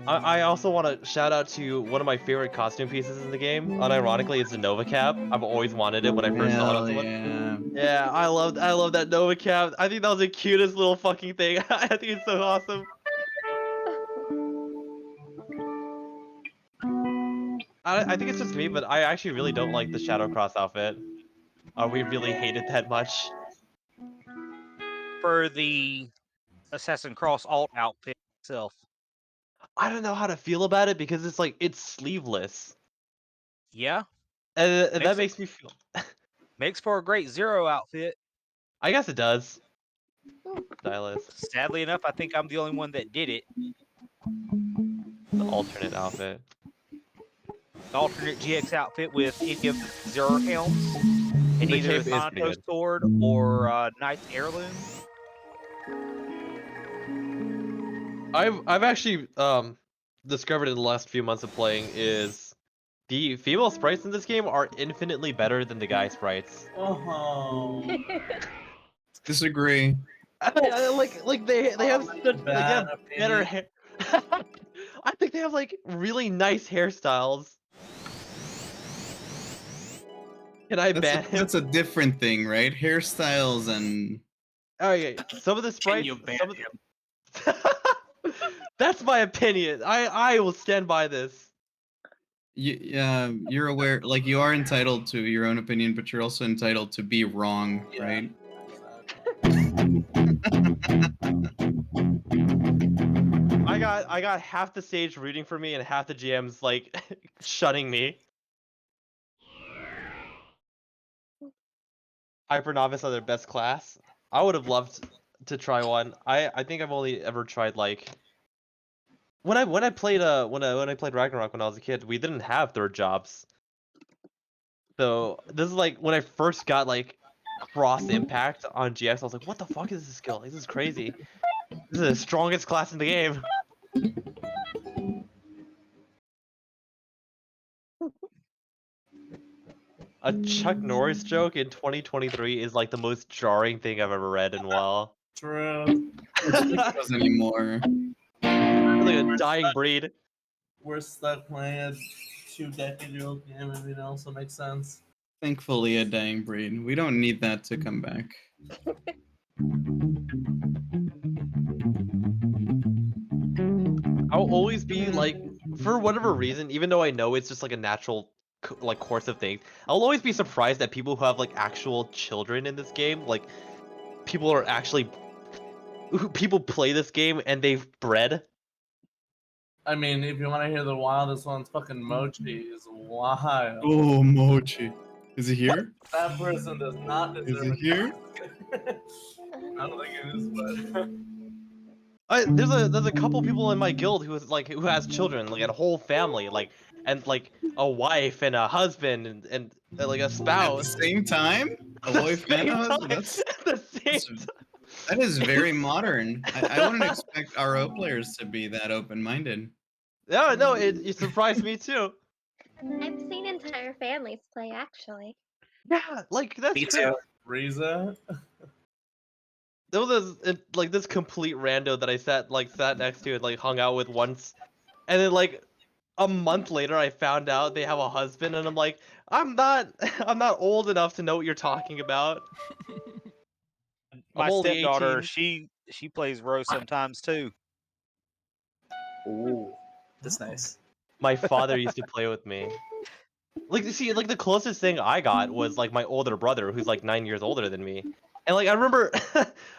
Speaker 1: I also want to shout out to one of my favorite costume pieces in the game. Unironically, it's a Nova cap. I've always wanted it when I first saw it on
Speaker 5: Hell
Speaker 1: someone.
Speaker 5: yeah.
Speaker 1: Yeah, I love that Nova cap. I think that was the cutest little fucking thing. I think it's so awesome. I think it's just me, but I actually really don't like the Shadowcross outfit. We really hate it that much.
Speaker 8: For the Assassin Cross alt outfit itself.
Speaker 1: I don't know how to feel about it because it's like it's sleeveless,
Speaker 8: Yeah,
Speaker 1: and that makes me feel.
Speaker 8: makes for a great Zero outfit.
Speaker 1: I guess it does. Stylist.
Speaker 8: Sadly enough, I think I'm the only one that did it.
Speaker 1: The alternate outfit.
Speaker 8: The alternate GX outfit with any of the Zero helms, and
Speaker 1: The
Speaker 8: either
Speaker 1: cape is pretty
Speaker 8: Thanatos
Speaker 1: good.
Speaker 8: sword or Knight's heirloom.
Speaker 1: I've actually discovered in the last few months of playing is the female sprites in this game are infinitely better than the guy sprites.
Speaker 4: Oh.
Speaker 5: Disagree.
Speaker 1: Like they have
Speaker 4: Oh,
Speaker 1: such they
Speaker 4: bad
Speaker 1: have better
Speaker 4: opinion.
Speaker 1: hair. I think they have like really nice hairstyles. Can I ban him?
Speaker 5: That's a different thing, right? Hairstyles and
Speaker 1: Okay, some of the
Speaker 6: Can
Speaker 1: sprites.
Speaker 6: you ban
Speaker 1: Some of
Speaker 6: him?
Speaker 1: That's my opinion. I will stand by this.
Speaker 5: you're aware, like you are entitled to your own opinion, but you're also entitled to be wrong,
Speaker 4: Yeah.
Speaker 5: right?
Speaker 1: I got half the stage rooting for me and half the GMs like shunning me. Hyper Novice are their best class. I would have loved to try one. I think I've only ever tried like when I played when I played Ragnarok when I was a kid, we didn't have third jobs. So this is like when I first got like cross impact on GX, I was like, what the fuck is this skill? This is crazy. This is the strongest class in the game. A Chuck Norris joke in 2023 is like the most jarring thing I've ever read in a while.
Speaker 4: True.
Speaker 5: Does anymore.
Speaker 1: Like a dying breed.
Speaker 4: We're stuck playing a 2-decade-old game. I mean, it also makes sense.
Speaker 5: Thankfully, a dying breed. We don't need that to come back.
Speaker 1: I'll always be like, for whatever reason, even though I know it's just like a natural like course of things, I'll always be surprised at people who have like actual children in this game. Like people are actually people play this game and they've bred.
Speaker 4: I mean, if you want to hear the wildest ones, fucking Mochi is wild.
Speaker 5: Oh, Mochi. Is he here?
Speaker 4: That person does not
Speaker 5: Is
Speaker 4: deserve
Speaker 5: he here?
Speaker 4: I don't think it is, but
Speaker 1: There's a couple people in my guild who has children, like a whole family, like and like a wife and a husband and like a
Speaker 5: At the
Speaker 1: spouse.
Speaker 5: same time? A
Speaker 1: At the
Speaker 5: wife and a
Speaker 1: same
Speaker 5: husband?
Speaker 1: time.
Speaker 5: That's,
Speaker 1: At the same
Speaker 5: that's
Speaker 1: time.
Speaker 5: that is very modern. I wouldn't expect RO players to be that open-minded.
Speaker 1: No, it surprised me too.
Speaker 2: I've seen entire families play actually.
Speaker 1: Yeah, like that's
Speaker 6: Me
Speaker 1: crazy.
Speaker 6: too.
Speaker 4: Riza.
Speaker 1: There was like this complete rando that I sat next to and like hung out with once, and then like a month later I found out they have a husband, and I'm like, I'm not I'm not old enough to know what you're talking about.
Speaker 8: My
Speaker 1: I'm only
Speaker 8: stepdaughter,
Speaker 1: 18.
Speaker 8: she plays Rose sometimes too.
Speaker 6: Ooh, that's nice.
Speaker 1: My father used to play with me. Like, see, like the closest thing I got was like my older brother, who's like 9 years older than me, and like I remember,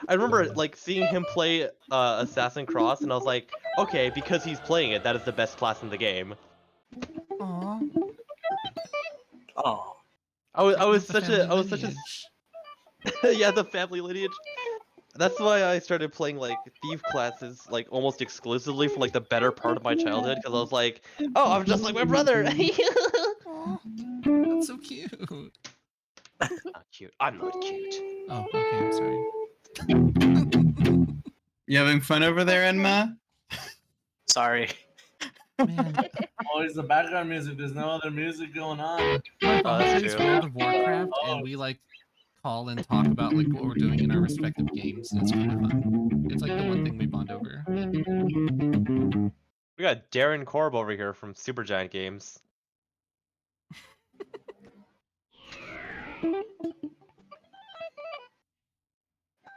Speaker 1: I remember like seeing him play Assassin Cross, and I was like, okay, because he's playing it, that is the best class in the game.
Speaker 9: Aw.
Speaker 6: Oh,
Speaker 1: I was
Speaker 9: The
Speaker 1: such
Speaker 9: family
Speaker 1: a I was such
Speaker 9: lineage.
Speaker 1: a yeah, the family lineage. That's why I started playing like thief classes like almost exclusively for like the better part of my childhood, because I was like, oh, I'm just like my brother.
Speaker 9: Aw, that's so cute.
Speaker 1: Not cute. I'm not cute.
Speaker 9: Oh, okay, I'm sorry.
Speaker 5: You having fun over there, Enma?
Speaker 6: sorry.
Speaker 9: Man,
Speaker 4: Always the background music. There's no other music going on.
Speaker 9: my
Speaker 1: Oh,
Speaker 9: mom
Speaker 1: that's
Speaker 9: plays
Speaker 1: true.
Speaker 9: World of Warcraft, and we like call and talk about like what we're doing in our respective games. It's kind of fun. It's like the one thing we bond over.
Speaker 1: We got Darren Korb over here from Supergiant Games.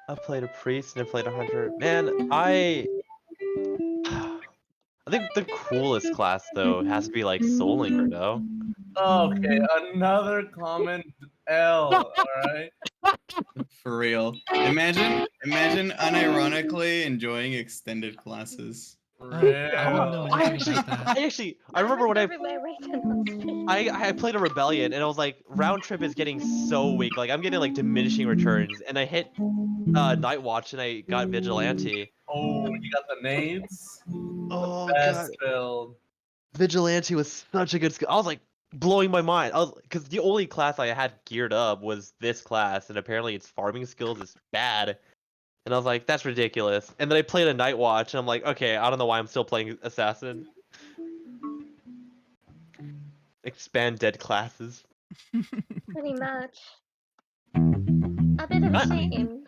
Speaker 1: I played a priest and I played a hunter. Man, I think the coolest class though has to be like Soulinger, though.
Speaker 4: Okay, another common L. All right.
Speaker 5: For real. Imagine unironically enjoying extended classes.
Speaker 9: I wouldn't know
Speaker 4: Real.
Speaker 9: anything about that.
Speaker 1: I remember when
Speaker 2: Everywhere written on stream.
Speaker 1: I played a rebellion and I was like, round trip is getting so weak. Like I'm getting like diminishing returns, and I hit Night Watch and I got Vigilante.
Speaker 4: Oh, you got the nades.
Speaker 1: Oh god,
Speaker 4: Best build.
Speaker 1: Vigilante was such a good skill. I was like blowing my mind. I was because the only class I had geared up was this class, and apparently its farming skills is bad. And I was like, that's ridiculous. And then I played a Night Watch, and I'm like, okay, I don't know why I'm still playing Assassin. Expand dead classes.
Speaker 2: Pretty much. A bit of a shame.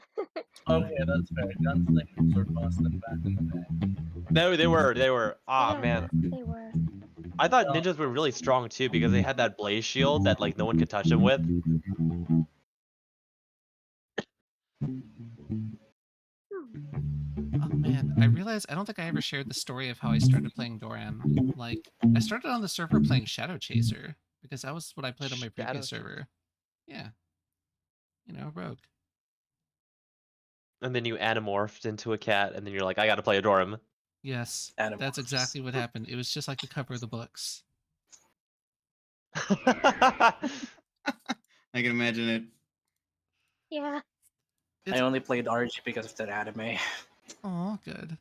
Speaker 4: Okay, that's fair. Gunslingers were busting back in the day.
Speaker 1: No, they were. Ah,
Speaker 2: Yeah,
Speaker 1: man.
Speaker 2: they were.
Speaker 1: I thought ninjas were really strong too because they had that blaze shield that like no one could touch them with.
Speaker 9: Oh man, I realized I don't think I ever shared the story of how I started playing Doram. Like, I started on the server playing Shadow Chaser because that was what I played on my previous
Speaker 1: Shadow
Speaker 9: server. Yeah, you know, rogue.
Speaker 1: And then you animorphed into a cat, and then you're like, I gotta play a Dorum.
Speaker 9: Yes,
Speaker 6: Animorphs.
Speaker 9: that's exactly what happened. It was just like the cover of the books.
Speaker 5: I can imagine it.
Speaker 2: Yeah.
Speaker 6: I only played RG because of that anime.
Speaker 9: Oh, good.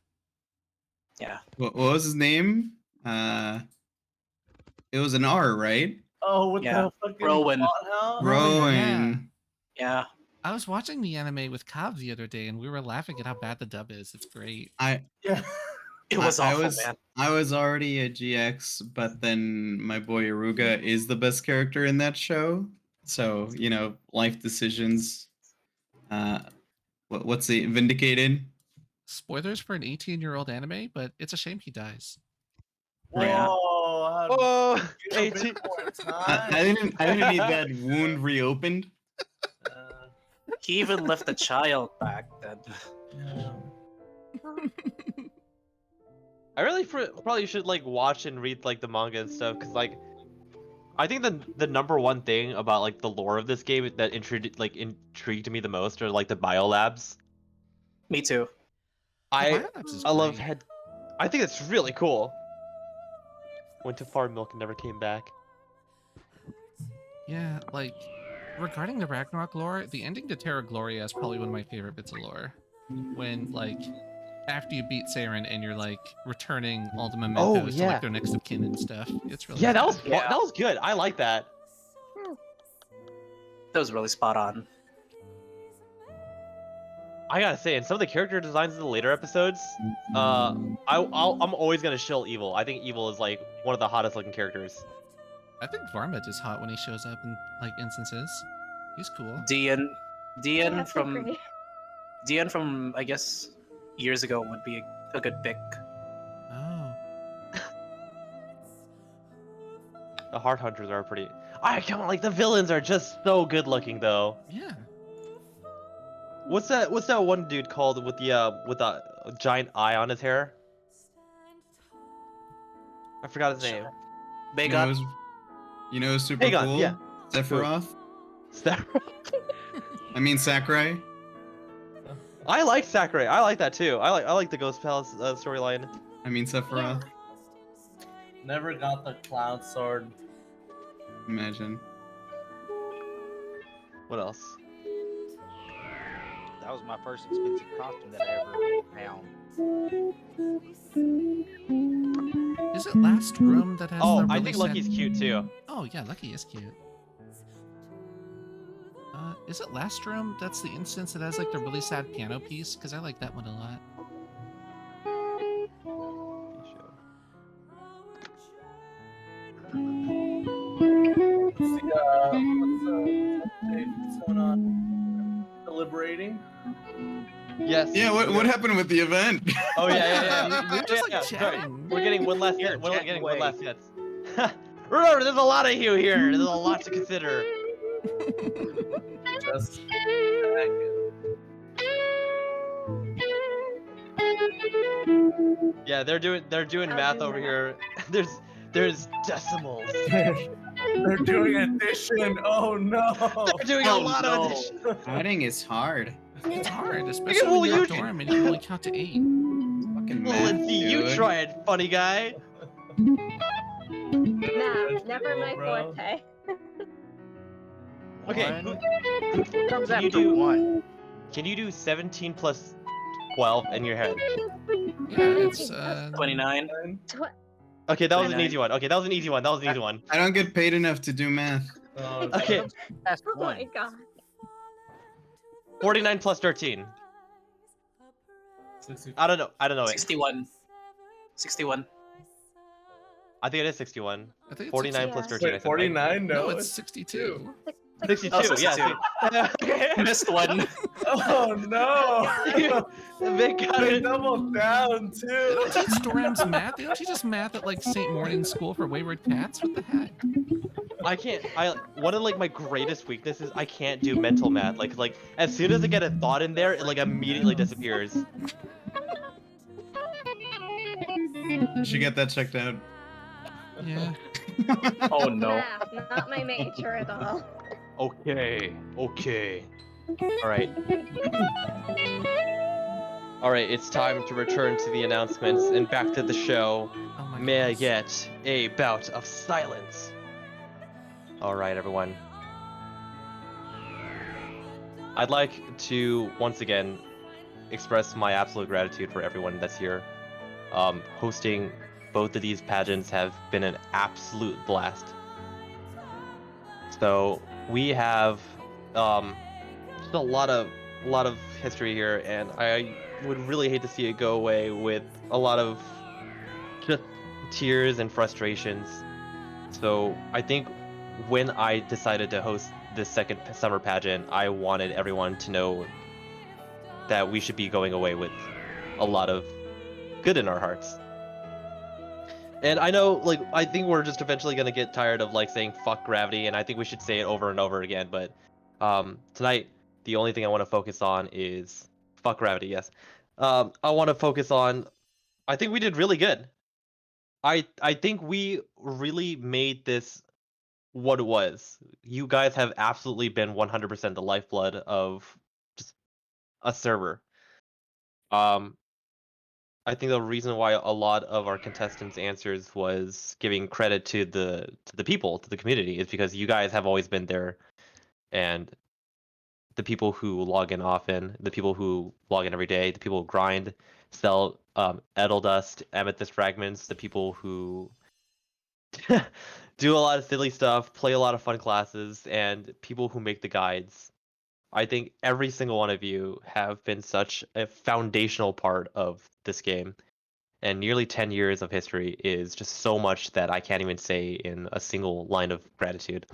Speaker 6: Yeah.
Speaker 5: What was his name? It was an R, right?
Speaker 4: Oh, with
Speaker 6: Yeah,
Speaker 4: the fucking
Speaker 6: Rowan.
Speaker 4: plot house?
Speaker 5: Rowing.
Speaker 6: Yeah.
Speaker 9: I was watching the anime with Cobb the other day, and we were laughing at how bad the dub is. It's great.
Speaker 4: Yeah.
Speaker 6: It was
Speaker 5: I
Speaker 6: awful,
Speaker 5: was
Speaker 6: man.
Speaker 5: I was already a GX, but then my boy Aruga is the best character in that show. So, you know, life decisions. What's the Vindicated?
Speaker 9: Spoilers for an 18-year-old anime, but it's a shame he dies.
Speaker 4: Whoa,
Speaker 5: Yeah.
Speaker 4: how
Speaker 1: Oh,
Speaker 4: you a
Speaker 1: 18.
Speaker 4: bit more
Speaker 5: I
Speaker 4: time.
Speaker 5: didn't need that wound reopened.
Speaker 6: He even left a child back then.
Speaker 4: Yeah.
Speaker 1: I really probably should like watch and read like the manga and stuff, because like I think the number one thing about like the lore of this game that intrigued me the most are like the biolabs.
Speaker 6: Me too.
Speaker 1: I
Speaker 9: Biolabs is
Speaker 1: I love
Speaker 9: great.
Speaker 1: head. I think it's really cool. Went to farm milk and never came back.
Speaker 9: Yeah, like regarding the Ragnarok lore, the ending to Terra Gloria is probably one of my favorite bits of lore. When like after you beat Saren and you're like returning all the mementos to
Speaker 1: yeah.
Speaker 9: like their next of kin and stuff. It's really
Speaker 1: Yeah, that
Speaker 9: sad.
Speaker 1: was fun.
Speaker 6: Yeah.
Speaker 1: That was good. I like that.
Speaker 6: That was really spot on.
Speaker 1: I gotta say, in some of the character designs in the later episodes, I'm always gonna shill Evil. I think Evil is like one of the hottest looking characters.
Speaker 9: I think Varmint is hot when he shows up in like instances. He's cool.
Speaker 6: Dian
Speaker 2: That's so
Speaker 6: from
Speaker 2: great.
Speaker 6: Dian from I guess years ago would be a good pick.
Speaker 9: Oh.
Speaker 1: The Heart Hunters are pretty. I come on, like the villains are just so good looking though.
Speaker 9: Yeah.
Speaker 1: What's that one dude called with the giant eye on his hair? I forgot his name.
Speaker 6: They
Speaker 5: You
Speaker 6: got
Speaker 5: know, you know who's super
Speaker 1: Pageant,
Speaker 5: cool?
Speaker 1: yeah.
Speaker 5: Sephiroth.
Speaker 1: Sakurai.
Speaker 5: I mean Sakurai.
Speaker 1: I like Sakurai. I like that too. I like the Ghost Palace storyline.
Speaker 5: I mean Sephiroth.
Speaker 4: Never got the cloud sword.
Speaker 5: Imagine.
Speaker 1: What else?
Speaker 8: That was my first expensive costume that I ever found.
Speaker 9: Is it Last Room that has
Speaker 1: Oh,
Speaker 9: the
Speaker 1: I
Speaker 9: really
Speaker 1: think
Speaker 9: sad-
Speaker 1: Lucky's cute too.
Speaker 9: Oh yeah, Lucky is cute. Is it Last Room that's the instance that has like the really sad piano piece? Because I like that one a lot.
Speaker 4: What's going on? Deliberating?
Speaker 1: Yes.
Speaker 5: Yeah, what happened with the event?
Speaker 1: Oh yeah.
Speaker 9: We were just, like,
Speaker 1: Sorry.
Speaker 9: chatting.
Speaker 1: We're getting one last.
Speaker 8: Here,
Speaker 1: We're
Speaker 8: chat
Speaker 1: getting
Speaker 8: away.
Speaker 1: one last yes. Remember, there's a lot of you here. There's a lot to consider.
Speaker 4: Just
Speaker 1: Yeah, they're doing math over here. There's decimals.
Speaker 4: they're doing addition. Oh no.
Speaker 1: They're doing a
Speaker 6: Oh,
Speaker 1: lot
Speaker 6: no.
Speaker 1: of addition.
Speaker 5: Adding is hard.
Speaker 9: It's hard, especially
Speaker 1: well,
Speaker 9: when you're
Speaker 1: you-
Speaker 9: a dorm and you can only count to 8.
Speaker 5: Fucking
Speaker 1: Well,
Speaker 5: math,
Speaker 1: let's see. You
Speaker 5: dude.
Speaker 1: try it, funny guy.
Speaker 2: Nah, never my
Speaker 4: Bro.
Speaker 2: forte.
Speaker 1: Okay.
Speaker 8: What comes
Speaker 1: Can you
Speaker 8: after
Speaker 1: do-
Speaker 8: one?
Speaker 1: Can you do 17 plus 12 in your head?
Speaker 9: Yeah, it's
Speaker 6: 29.
Speaker 1: Okay, that was an
Speaker 6: 29.
Speaker 1: easy one. Okay, that was an easy one. That was an easy one.
Speaker 5: I don't get paid enough to do math.
Speaker 4: Oh,
Speaker 1: Okay,
Speaker 8: Past
Speaker 2: Oh my
Speaker 8: one.
Speaker 2: god.
Speaker 1: 49 plus 13.
Speaker 4: 60.
Speaker 1: I don't know it.
Speaker 6: 61. 61.
Speaker 1: I think it is 61.
Speaker 9: I think it's
Speaker 1: 49 plus 13. I
Speaker 4: Wait,
Speaker 1: said, right?
Speaker 4: 49?
Speaker 9: No,
Speaker 4: No,
Speaker 9: it's 62.
Speaker 1: 62.
Speaker 6: Oh,
Speaker 1: Yeah.
Speaker 6: 62.
Speaker 1: Okay.
Speaker 6: Missed one.
Speaker 4: Oh no!
Speaker 1: They got
Speaker 4: They
Speaker 1: it.
Speaker 4: doubled down
Speaker 9: They
Speaker 4: too.
Speaker 9: don't teach Storm's math. They don't teach us math at like St. Morning's School for Wayward Cats. What the heck?
Speaker 1: I can't. One of like my greatest weaknesses. I can't do mental math. Like as soon as I get a thought in there, it like immediately disappears.
Speaker 5: You should get that checked out.
Speaker 9: Yeah.
Speaker 6: Oh no.
Speaker 2: Math, not my nature at all.
Speaker 1: Okay. All right. All right. It's time to return to the announcements and back to the show.
Speaker 9: Oh my
Speaker 1: May I
Speaker 9: goodness.
Speaker 1: get a bout of silence? All right, everyone. I'd like to once again express my absolute gratitude for everyone that's here. Hosting both of these pageants have been an absolute blast. So we have just a lot of history here, and I would really hate to see it go away with a lot of just tears and frustrations. So I think when I decided to host this second summer pageant, I wanted everyone to know that we should be going away with a lot of good in our hearts. And I know, like, I think we're just eventually gonna get tired of like saying fuck gravity, and I think we should say it over and over again. But tonight, the only thing I want to focus on is fuck gravity. Yes, I want to focus on I think we did really good. I think we really made this what it was. You guys have absolutely been 100% the lifeblood of just a server. I think the reason why a lot of our contestants' answers was giving credit to the people, to the community, is because you guys have always been there, and the people who log in often, the people who log in every day, the people who grind, sell Edel dust, amethyst fragments, the people who do a lot of silly stuff, play a lot of fun classes, and people who make the guides. I think every single one of you have been such a foundational part of this game. And nearly 10 years of history is just so much that I can't even say in a single line of gratitude.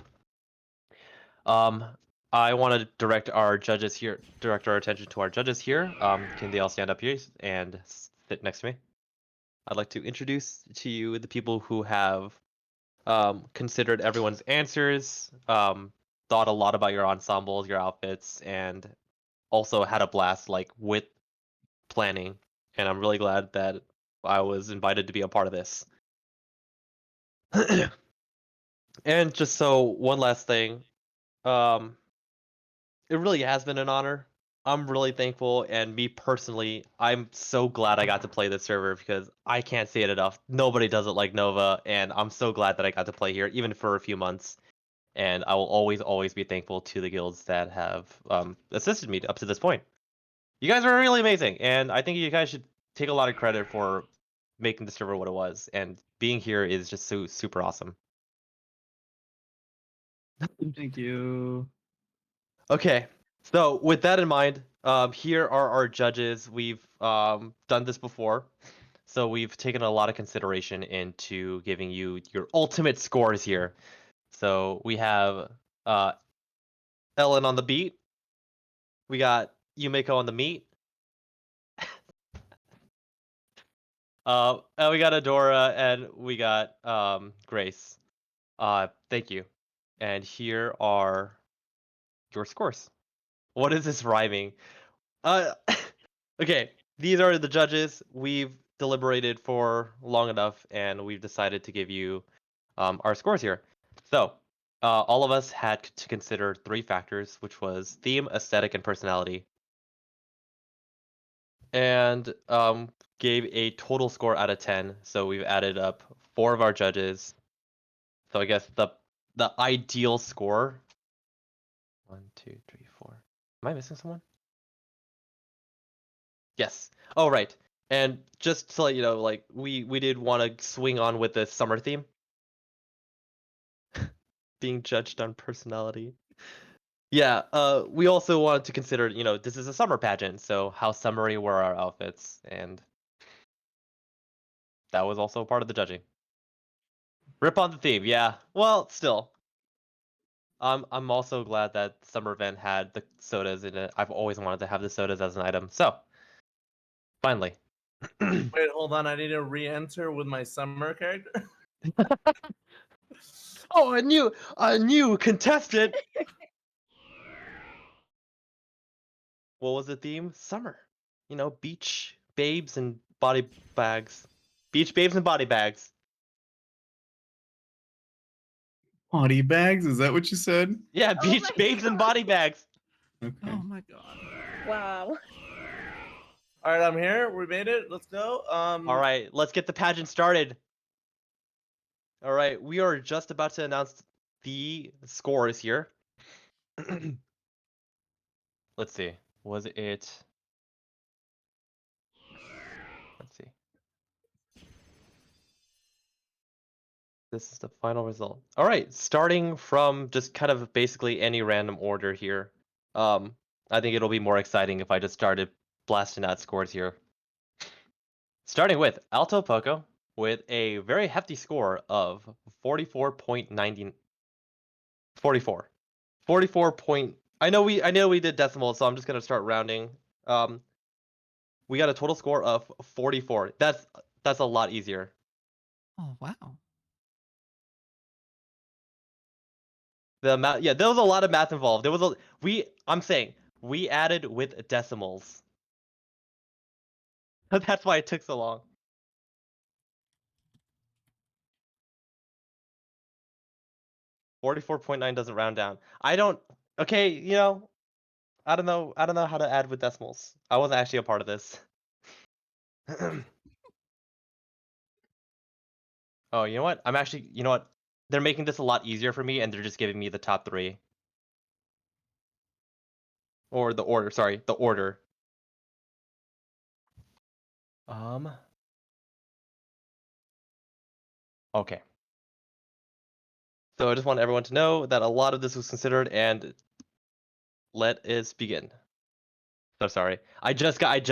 Speaker 1: I want to direct our attention to our judges here. Can they all stand up here and sit next to me? I'd like to introduce to you the people who have considered everyone's answers, thought a lot about your ensembles, your outfits, and also had a blast like with planning. And I'm really glad that I was invited to be a part of this. And just so one last thing, it really has been an honor. I'm really thankful, and me personally, I'm so glad I got to play this server because I can't say it enough. Nobody does it like Nova, and I'm so glad that I got to play here, even for a few months. And I will always be thankful to the guilds that have assisted me up to this point. You guys are really amazing, and I think you guys should take a lot of credit for making the server what it was, and being here is just so super awesome.
Speaker 5: Thank you.
Speaker 1: Okay, so with that in mind, here are our judges. We've done this before, so we've taken a lot of consideration into giving you your ultimate scores here. So we have Ellen on the beat. We got Yumiko on the meat. And we got Adora, and we got Grace. Thank you. And here are your scores. What is this rhyming? Okay, these are the judges. We've deliberated for long enough, and we've decided to give you our scores here. So, all of us had to consider 3 factors, which was theme, aesthetic, and personality. And gave a total score out of 10. So we've added up 4 of our judges. So I guess the ideal score. 1, 2, 3, 4. Am I missing someone? Yes. Oh, right. And just to let you know, like we did want to swing on with the summer theme. Being judged on personality. Yeah, we also wanted to consider, this is a summer pageant, so how summery were our outfits, and that was also part of the judging. Rip on the theme, yeah. Well, still. I'm also glad that summer event had the sodas in it. I've always wanted to have the sodas as an item, so finally.
Speaker 4: Wait, hold on. I need to re-enter with my summer character.
Speaker 1: Oh, a new contestant. What was the theme? Summer. Beach babes and body bags. Beach babes and body bags.
Speaker 5: Body bags? Is that what you said?
Speaker 1: Yeah,
Speaker 2: Oh
Speaker 1: beach
Speaker 2: my
Speaker 1: babes and
Speaker 2: God.
Speaker 1: body bags.
Speaker 5: Okay.
Speaker 9: Oh my god.
Speaker 2: Wow.
Speaker 4: All right, I'm here. We made it. Let's go.
Speaker 1: All right, let's get the pageant started. All right, we are just about to announce the scores here. Let's see. Was it? Let's see. This is the final result. All right, starting from just kind of basically any random order here. I think it'll be more exciting if I just started blasting out scores here. Starting with Alto Poco with a very hefty score of 44.90. 44. 44 point. I know we did decimals, so I'm just gonna start rounding. We got a total score of 44. That's a lot easier.
Speaker 9: Oh wow.
Speaker 1: The math, yeah, there was a lot of math involved. I'm saying we added with decimals. That's why it took so long. 44.9 doesn't round down. I don't. Okay, you know, I don't know. I don't know how to add with decimals. I wasn't actually a part of this. Oh, you know what? I'm actually. You know what? They're making this a lot easier for me, and they're just giving me the top 3. Or the order. Sorry, the order. Okay. So I just want everyone to know that a lot of this was considered, and let us begin. So sorry. I just got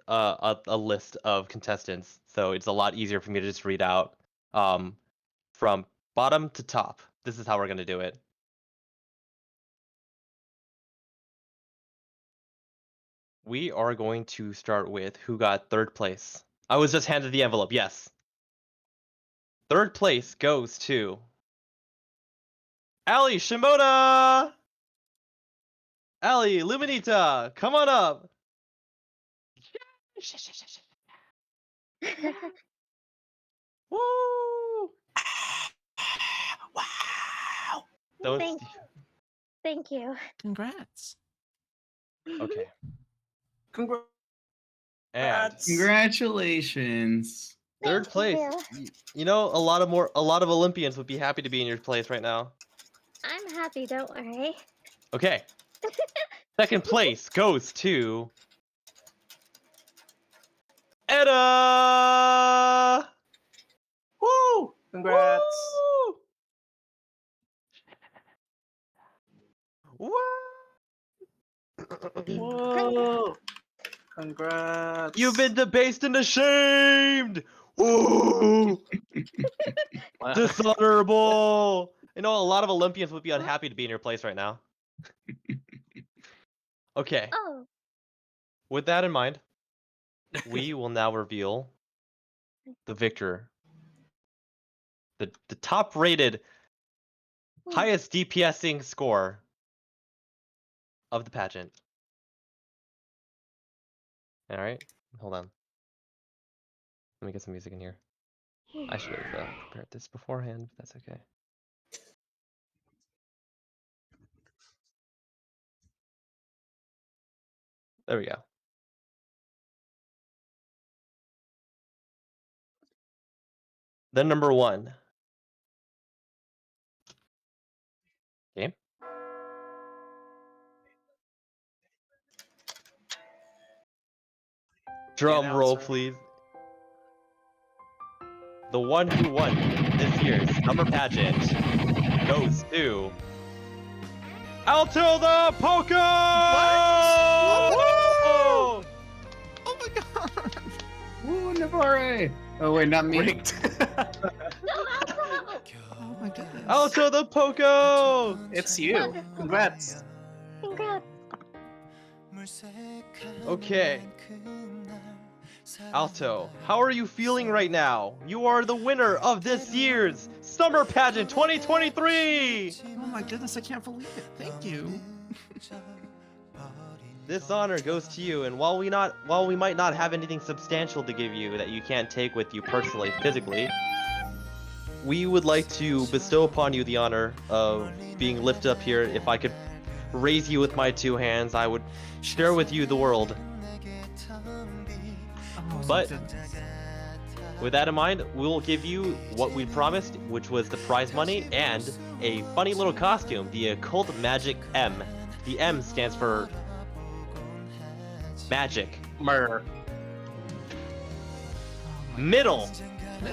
Speaker 1: a list of contestants, so it's a lot easier for me to just read out from bottom to top. This is how we're gonna do it. We are going to start with who got 3rd place. I was just handed the envelope. Yes. 3rd place goes to Ali Shimoda. Ali Luminita, come on up. Woo!
Speaker 6: Wow.
Speaker 1: So
Speaker 2: Thank, thank you.
Speaker 9: Congrats.
Speaker 1: okay.
Speaker 6: Congrats.
Speaker 1: And
Speaker 5: Congratulations.
Speaker 1: 3rd
Speaker 2: Thank
Speaker 1: place.
Speaker 2: you.
Speaker 1: You know, a lot of Olympians would be happy to be in your place right now.
Speaker 2: I'm happy, don't worry.
Speaker 1: Okay. 2nd place goes to Edda.
Speaker 6: Woo! Congrats.
Speaker 1: Woo!
Speaker 6: Whoa. Congrats.
Speaker 1: You've been debased and ashamed. Ooh,
Speaker 6: Wow.
Speaker 1: dishonorable. You know, a lot of Olympians would be unhappy to be in your place right now. Okay.
Speaker 2: Oh,
Speaker 1: With that in mind, we will now reveal the victor. The top rated, highest DPSing score of the pageant. Alright, hold on. Let me get some music in here. I should have prepared this beforehand, but that's okay. There we go. Then number 1. Okay. Drum roll,
Speaker 6: announcer.
Speaker 1: please. The one who won this year's summer pageant goes to Alto the Poco!
Speaker 9: Oh my god!
Speaker 5: Woo, NovaRO. Oh wait, not me.
Speaker 6: Rigged.
Speaker 9: Oh my goodness.
Speaker 1: Alto the Poco!
Speaker 6: It's you. Congrats.
Speaker 2: congrats.
Speaker 1: Okay. Alto, how are you feeling right now? You are the winner of this year's Summer Pageant 2023!
Speaker 9: Oh my goodness, I can't believe it. Thank you.
Speaker 1: This honor goes to you, and while we might not have anything substantial to give you that you can't take with you personally, physically, we would like to bestow upon you the honor of being lifted up here. If I could raise you with my 2 hands, I would share with you the world.
Speaker 9: Oh,
Speaker 1: But-
Speaker 9: my goodness.
Speaker 1: With that in mind, we'll give you what we promised, which was the prize money and a funny little costume, the Occult Magic M. The M stands for magic.
Speaker 6: Murder.
Speaker 1: Middle,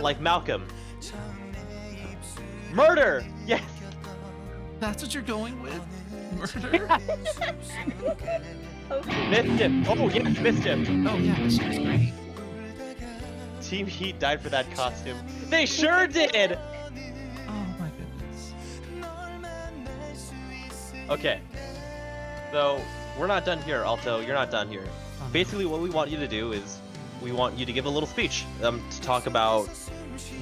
Speaker 1: like Malcolm. Murder! Yes!
Speaker 9: That's what you're going with? Murder?
Speaker 1: Mischief! Oh, yes, Mischief!
Speaker 9: Oh yeah, this is great.
Speaker 1: Team Heat died for that costume. They sure did!
Speaker 9: Oh my goodness.
Speaker 1: Okay. So, we're not done here, Alto. You're not done here. Basically, what we want you to do is we want you to give a little speech to talk about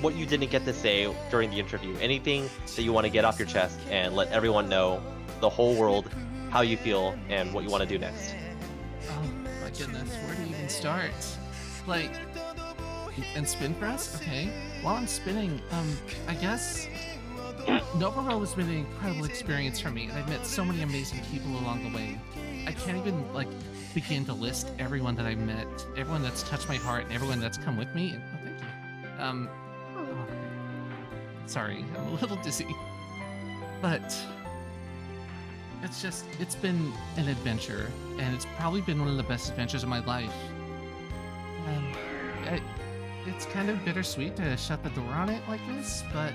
Speaker 1: what you didn't get to say during the interview. Anything that you want to get off your chest and let everyone know, the whole world, how you feel and what you want to do next.
Speaker 9: Oh my goodness, where do you even start? Like, and spin for us? Okay. While I'm spinning, I guess NovaRO has been an incredible experience for me, and I've met so many amazing people along the way. I can't even like begin to list everyone that I've met, everyone that's touched my heart, and everyone that's come with me. And oh, thank you. Oh, sorry, I'm a little dizzy, but it's been an adventure, and it's probably been one of the best adventures of my life. It's kind of bittersweet to shut the door on it like this, but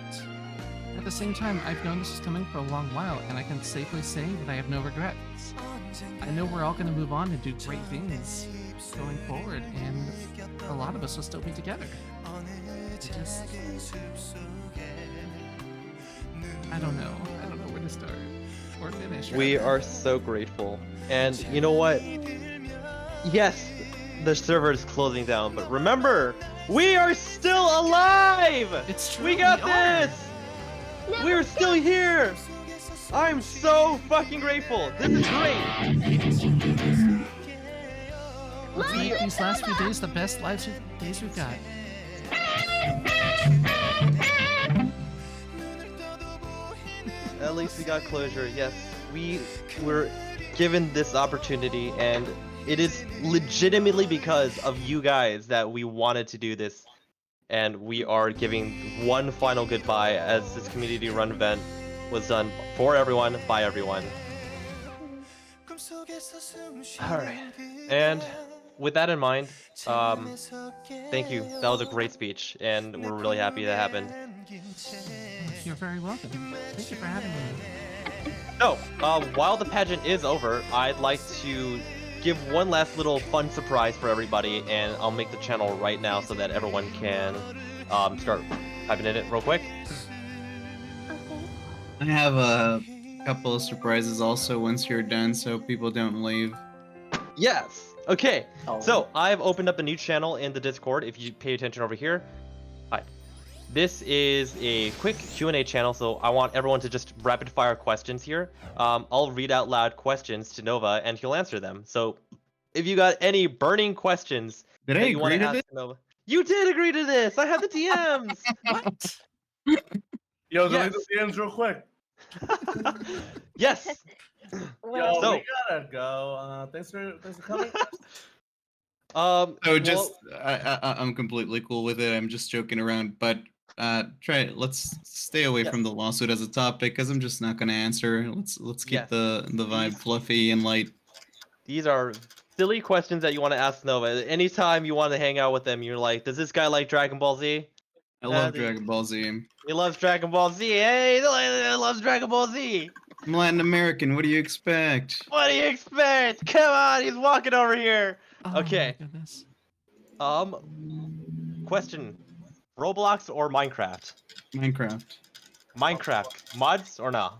Speaker 9: at the same time, I've known this is coming for a long while, and I can safely say that I have no regrets. I know we're all going to move on and do great things going forward, and a lot of us will still be together. I don't know. I don't know where to start or finish.
Speaker 1: We are so grateful. And you know what? Yes, the server is closing down, but remember, we are still alive!
Speaker 9: It's true.
Speaker 1: We got
Speaker 9: we are.
Speaker 1: this! We're still here! I'm so fucking grateful! This is great!
Speaker 9: Let's make these last few days the best days we've got.
Speaker 1: At least we got closure. Yes, we were given this opportunity, and it is legitimately because of you guys that we wanted to do this. And we are giving one final goodbye as this community-run event was done for everyone, by everyone. Alright, and with that in mind, thank you. That was a great speech, and we're really happy that happened.
Speaker 9: You're very welcome. Thank you for having me.
Speaker 1: So, while the pageant is over, I'd like to give one last little fun surprise for everybody, and I'll make the channel right now so that everyone can start typing in it real quick.
Speaker 2: Okay.
Speaker 5: I have a couple of surprises also once you're done, so people don't leave.
Speaker 1: Yes! Okay,
Speaker 6: Oh.
Speaker 1: so I've opened up a new channel in the Discord, if you pay attention over here. Hi. This is a quick Q&A channel, so I want everyone to just rapid fire questions here. I'll read out loud questions to Nova, and he'll answer them. So, if you got any burning questions
Speaker 5: Did I
Speaker 1: that you want
Speaker 5: agree
Speaker 1: to
Speaker 5: to
Speaker 1: ask Nova, you did agree to this. I have the DMs.
Speaker 9: What?
Speaker 4: Yo,
Speaker 1: Yes.
Speaker 4: delete the DMs real quick.
Speaker 1: Yes.
Speaker 2: Well,
Speaker 4: Yo,
Speaker 1: So-
Speaker 4: we gotta go. Thanks for coming.
Speaker 5: So
Speaker 1: well,
Speaker 5: just, I'm completely cool with it. I'm just joking around, but let's stay away
Speaker 1: Yes.
Speaker 5: from the lawsuit as a topic because I'm just not gonna answer. Let's keep
Speaker 1: Yes.
Speaker 5: the vibe
Speaker 1: These-
Speaker 5: fluffy and light.
Speaker 1: these are silly questions that you want to ask Nova. Anytime you want to hang out with them, you're like, does this guy like Dragon Ball Z?
Speaker 5: I love
Speaker 1: the-
Speaker 5: Dragon Ball Z.
Speaker 1: He loves Dragon Ball Z. Hey, he loves Dragon Ball Z.
Speaker 5: I'm Latin American. What do you expect?
Speaker 1: What do you expect? Come on, he's walking over here.
Speaker 9: Oh,
Speaker 1: Okay.
Speaker 9: my goodness.
Speaker 1: Question: Roblox or Minecraft?
Speaker 5: Minecraft
Speaker 1: Minecraft mods or no?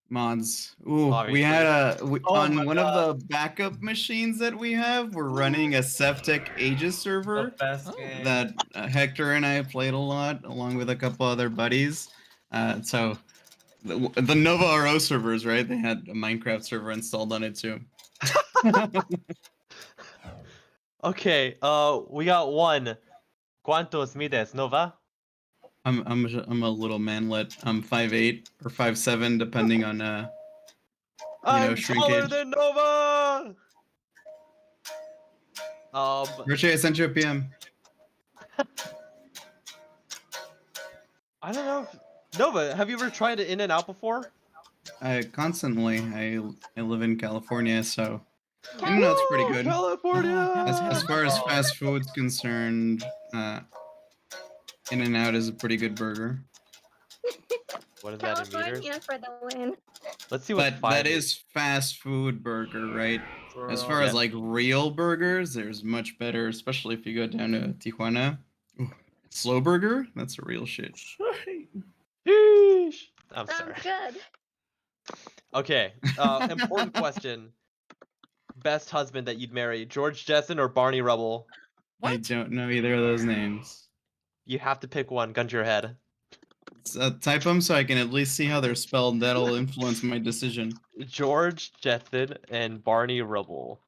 Speaker 5: mods. Ooh,
Speaker 1: Obviously.
Speaker 5: we had
Speaker 4: Oh
Speaker 5: on
Speaker 4: my
Speaker 5: one
Speaker 4: God.
Speaker 5: of the backup machines that we have. We're running a Septec Aegis
Speaker 4: The
Speaker 5: server
Speaker 4: best
Speaker 9: Oh.
Speaker 4: game.
Speaker 5: that Hector and I played a lot, along with a couple other buddies. So the NovaRO servers, right? They had a Minecraft server installed on it too.
Speaker 1: Okay. We got one. ¿Cuántos mides, Nova?
Speaker 5: I'm a little manlet. I'm 5'8" or 5'7", depending on
Speaker 1: I'm taller
Speaker 5: shrinkage.
Speaker 1: than Nova.
Speaker 5: Richie, I sent you a PM.
Speaker 1: I don't know. Nova, have you ever tried it in and out before?
Speaker 5: Constantly. I live in California, so it's pretty good.
Speaker 1: California.
Speaker 5: As far as fast food's concerned, In-N-Out is a pretty good burger.
Speaker 1: What is that in meters?
Speaker 2: California for the win.
Speaker 1: Let's see what
Speaker 5: But
Speaker 1: 5
Speaker 5: that is fast food burger, right? As far
Speaker 1: Yeah.
Speaker 5: as like real burgers, there's much better, especially if you go down to Tijuana. Ooh, Slow Burger, that's a real shit.
Speaker 1: Sheesh. I'm sorry.
Speaker 2: Sounds good.
Speaker 1: Okay. Important question. Best husband that you'd marry, George Jetson or Barney Rubble?
Speaker 5: I don't know either of those names.
Speaker 1: You have to pick one. Gun to your head.
Speaker 5: Type them so I can at least see how they're spelled. That'll influence my decision.
Speaker 1: George Jetson and Barney Rubble.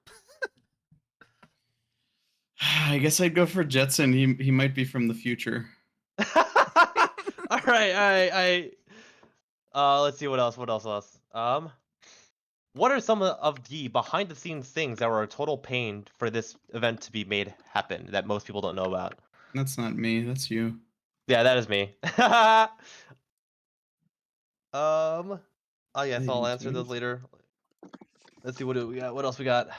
Speaker 5: I guess I'd go for Jetson. He might be from the future.
Speaker 1: All right. Let's see what else. What else? What are some of the behind the scenes things that were a total pain for this event to be made happen that most people don't know about?
Speaker 5: That's not me. That's you.
Speaker 1: Yeah, that is me. Oh yes,
Speaker 5: Hey,
Speaker 1: I'll answer
Speaker 5: dude.
Speaker 1: those later. Let's see what do we got. What else we got?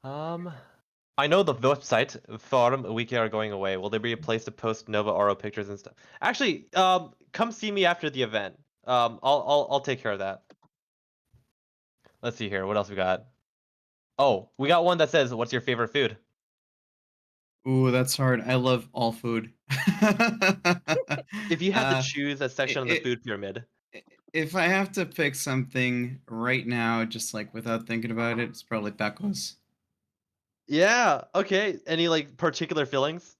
Speaker 1: I know the website forum wiki are going away. Will there be a place to post NovaRO pictures and stuff? Actually, come see me after the event. I'll take care of that. Let's see here. What else we got? Oh, we got one that says, "What's your favorite food?"
Speaker 5: Ooh, that's hard. I love all food.
Speaker 1: If you had to
Speaker 5: uh,
Speaker 1: choose a section on the
Speaker 5: it,
Speaker 1: food pyramid.
Speaker 5: if I have to pick something right now, just like without thinking about it, it's probably tacos.
Speaker 1: Yeah. Okay. Any like particular fillings?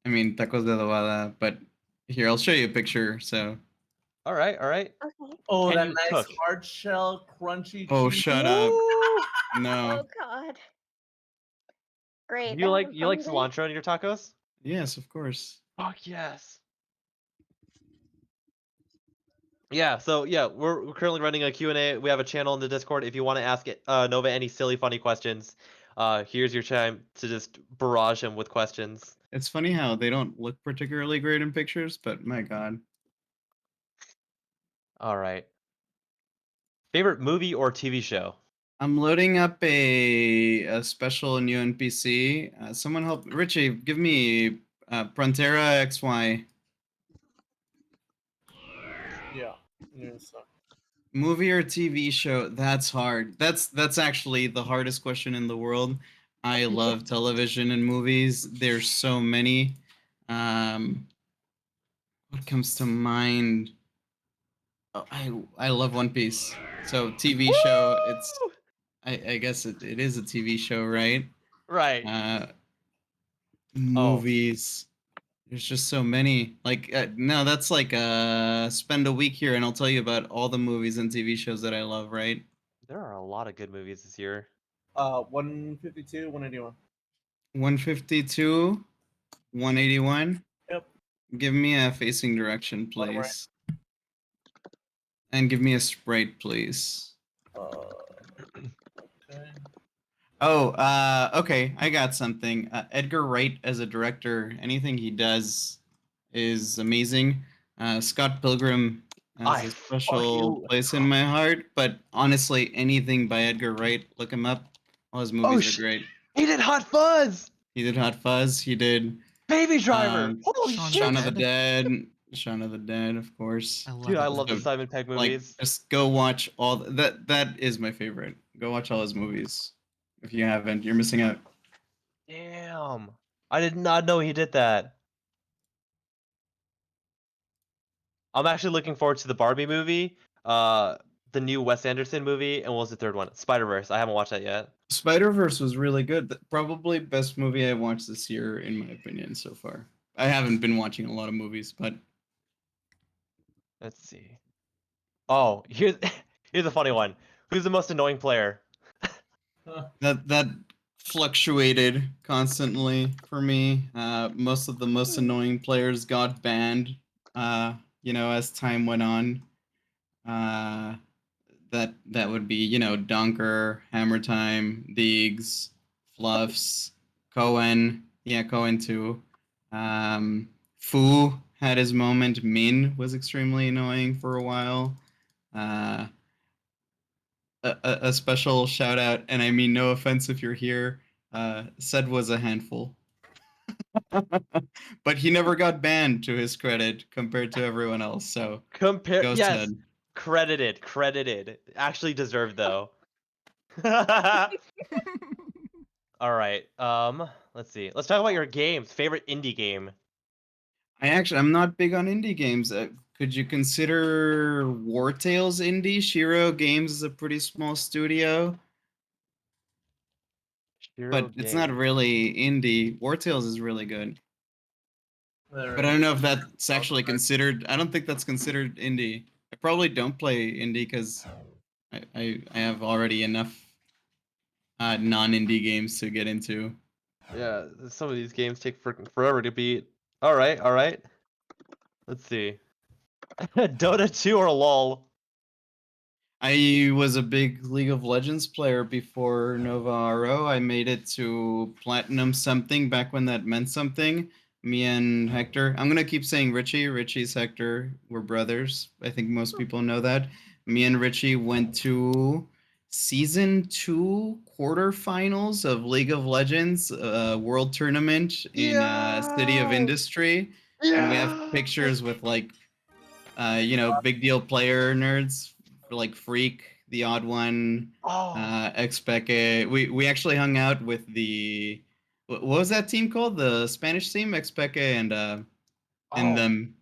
Speaker 5: I mean, tacos de adobada, but here, I'll show you a picture. So,
Speaker 1: All right. All right.
Speaker 2: Okay.
Speaker 4: Oh,
Speaker 1: Can
Speaker 4: that
Speaker 1: you
Speaker 4: nice
Speaker 1: cook?
Speaker 4: hard shell, crunchy
Speaker 5: oh,
Speaker 4: cheese.
Speaker 5: shut up.
Speaker 1: Woo!
Speaker 5: No.
Speaker 2: Oh god. Great.
Speaker 1: You like
Speaker 2: I'm
Speaker 1: you like
Speaker 2: hungry.
Speaker 1: cilantro in your tacos?
Speaker 5: Yes, of course.
Speaker 1: Fuck yes. Yeah, so yeah, we're currently running a Q&A. We have a channel in the Discord. If you want to ask it, Nova any silly, funny questions, here's your time to just barrage him with questions.
Speaker 5: It's funny how they don't look particularly great in pictures, but my god.
Speaker 1: All right. Favorite movie or TV show?
Speaker 5: I'm loading up a special new NPC. Someone help Richie, give me Frontera XY.
Speaker 4: Yeah. Yes.
Speaker 5: Movie or TV show? That's hard. That's actually the hardest question in the world. I love television and movies. There's so many. Um, what comes to mind? Oh, I love One Piece. So TV show, it's
Speaker 1: Woo!
Speaker 5: I guess it is a TV show, right?
Speaker 1: Right.
Speaker 5: Uh,
Speaker 1: Oh,
Speaker 5: movies. There's just so many. Like no, that's like spend a week here and I'll tell you about all the movies and TV shows that I love, right?
Speaker 1: there are a lot of good movies this year.
Speaker 4: 152, 181.
Speaker 5: 152, 181.
Speaker 4: Yep.
Speaker 5: Give me a facing direction,
Speaker 4: Bottom right.
Speaker 5: please. And give me a sprite, please.
Speaker 4: Okay.
Speaker 5: Oh, okay. I got something. Edgar Wright as a director, anything he does is amazing. Scott Pilgrim has
Speaker 1: I
Speaker 5: a special
Speaker 1: fucking.
Speaker 5: place in my heart, but honestly, anything by Edgar Wright, look him up. All his
Speaker 1: Oh
Speaker 5: movies are great.
Speaker 1: he did Hot Fuzz.
Speaker 5: He did Hot Fuzz. He did
Speaker 1: Baby Driver. Holy
Speaker 9: Shaun of
Speaker 1: shit.
Speaker 5: Shaun of the
Speaker 9: Dead.
Speaker 5: Dead. Shaun of the Dead, of course.
Speaker 9: I love
Speaker 1: Dude, I
Speaker 9: it.
Speaker 1: love the
Speaker 5: So,
Speaker 1: Simon Pegg
Speaker 5: like,
Speaker 1: movies.
Speaker 5: just go watch all that. That is my favorite. Go watch all his movies. If you haven't, you're missing out.
Speaker 1: Damn. I did not know he did that. I'm actually looking forward to the Barbie movie, the new Wes Anderson movie, and what was the third one? Spider-Verse. I haven't watched that yet.
Speaker 5: Spider Verse was really good. Probably best movie I watched this year, in my opinion, so far. I haven't been watching a lot of movies, but
Speaker 1: Let's see. Oh, here's here's a funny one. Who's the most annoying player?
Speaker 5: that fluctuated constantly for me. Most of the most annoying players got banned. As time went on. Uh, that would be Donker, Hammer Time, Deegs, Fluffs, Cohen. Yeah, Cohen too. Fu had his moment. Min was extremely annoying for a while. Uh, a special shout out, and I mean no offense if you're here. Said was a handful, but he never got banned to his credit compared to everyone else. So
Speaker 1: Compare
Speaker 5: go
Speaker 1: yes,
Speaker 5: said.
Speaker 1: credited. Actually deserved though. All right. Let's see. Let's talk about your games. Favorite indie game.
Speaker 5: I'm not big on indie games. Could you consider War Tales indie? Shiro Games is a pretty small studio,
Speaker 1: Hero
Speaker 5: but it's not
Speaker 1: game.
Speaker 5: really indie. War Tales is really good,
Speaker 4: There
Speaker 5: but
Speaker 4: it
Speaker 5: I
Speaker 4: is.
Speaker 5: don't know if that's actually considered. I don't think that's considered indie. I probably don't play indie because I have already enough non-indie games to get into.
Speaker 1: Yeah, some of these games take freaking forever to beat. All right. Let's see. Dota 2 or LOL?
Speaker 5: I was a big League of Legends player before NovaRO. I made it to Platinum something back when that meant something. Me and Hector. I'm gonna keep saying Richie. Richie's Hector. We're brothers. I think most people know that. Me and Richie went to season 2 quarterfinals of League of Legends World Tournament in City of
Speaker 1: Yeah.
Speaker 5: Industry, and we have pictures with like big deal player nerds like Freak, the Odd One,
Speaker 1: Oh.
Speaker 5: Expeke. We actually hung out with the what was that team called? The Spanish team, Expeke and
Speaker 1: Oh.
Speaker 5: them.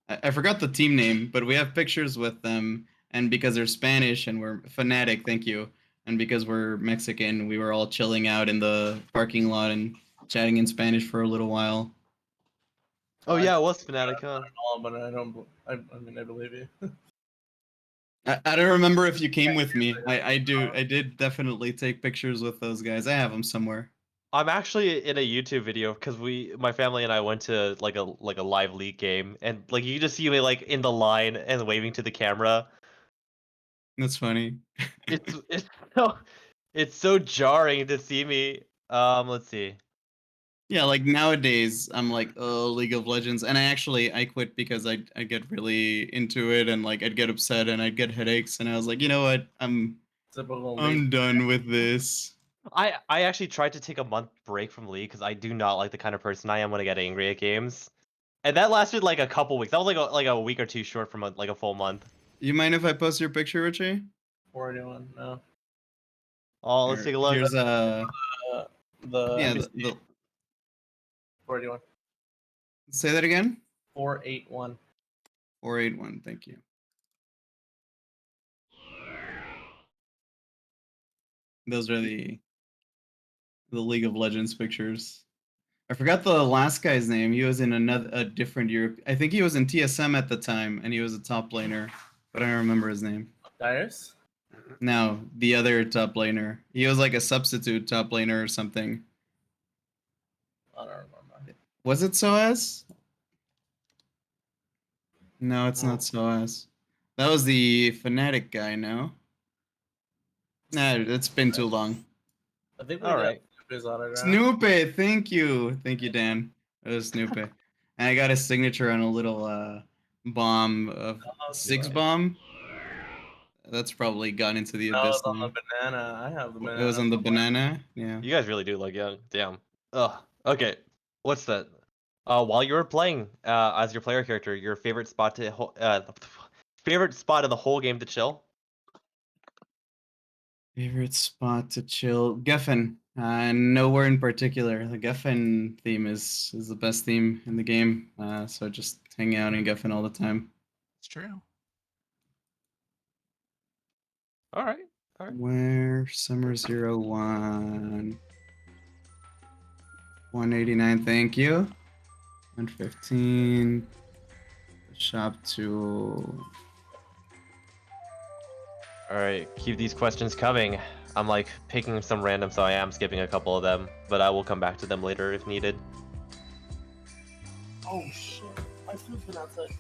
Speaker 5: I forgot the team name, but we have pictures with them. And because they're Spanish and we're Fanatic, thank you. And because we're Mexican, we were all chilling out in the parking lot and chatting in Spanish for a little while.
Speaker 1: Oh
Speaker 4: I
Speaker 1: yeah, it
Speaker 4: don't
Speaker 1: was Fnatic, huh?
Speaker 4: know, but I don't. I mean, I believe you.
Speaker 5: I don't remember if you came with me. I did definitely take pictures with those guys. I have them somewhere.
Speaker 1: I'm actually in a YouTube video because my family and I went to like a live league game, and like you just see me like in the line and waving to the camera.
Speaker 5: That's funny.
Speaker 1: It's so it's so jarring to see me. Let's see.
Speaker 5: Yeah, like nowadays I'm like, oh, League of Legends, and I quit because I get really into it and like I'd get upset and I'd get headaches, and I was like, you know what,
Speaker 4: Typical league.
Speaker 5: I'm done with this.
Speaker 1: I actually tried to take a month break from League because I do not like the kind of person I am when I get angry at games, and that lasted like a couple weeks. That was like a week or two short from like a full month.
Speaker 5: You mind if I post your picture, Richie?
Speaker 4: 41. No.
Speaker 1: Oh, let's take a look.
Speaker 5: Here's
Speaker 4: The
Speaker 5: yeah
Speaker 4: NBC
Speaker 5: the
Speaker 4: 481.
Speaker 5: say that again.
Speaker 4: 481.
Speaker 5: 481. Thank you. Those are the League of Legends pictures. I forgot the last guy's name. He was in a different Europe. I think he was in TSM at the time, and he was a top laner, but I don't remember his name.
Speaker 4: Darius?
Speaker 5: No, the other top laner. He was like a substitute top laner or something.
Speaker 4: I don't remember.
Speaker 5: Was it Soaz? No, it's not Soaz. That was the Fnatic guy, no? Nah, it's been too long.
Speaker 4: I think we
Speaker 1: All
Speaker 4: got
Speaker 1: right.
Speaker 4: his autograph.
Speaker 5: Snoopy, thank you. Thank you, Dan. It was Snoopy. And I got his signature on a little bomb of
Speaker 4: Oh,
Speaker 5: Six
Speaker 4: okay.
Speaker 5: bomb. That's probably gone into the
Speaker 4: No,
Speaker 5: abyss
Speaker 4: it's on
Speaker 5: now.
Speaker 4: the banana. I have the banana.
Speaker 5: It was on the banana. Yeah.
Speaker 1: You guys really do look young. Damn. Ugh. Okay. What's that? While you were playing as your player character, your favorite spot favorite spot in the whole game to chill?
Speaker 5: Favorite spot to chill? Geffen. Nowhere in particular. The Geffen theme is the best theme in the game. So just hang out in Geffen all the time.
Speaker 9: It's true.
Speaker 1: All right. All right.
Speaker 5: Where Summer 01. 189, thank you. 115. Shop to.
Speaker 1: All right. Keep these questions coming. I'm like picking some random, so I am skipping a couple of them, but I will come back to them later if needed.
Speaker 4: Oh shit! My food's been outside.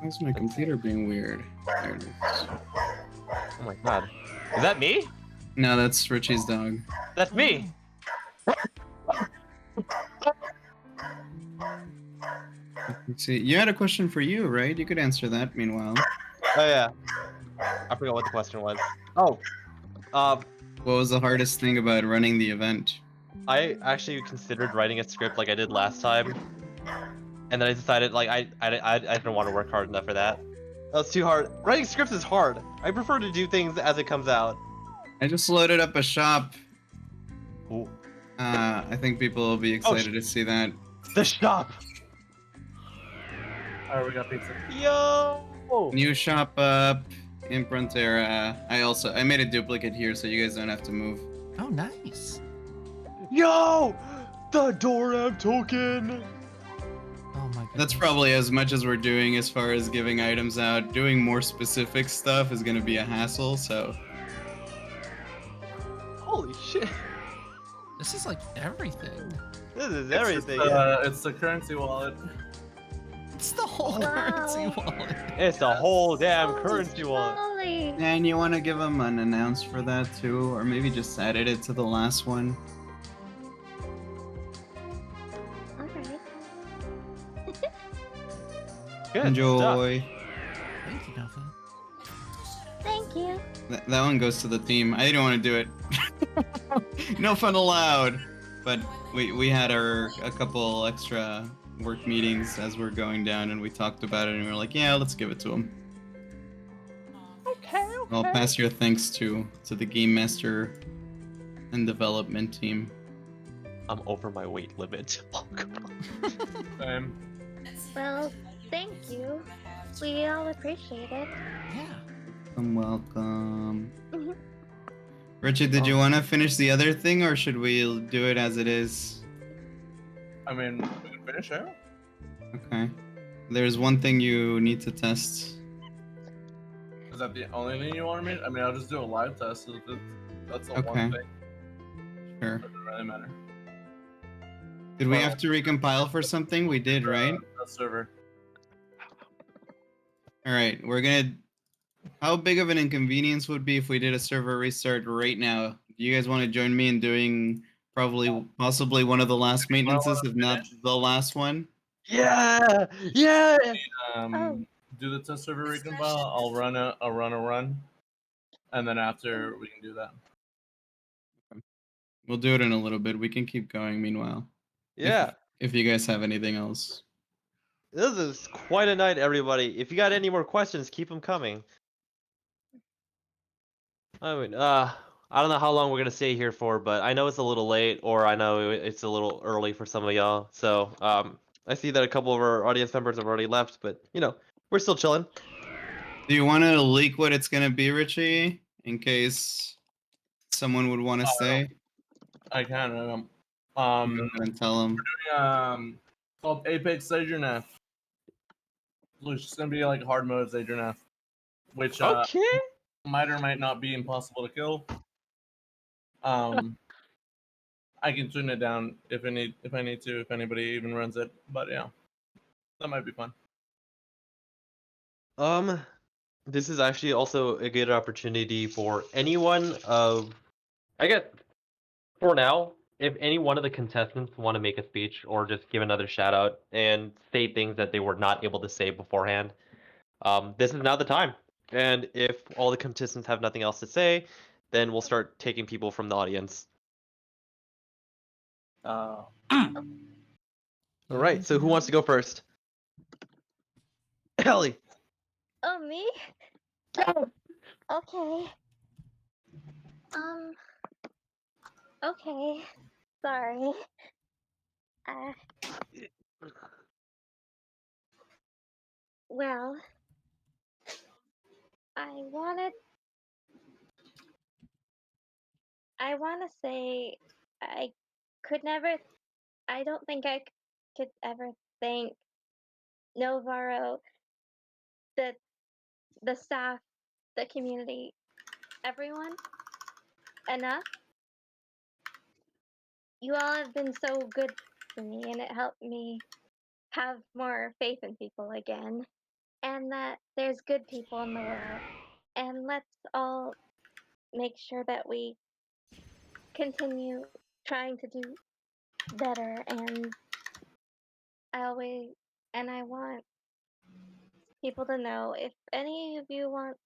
Speaker 5: Why's my computer being weird? There it is.
Speaker 1: Oh my god. Is that me?
Speaker 5: No, that's Richie's dog.
Speaker 1: That's me.
Speaker 5: Let's see. You had a question for you, right? You could answer that meanwhile.
Speaker 1: Oh yeah. I forgot what the question was. Oh.
Speaker 5: What was the hardest thing about running the event?
Speaker 1: I actually considered writing a script like I did last time, and then I decided like I didn't want to work hard enough for that. That was too hard. Writing scripts is hard. I prefer to do things as it comes out.
Speaker 5: I just loaded up a shop.
Speaker 1: Ooh.
Speaker 5: I think people will be excited to see that.
Speaker 1: The shop.
Speaker 4: Alright, we got pizza.
Speaker 1: Yo.
Speaker 5: New shop up in Frontera. I made a duplicate here so you guys don't have to move.
Speaker 9: Oh, nice.
Speaker 1: Yo. The Doram token.
Speaker 9: Oh my god.
Speaker 5: That's probably as much as we're doing as far as giving items out. Doing more specific stuff is gonna be a hassle, so.
Speaker 1: Holy shit.
Speaker 9: This is like everything.
Speaker 1: This is
Speaker 4: It's just,
Speaker 1: everything. Yeah.
Speaker 4: it's the currency wallet.
Speaker 9: It's the whole
Speaker 2: Wow.
Speaker 9: currency wallet.
Speaker 1: It's the whole damn
Speaker 2: Holy
Speaker 1: currency wallet.
Speaker 2: moly.
Speaker 5: And you want to give them an announce for that too, or maybe just edit it to the last one.
Speaker 2: Okay.
Speaker 1: Good
Speaker 5: Enjoy.
Speaker 9: Thank you, Nova.
Speaker 2: Thank you.
Speaker 5: That one goes to the team. I didn't want to do it. No fun allowed. But we had a couple extra work meetings as we're going down, and we talked about it, and we were like, yeah, let's give it to him.
Speaker 1: Okay.
Speaker 5: I'll pass your thanks to the game master and development team.
Speaker 1: I'm over my weight limit. Oh, God.
Speaker 2: Well, thank you. We all appreciate it.
Speaker 9: Yeah.
Speaker 5: Welcome.
Speaker 2: Mhm.
Speaker 5: Richard, did you want to finish the other thing, or should we do it as it is?
Speaker 4: I mean, we can finish it.
Speaker 5: Okay. There's one thing you need to test.
Speaker 4: Is that the only thing you want me? I mean, I'll just do a live test. That's the
Speaker 5: Okay.
Speaker 4: one thing.
Speaker 5: Sure.
Speaker 4: Doesn't really matter.
Speaker 5: Did we have to recompile for something? We did, right?
Speaker 4: That server.
Speaker 5: All right. We're gonna. How big of an inconvenience would be if we did a server restart right now? Do you guys want to join me in doing possibly one of the last maintenances, if not the last one?
Speaker 1: Yeah. Yeah.
Speaker 2: Oh.
Speaker 4: Do the test server recompile. I'll run a run, and then after we can do that.
Speaker 5: We'll do it in a little bit. We can keep going meanwhile.
Speaker 1: Yeah.
Speaker 5: If you guys have anything else.
Speaker 1: This is quite a night, everybody. If you got any more questions, keep them coming. I mean, I don't know how long we're gonna stay here for, but I know it's a little late, or I know it's a little early for some of y'all. So, I see that a couple of our audience members have already left, but you know, we're still chilling.
Speaker 5: Do you want to leak what it's gonna be, Richie, in case someone would want to stay?
Speaker 4: I can.
Speaker 5: Go ahead and tell them.
Speaker 4: Called Apex Zadrnath. It's just gonna be like hard mode Zadrnath, which
Speaker 1: Okay.
Speaker 4: might or might not be impossible to kill. I can tune it down if I need to, if anybody even runs it. But yeah, that might be fun.
Speaker 1: This is actually also a good opportunity for anyone of, I guess, for now, if any one of the contestants want to make a speech or just give another shout out and say things that they were not able to say beforehand, this is now the time. And if all the contestants have nothing else to say, then we'll start taking people from the audience. All right. So who wants to go first? Ellie.
Speaker 2: Oh, me? Okay. Okay. Sorry. Well, I want to say I don't think I could ever thank NovaRO, the staff, the community, everyone enough. You all have been so good to me, and it helped me have more faith in people again, and that there's good people in the world. And let's all make sure that we continue trying to do better. And I want people to know, if any of you want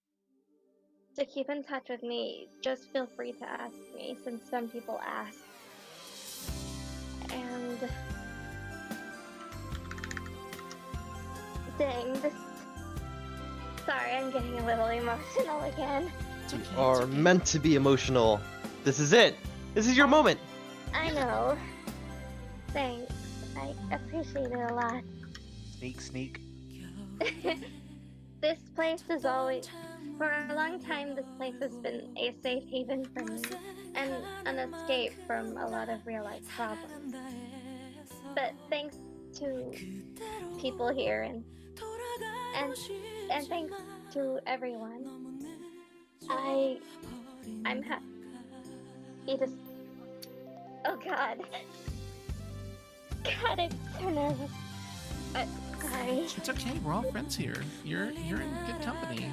Speaker 2: to keep in touch with me, just feel free to ask me, since some people ask. And dang, sorry, I'm getting a little emotional again.
Speaker 9: It's okay,
Speaker 1: You are
Speaker 9: it's okay.
Speaker 1: meant to be emotional. This is it. This is your moment.
Speaker 2: I know. Thanks. I appreciate it a lot.
Speaker 8: Sneak.
Speaker 2: This place is always, for a long time, this place has been a safe haven for me, and an escape from a lot of real life problems. But thanks to people here, and thanks to everyone, I'm happy to Oh god. God, I'm so nervous. Sorry.
Speaker 9: It's okay. We're all friends here. You're in good company.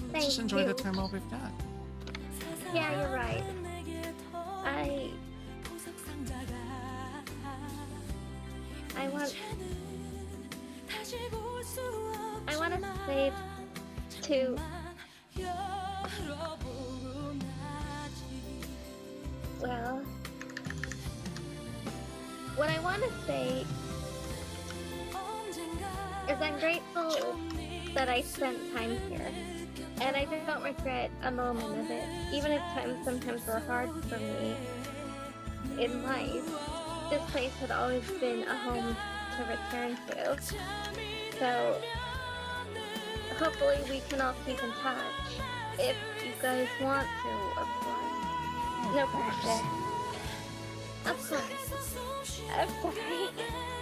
Speaker 9: Let's
Speaker 2: Thank
Speaker 9: just enjoy
Speaker 2: you.
Speaker 9: the time while we've got.
Speaker 2: Yeah, you're right. I want to say to well, what I want to say is I'm grateful that I spent time here, and I don't regret a moment of it, even if times sometimes were hard for me in life. This place had always been a home to return to, so hopefully we can all keep in touch if you guys want to, of course. No pressure. Of course. I'm sorry.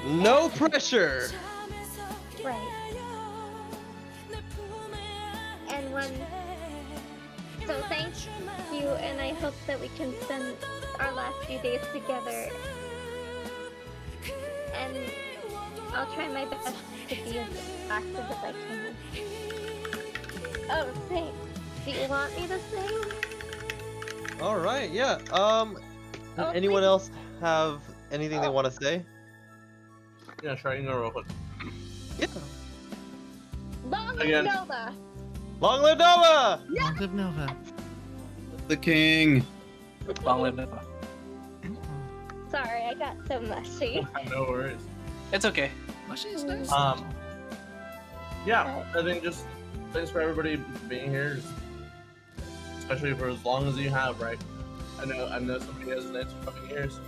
Speaker 1: No pressure.
Speaker 2: Right. And so thank you, and I hope that we can spend our last few days together. And I'll try my best to be as active as I can. Oh, thanks. Do you want me to sing?
Speaker 1: All right, yeah.
Speaker 2: Oh,
Speaker 1: Anyone
Speaker 2: thanks.
Speaker 1: else have anything they want to say?
Speaker 4: Yeah, sure, you can go real quick.
Speaker 1: Yeah.
Speaker 2: Long live
Speaker 4: Again.
Speaker 2: Nova!
Speaker 1: Long live Nova!
Speaker 9: Long live Nova.
Speaker 5: The king.
Speaker 6: Long live Nova.
Speaker 2: Sorry, I got so mushy.
Speaker 4: No worries.
Speaker 6: It's okay.
Speaker 9: Mushy is nice.
Speaker 4: Yeah, I think just thanks for everybody being here, especially for as long as you have, right? I know somebody has an answer for coming years.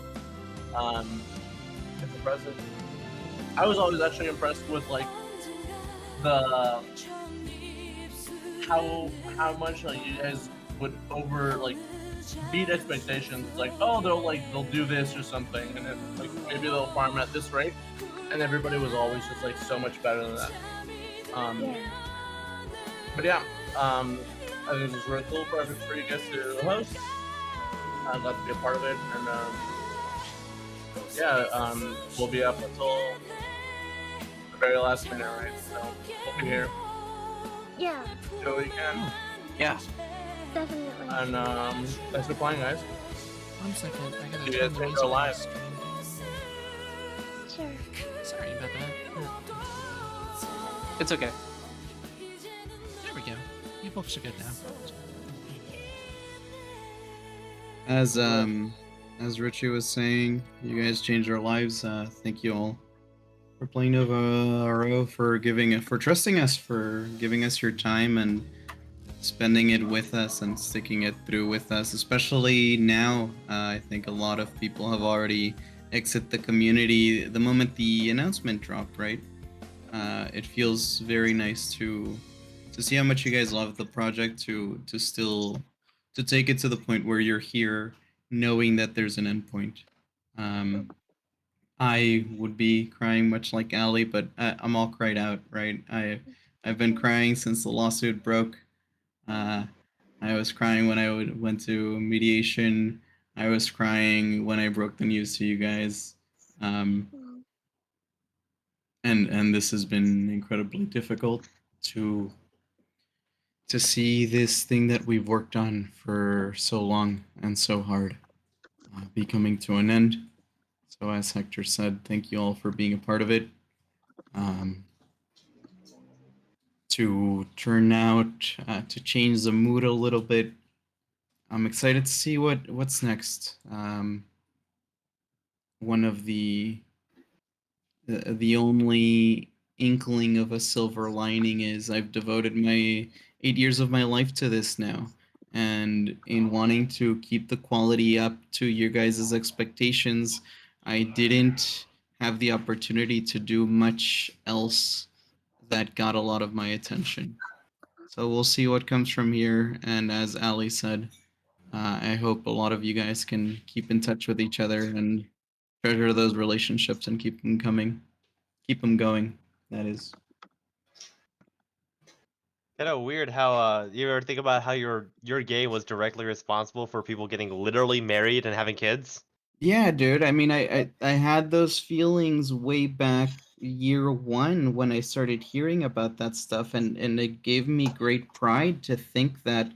Speaker 4: It's impressive. I was always actually impressed with like the how much like you guys would over like beat expectations. Like, oh, they'll do this or something, and then like maybe they'll farm at this rate, and everybody was always just like so much better than that.
Speaker 2: Yeah.
Speaker 4: But yeah, I think this is really cool. Perfect for you guys to host. I'm glad to be a part of it, and yeah, we'll be up until the very last minute, right? So we'll be here
Speaker 2: Yeah,
Speaker 4: till we can.
Speaker 6: Yeah.
Speaker 2: definitely.
Speaker 4: And thanks for playing, guys.
Speaker 9: 1 second. I gotta
Speaker 4: You
Speaker 9: turn
Speaker 4: guys
Speaker 9: the
Speaker 4: can
Speaker 9: music
Speaker 4: go
Speaker 9: on
Speaker 4: live.
Speaker 9: stream.
Speaker 2: Sure.
Speaker 9: Sorry about that.
Speaker 6: It's okay.
Speaker 9: There we go. You folks are good now.
Speaker 5: As Richie was saying, you guys changed our lives. Thank you all for playing NovaRO, for trusting us, for giving us your time and spending it with us and sticking it through with us. Especially now, I think a lot of people have already exited the community the moment the announcement dropped. Right? It feels very nice to see how much you guys love the project. To still to take it to the point where you're here knowing that there's an endpoint. I would be crying much like Ali, but I'm all cried out, right? I've been crying since the lawsuit broke. I was crying when I went to mediation. I was crying when I broke the news to you guys. And this has been incredibly difficult to see this thing that we've worked on for so long and so hard be coming to an end. So as Hector said, thank you all for being a part of it. To turn out to change the mood a little bit. I'm excited to see what's next. One of the only inkling of a silver lining is I've devoted my 8 years of my life to this now. And in wanting to keep the quality up to your guys' expectations, I didn't have the opportunity to do much else that got a lot of my attention. So we'll see what comes from here. And as Ali said, I hope a lot of you guys can keep in touch with each other and treasure those relationships and keep them coming. Keep them going, that is.
Speaker 1: Kind of weird how you ever think about how your game was directly responsible for people getting literally married and having kids.
Speaker 5: Yeah, dude. I mean, I had those feelings way back year one when I started hearing about that stuff, and it gave me great pride to think that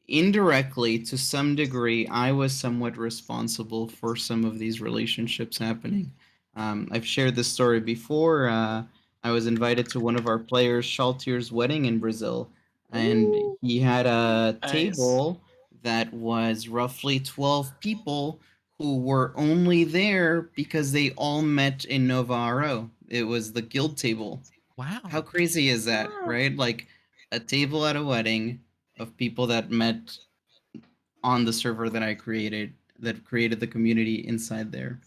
Speaker 5: indirectly, to some degree, I was somewhat responsible for some of these relationships happening. I've shared this story before. I was invited to one of our players, Shaltier's wedding in Brazil, and
Speaker 2: Ooh.
Speaker 5: he had a
Speaker 6: Nice.
Speaker 5: table that was roughly 12 people who were only there because they all met in NovaRO. It was the guild table. How
Speaker 9: Wow.
Speaker 5: crazy is that,
Speaker 2: Wow.
Speaker 5: right? Like a table at a wedding of people that met on the server that I created, that created the community inside there.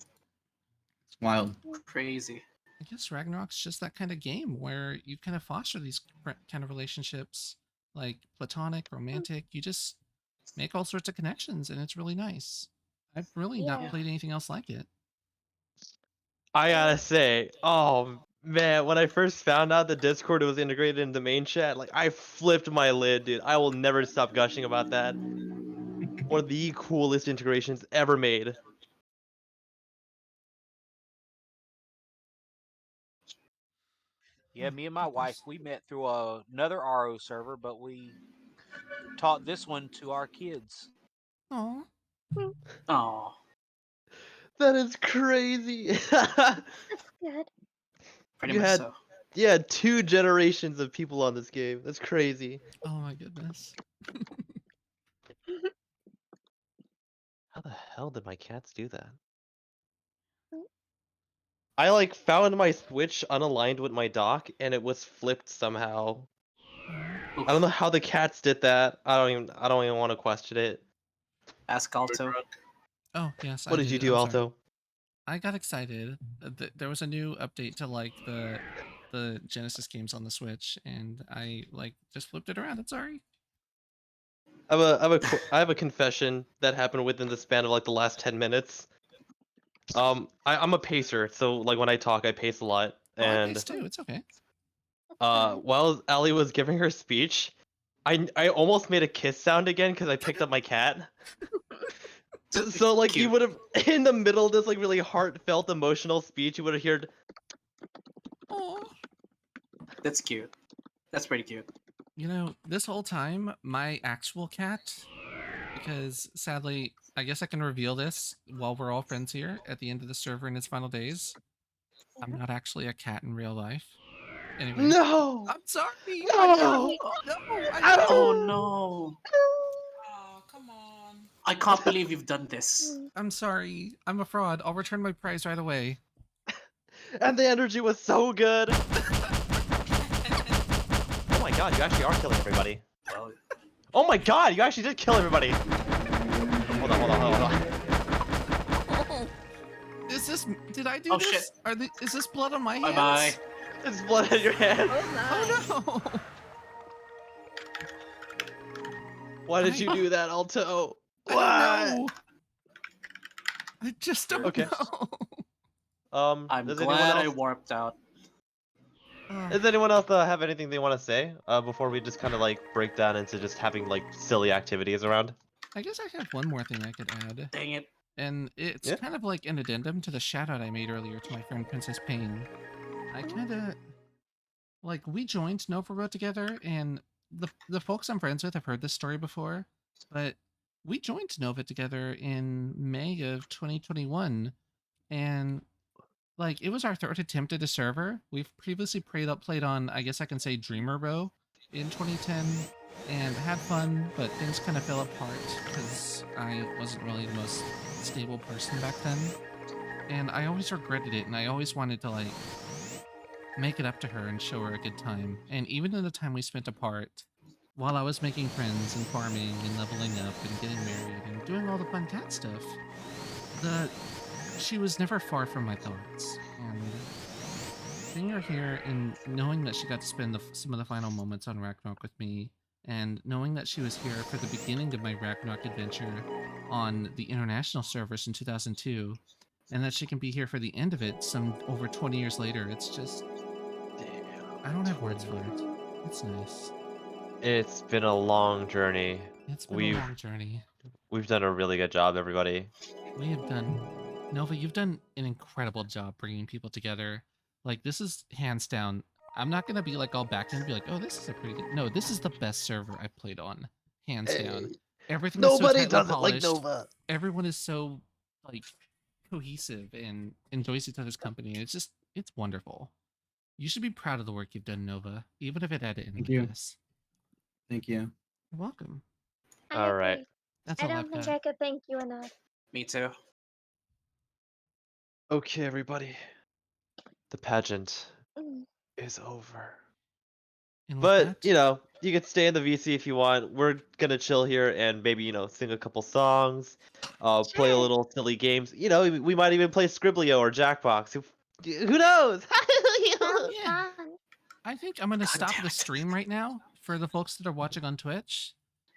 Speaker 5: It's wild.
Speaker 6: Crazy.
Speaker 9: I guess Ragnarok's just that kind of game where you kind of foster these kind of relationships, like platonic, romantic. You just make all sorts of connections, and it's really nice. I've really not
Speaker 2: Yeah.
Speaker 9: played anything else like it.
Speaker 1: I gotta say, oh man, when I first found out the Discord was integrated into the main chat, like I flipped my lid, dude. I will never stop gushing about that. One of the coolest integrations ever made.
Speaker 8: Yeah,
Speaker 9: Oh,
Speaker 8: me and my wife,
Speaker 9: goodness.
Speaker 8: we met through another RO server, but we taught this one to our kids.
Speaker 9: Aw.
Speaker 6: Oh,
Speaker 1: That is crazy.
Speaker 2: That's good.
Speaker 6: pretty
Speaker 1: you
Speaker 6: much
Speaker 1: had
Speaker 6: so.
Speaker 1: you had 2 generations of people on this game. That's crazy.
Speaker 9: Oh my goodness.
Speaker 1: How the hell did my cats do that? I like found my Switch unaligned with my dock and it was flipped somehow.
Speaker 9: Aw.
Speaker 1: I don't know
Speaker 6: Oof.
Speaker 1: how the cats did that. I don't even want to question it.
Speaker 6: Ask Alto.
Speaker 9: Oh yes,
Speaker 1: What
Speaker 9: I
Speaker 1: did you
Speaker 9: did.
Speaker 1: do,
Speaker 9: I'm sorry.
Speaker 1: Alto?
Speaker 9: I got excited. There was a new update to like the Genesis games on the Switch, and I like just flipped it around. I'm sorry.
Speaker 1: I have a confession that happened within the span of like the last 10 minutes. I'm a pacer, so like when I talk, I pace a lot.
Speaker 9: Oh, I
Speaker 1: And
Speaker 9: paced too. It's okay.
Speaker 2: Fine.
Speaker 1: while Allie was giving her speech, I almost made a kiss sound again because I picked up my cat. So like you
Speaker 6: Cute.
Speaker 1: would have in the middle of this like really heartfelt emotional speech, you would have heard.
Speaker 9: Oh.
Speaker 6: That's cute. That's pretty cute.
Speaker 9: You know, this whole time, my actual cat, because sadly, I guess I can reveal this while we're all friends here at the end of the server in its final days. I'm
Speaker 2: Yeah.
Speaker 9: not actually a cat in real life. Anyway,
Speaker 1: No,
Speaker 9: I'm sorry. I
Speaker 1: no,
Speaker 9: know. No, I
Speaker 6: Oh
Speaker 9: know.
Speaker 6: no.
Speaker 7: Oh, come on.
Speaker 6: I can't believe you've done this.
Speaker 2: Mm.
Speaker 9: I'm sorry. I'm a fraud. I'll return my prize right away.
Speaker 1: and the energy was so good. Oh my god, you actually are killing everybody.
Speaker 6: Well,
Speaker 1: Oh my god, you actually did kill everybody. Hold on, hold on, hold on.
Speaker 9: Oh, is this? Did I do
Speaker 6: Oh,
Speaker 9: this?
Speaker 6: shit.
Speaker 9: Is this blood on my
Speaker 6: bye
Speaker 9: hands?
Speaker 6: bye.
Speaker 1: It's blood on your hands.
Speaker 2: Oh my.
Speaker 9: Oh no!
Speaker 1: Why did you do that, Alto?
Speaker 9: I
Speaker 1: What?
Speaker 9: don't know. I just don't
Speaker 1: Okay.
Speaker 9: know.
Speaker 6: I'm
Speaker 1: Does anyone
Speaker 6: glad I
Speaker 1: else?
Speaker 6: warped out.
Speaker 1: Does anyone else have anything they want to say before we just kind of like break down into just having like silly activities around?
Speaker 9: I guess I have one more thing I could add,
Speaker 6: Dang it.
Speaker 9: and it's
Speaker 1: Yeah.
Speaker 9: kind of like an addendum to the shout out I made earlier to my friend Princess Pain. I kind of like we joined NovaRO together, and the folks I'm friends with have heard this story before, but we joined Nova together in May of 2021, and like it was our third attempt at a server. We've previously played on, I guess I can say, Dreamer Row in 2010 and had fun, but things kind of fell apart because I wasn't really the most stable person back then. And I always regretted it, and I always wanted to like make it up to her and show her a good time. And even in the time we spent apart, while I was making friends and farming and leveling up and getting married and doing all the fun cat stuff, the she was never far from my thoughts. And seeing her here and knowing that she got to spend some of the final moments on Ragnarok with me, and knowing that she was here for the beginning of my Ragnarok adventure on the international servers in 2002, and that she can be here for the end of it some over 20 years later, it's just, I don't have words for it. It's nice.
Speaker 1: It's been a long journey.
Speaker 9: It's been
Speaker 1: We've
Speaker 9: a long journey.
Speaker 1: we've done a really good job, everybody.
Speaker 9: we have done, Nova, you've done an incredible job bringing people together. Like, this is hands down. I'm not gonna be like all back and be like, oh, this is a pretty good. No, this is the best server I've played on, hands down. Everything is so tightly polished. Everyone is so like cohesive and enjoys each other's company. It's wonderful. You should be proud of the work you've done, Nova, even if it had to end
Speaker 5: Thank
Speaker 9: with
Speaker 5: you.
Speaker 9: this.
Speaker 5: Thank you.
Speaker 9: You're welcome.
Speaker 2: I
Speaker 1: All
Speaker 2: agree.
Speaker 1: right.
Speaker 9: That's
Speaker 2: I
Speaker 9: all
Speaker 2: don't
Speaker 9: I've
Speaker 2: think
Speaker 9: got.
Speaker 2: I could thank you enough.
Speaker 6: Me too.
Speaker 1: Okay, everybody. The pageant
Speaker 2: Mm.
Speaker 1: is over.
Speaker 9: And with
Speaker 1: But,
Speaker 9: that,
Speaker 1: you know, you can stay in the VC if you want. We're gonna chill here and maybe, you know, sing a couple songs, play a
Speaker 2: Sure.
Speaker 1: little silly games. You know, we might even play Scribblio or Jackbox. Who knows?
Speaker 2: Sounds
Speaker 9: Yeah.
Speaker 2: fun.
Speaker 9: I think I'm gonna
Speaker 6: God
Speaker 9: stop
Speaker 6: damn
Speaker 9: the
Speaker 6: it.
Speaker 9: stream right now for the folks that are watching on Twitch.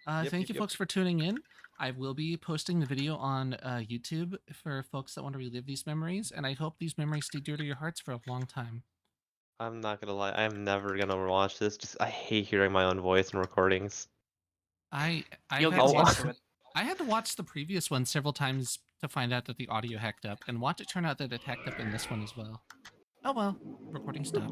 Speaker 1: Yep,
Speaker 9: Thank you,
Speaker 1: yep.
Speaker 9: folks, for tuning in. I will be posting the video on YouTube for folks that want to relive these memories, and I hope these memories stay dear to your hearts for a long time.
Speaker 1: I'm not gonna lie, I'm never gonna watch this. Just I hate hearing my own voice in recordings.
Speaker 9: I've
Speaker 6: You'll
Speaker 9: had
Speaker 6: get
Speaker 9: to watch
Speaker 6: used to it.
Speaker 9: I had to watch the previous one several times to find out that the audio hacked up, and watch it turn out that it hacked up in this one as well. Oh well, recording stopped.
Speaker 1: Oh,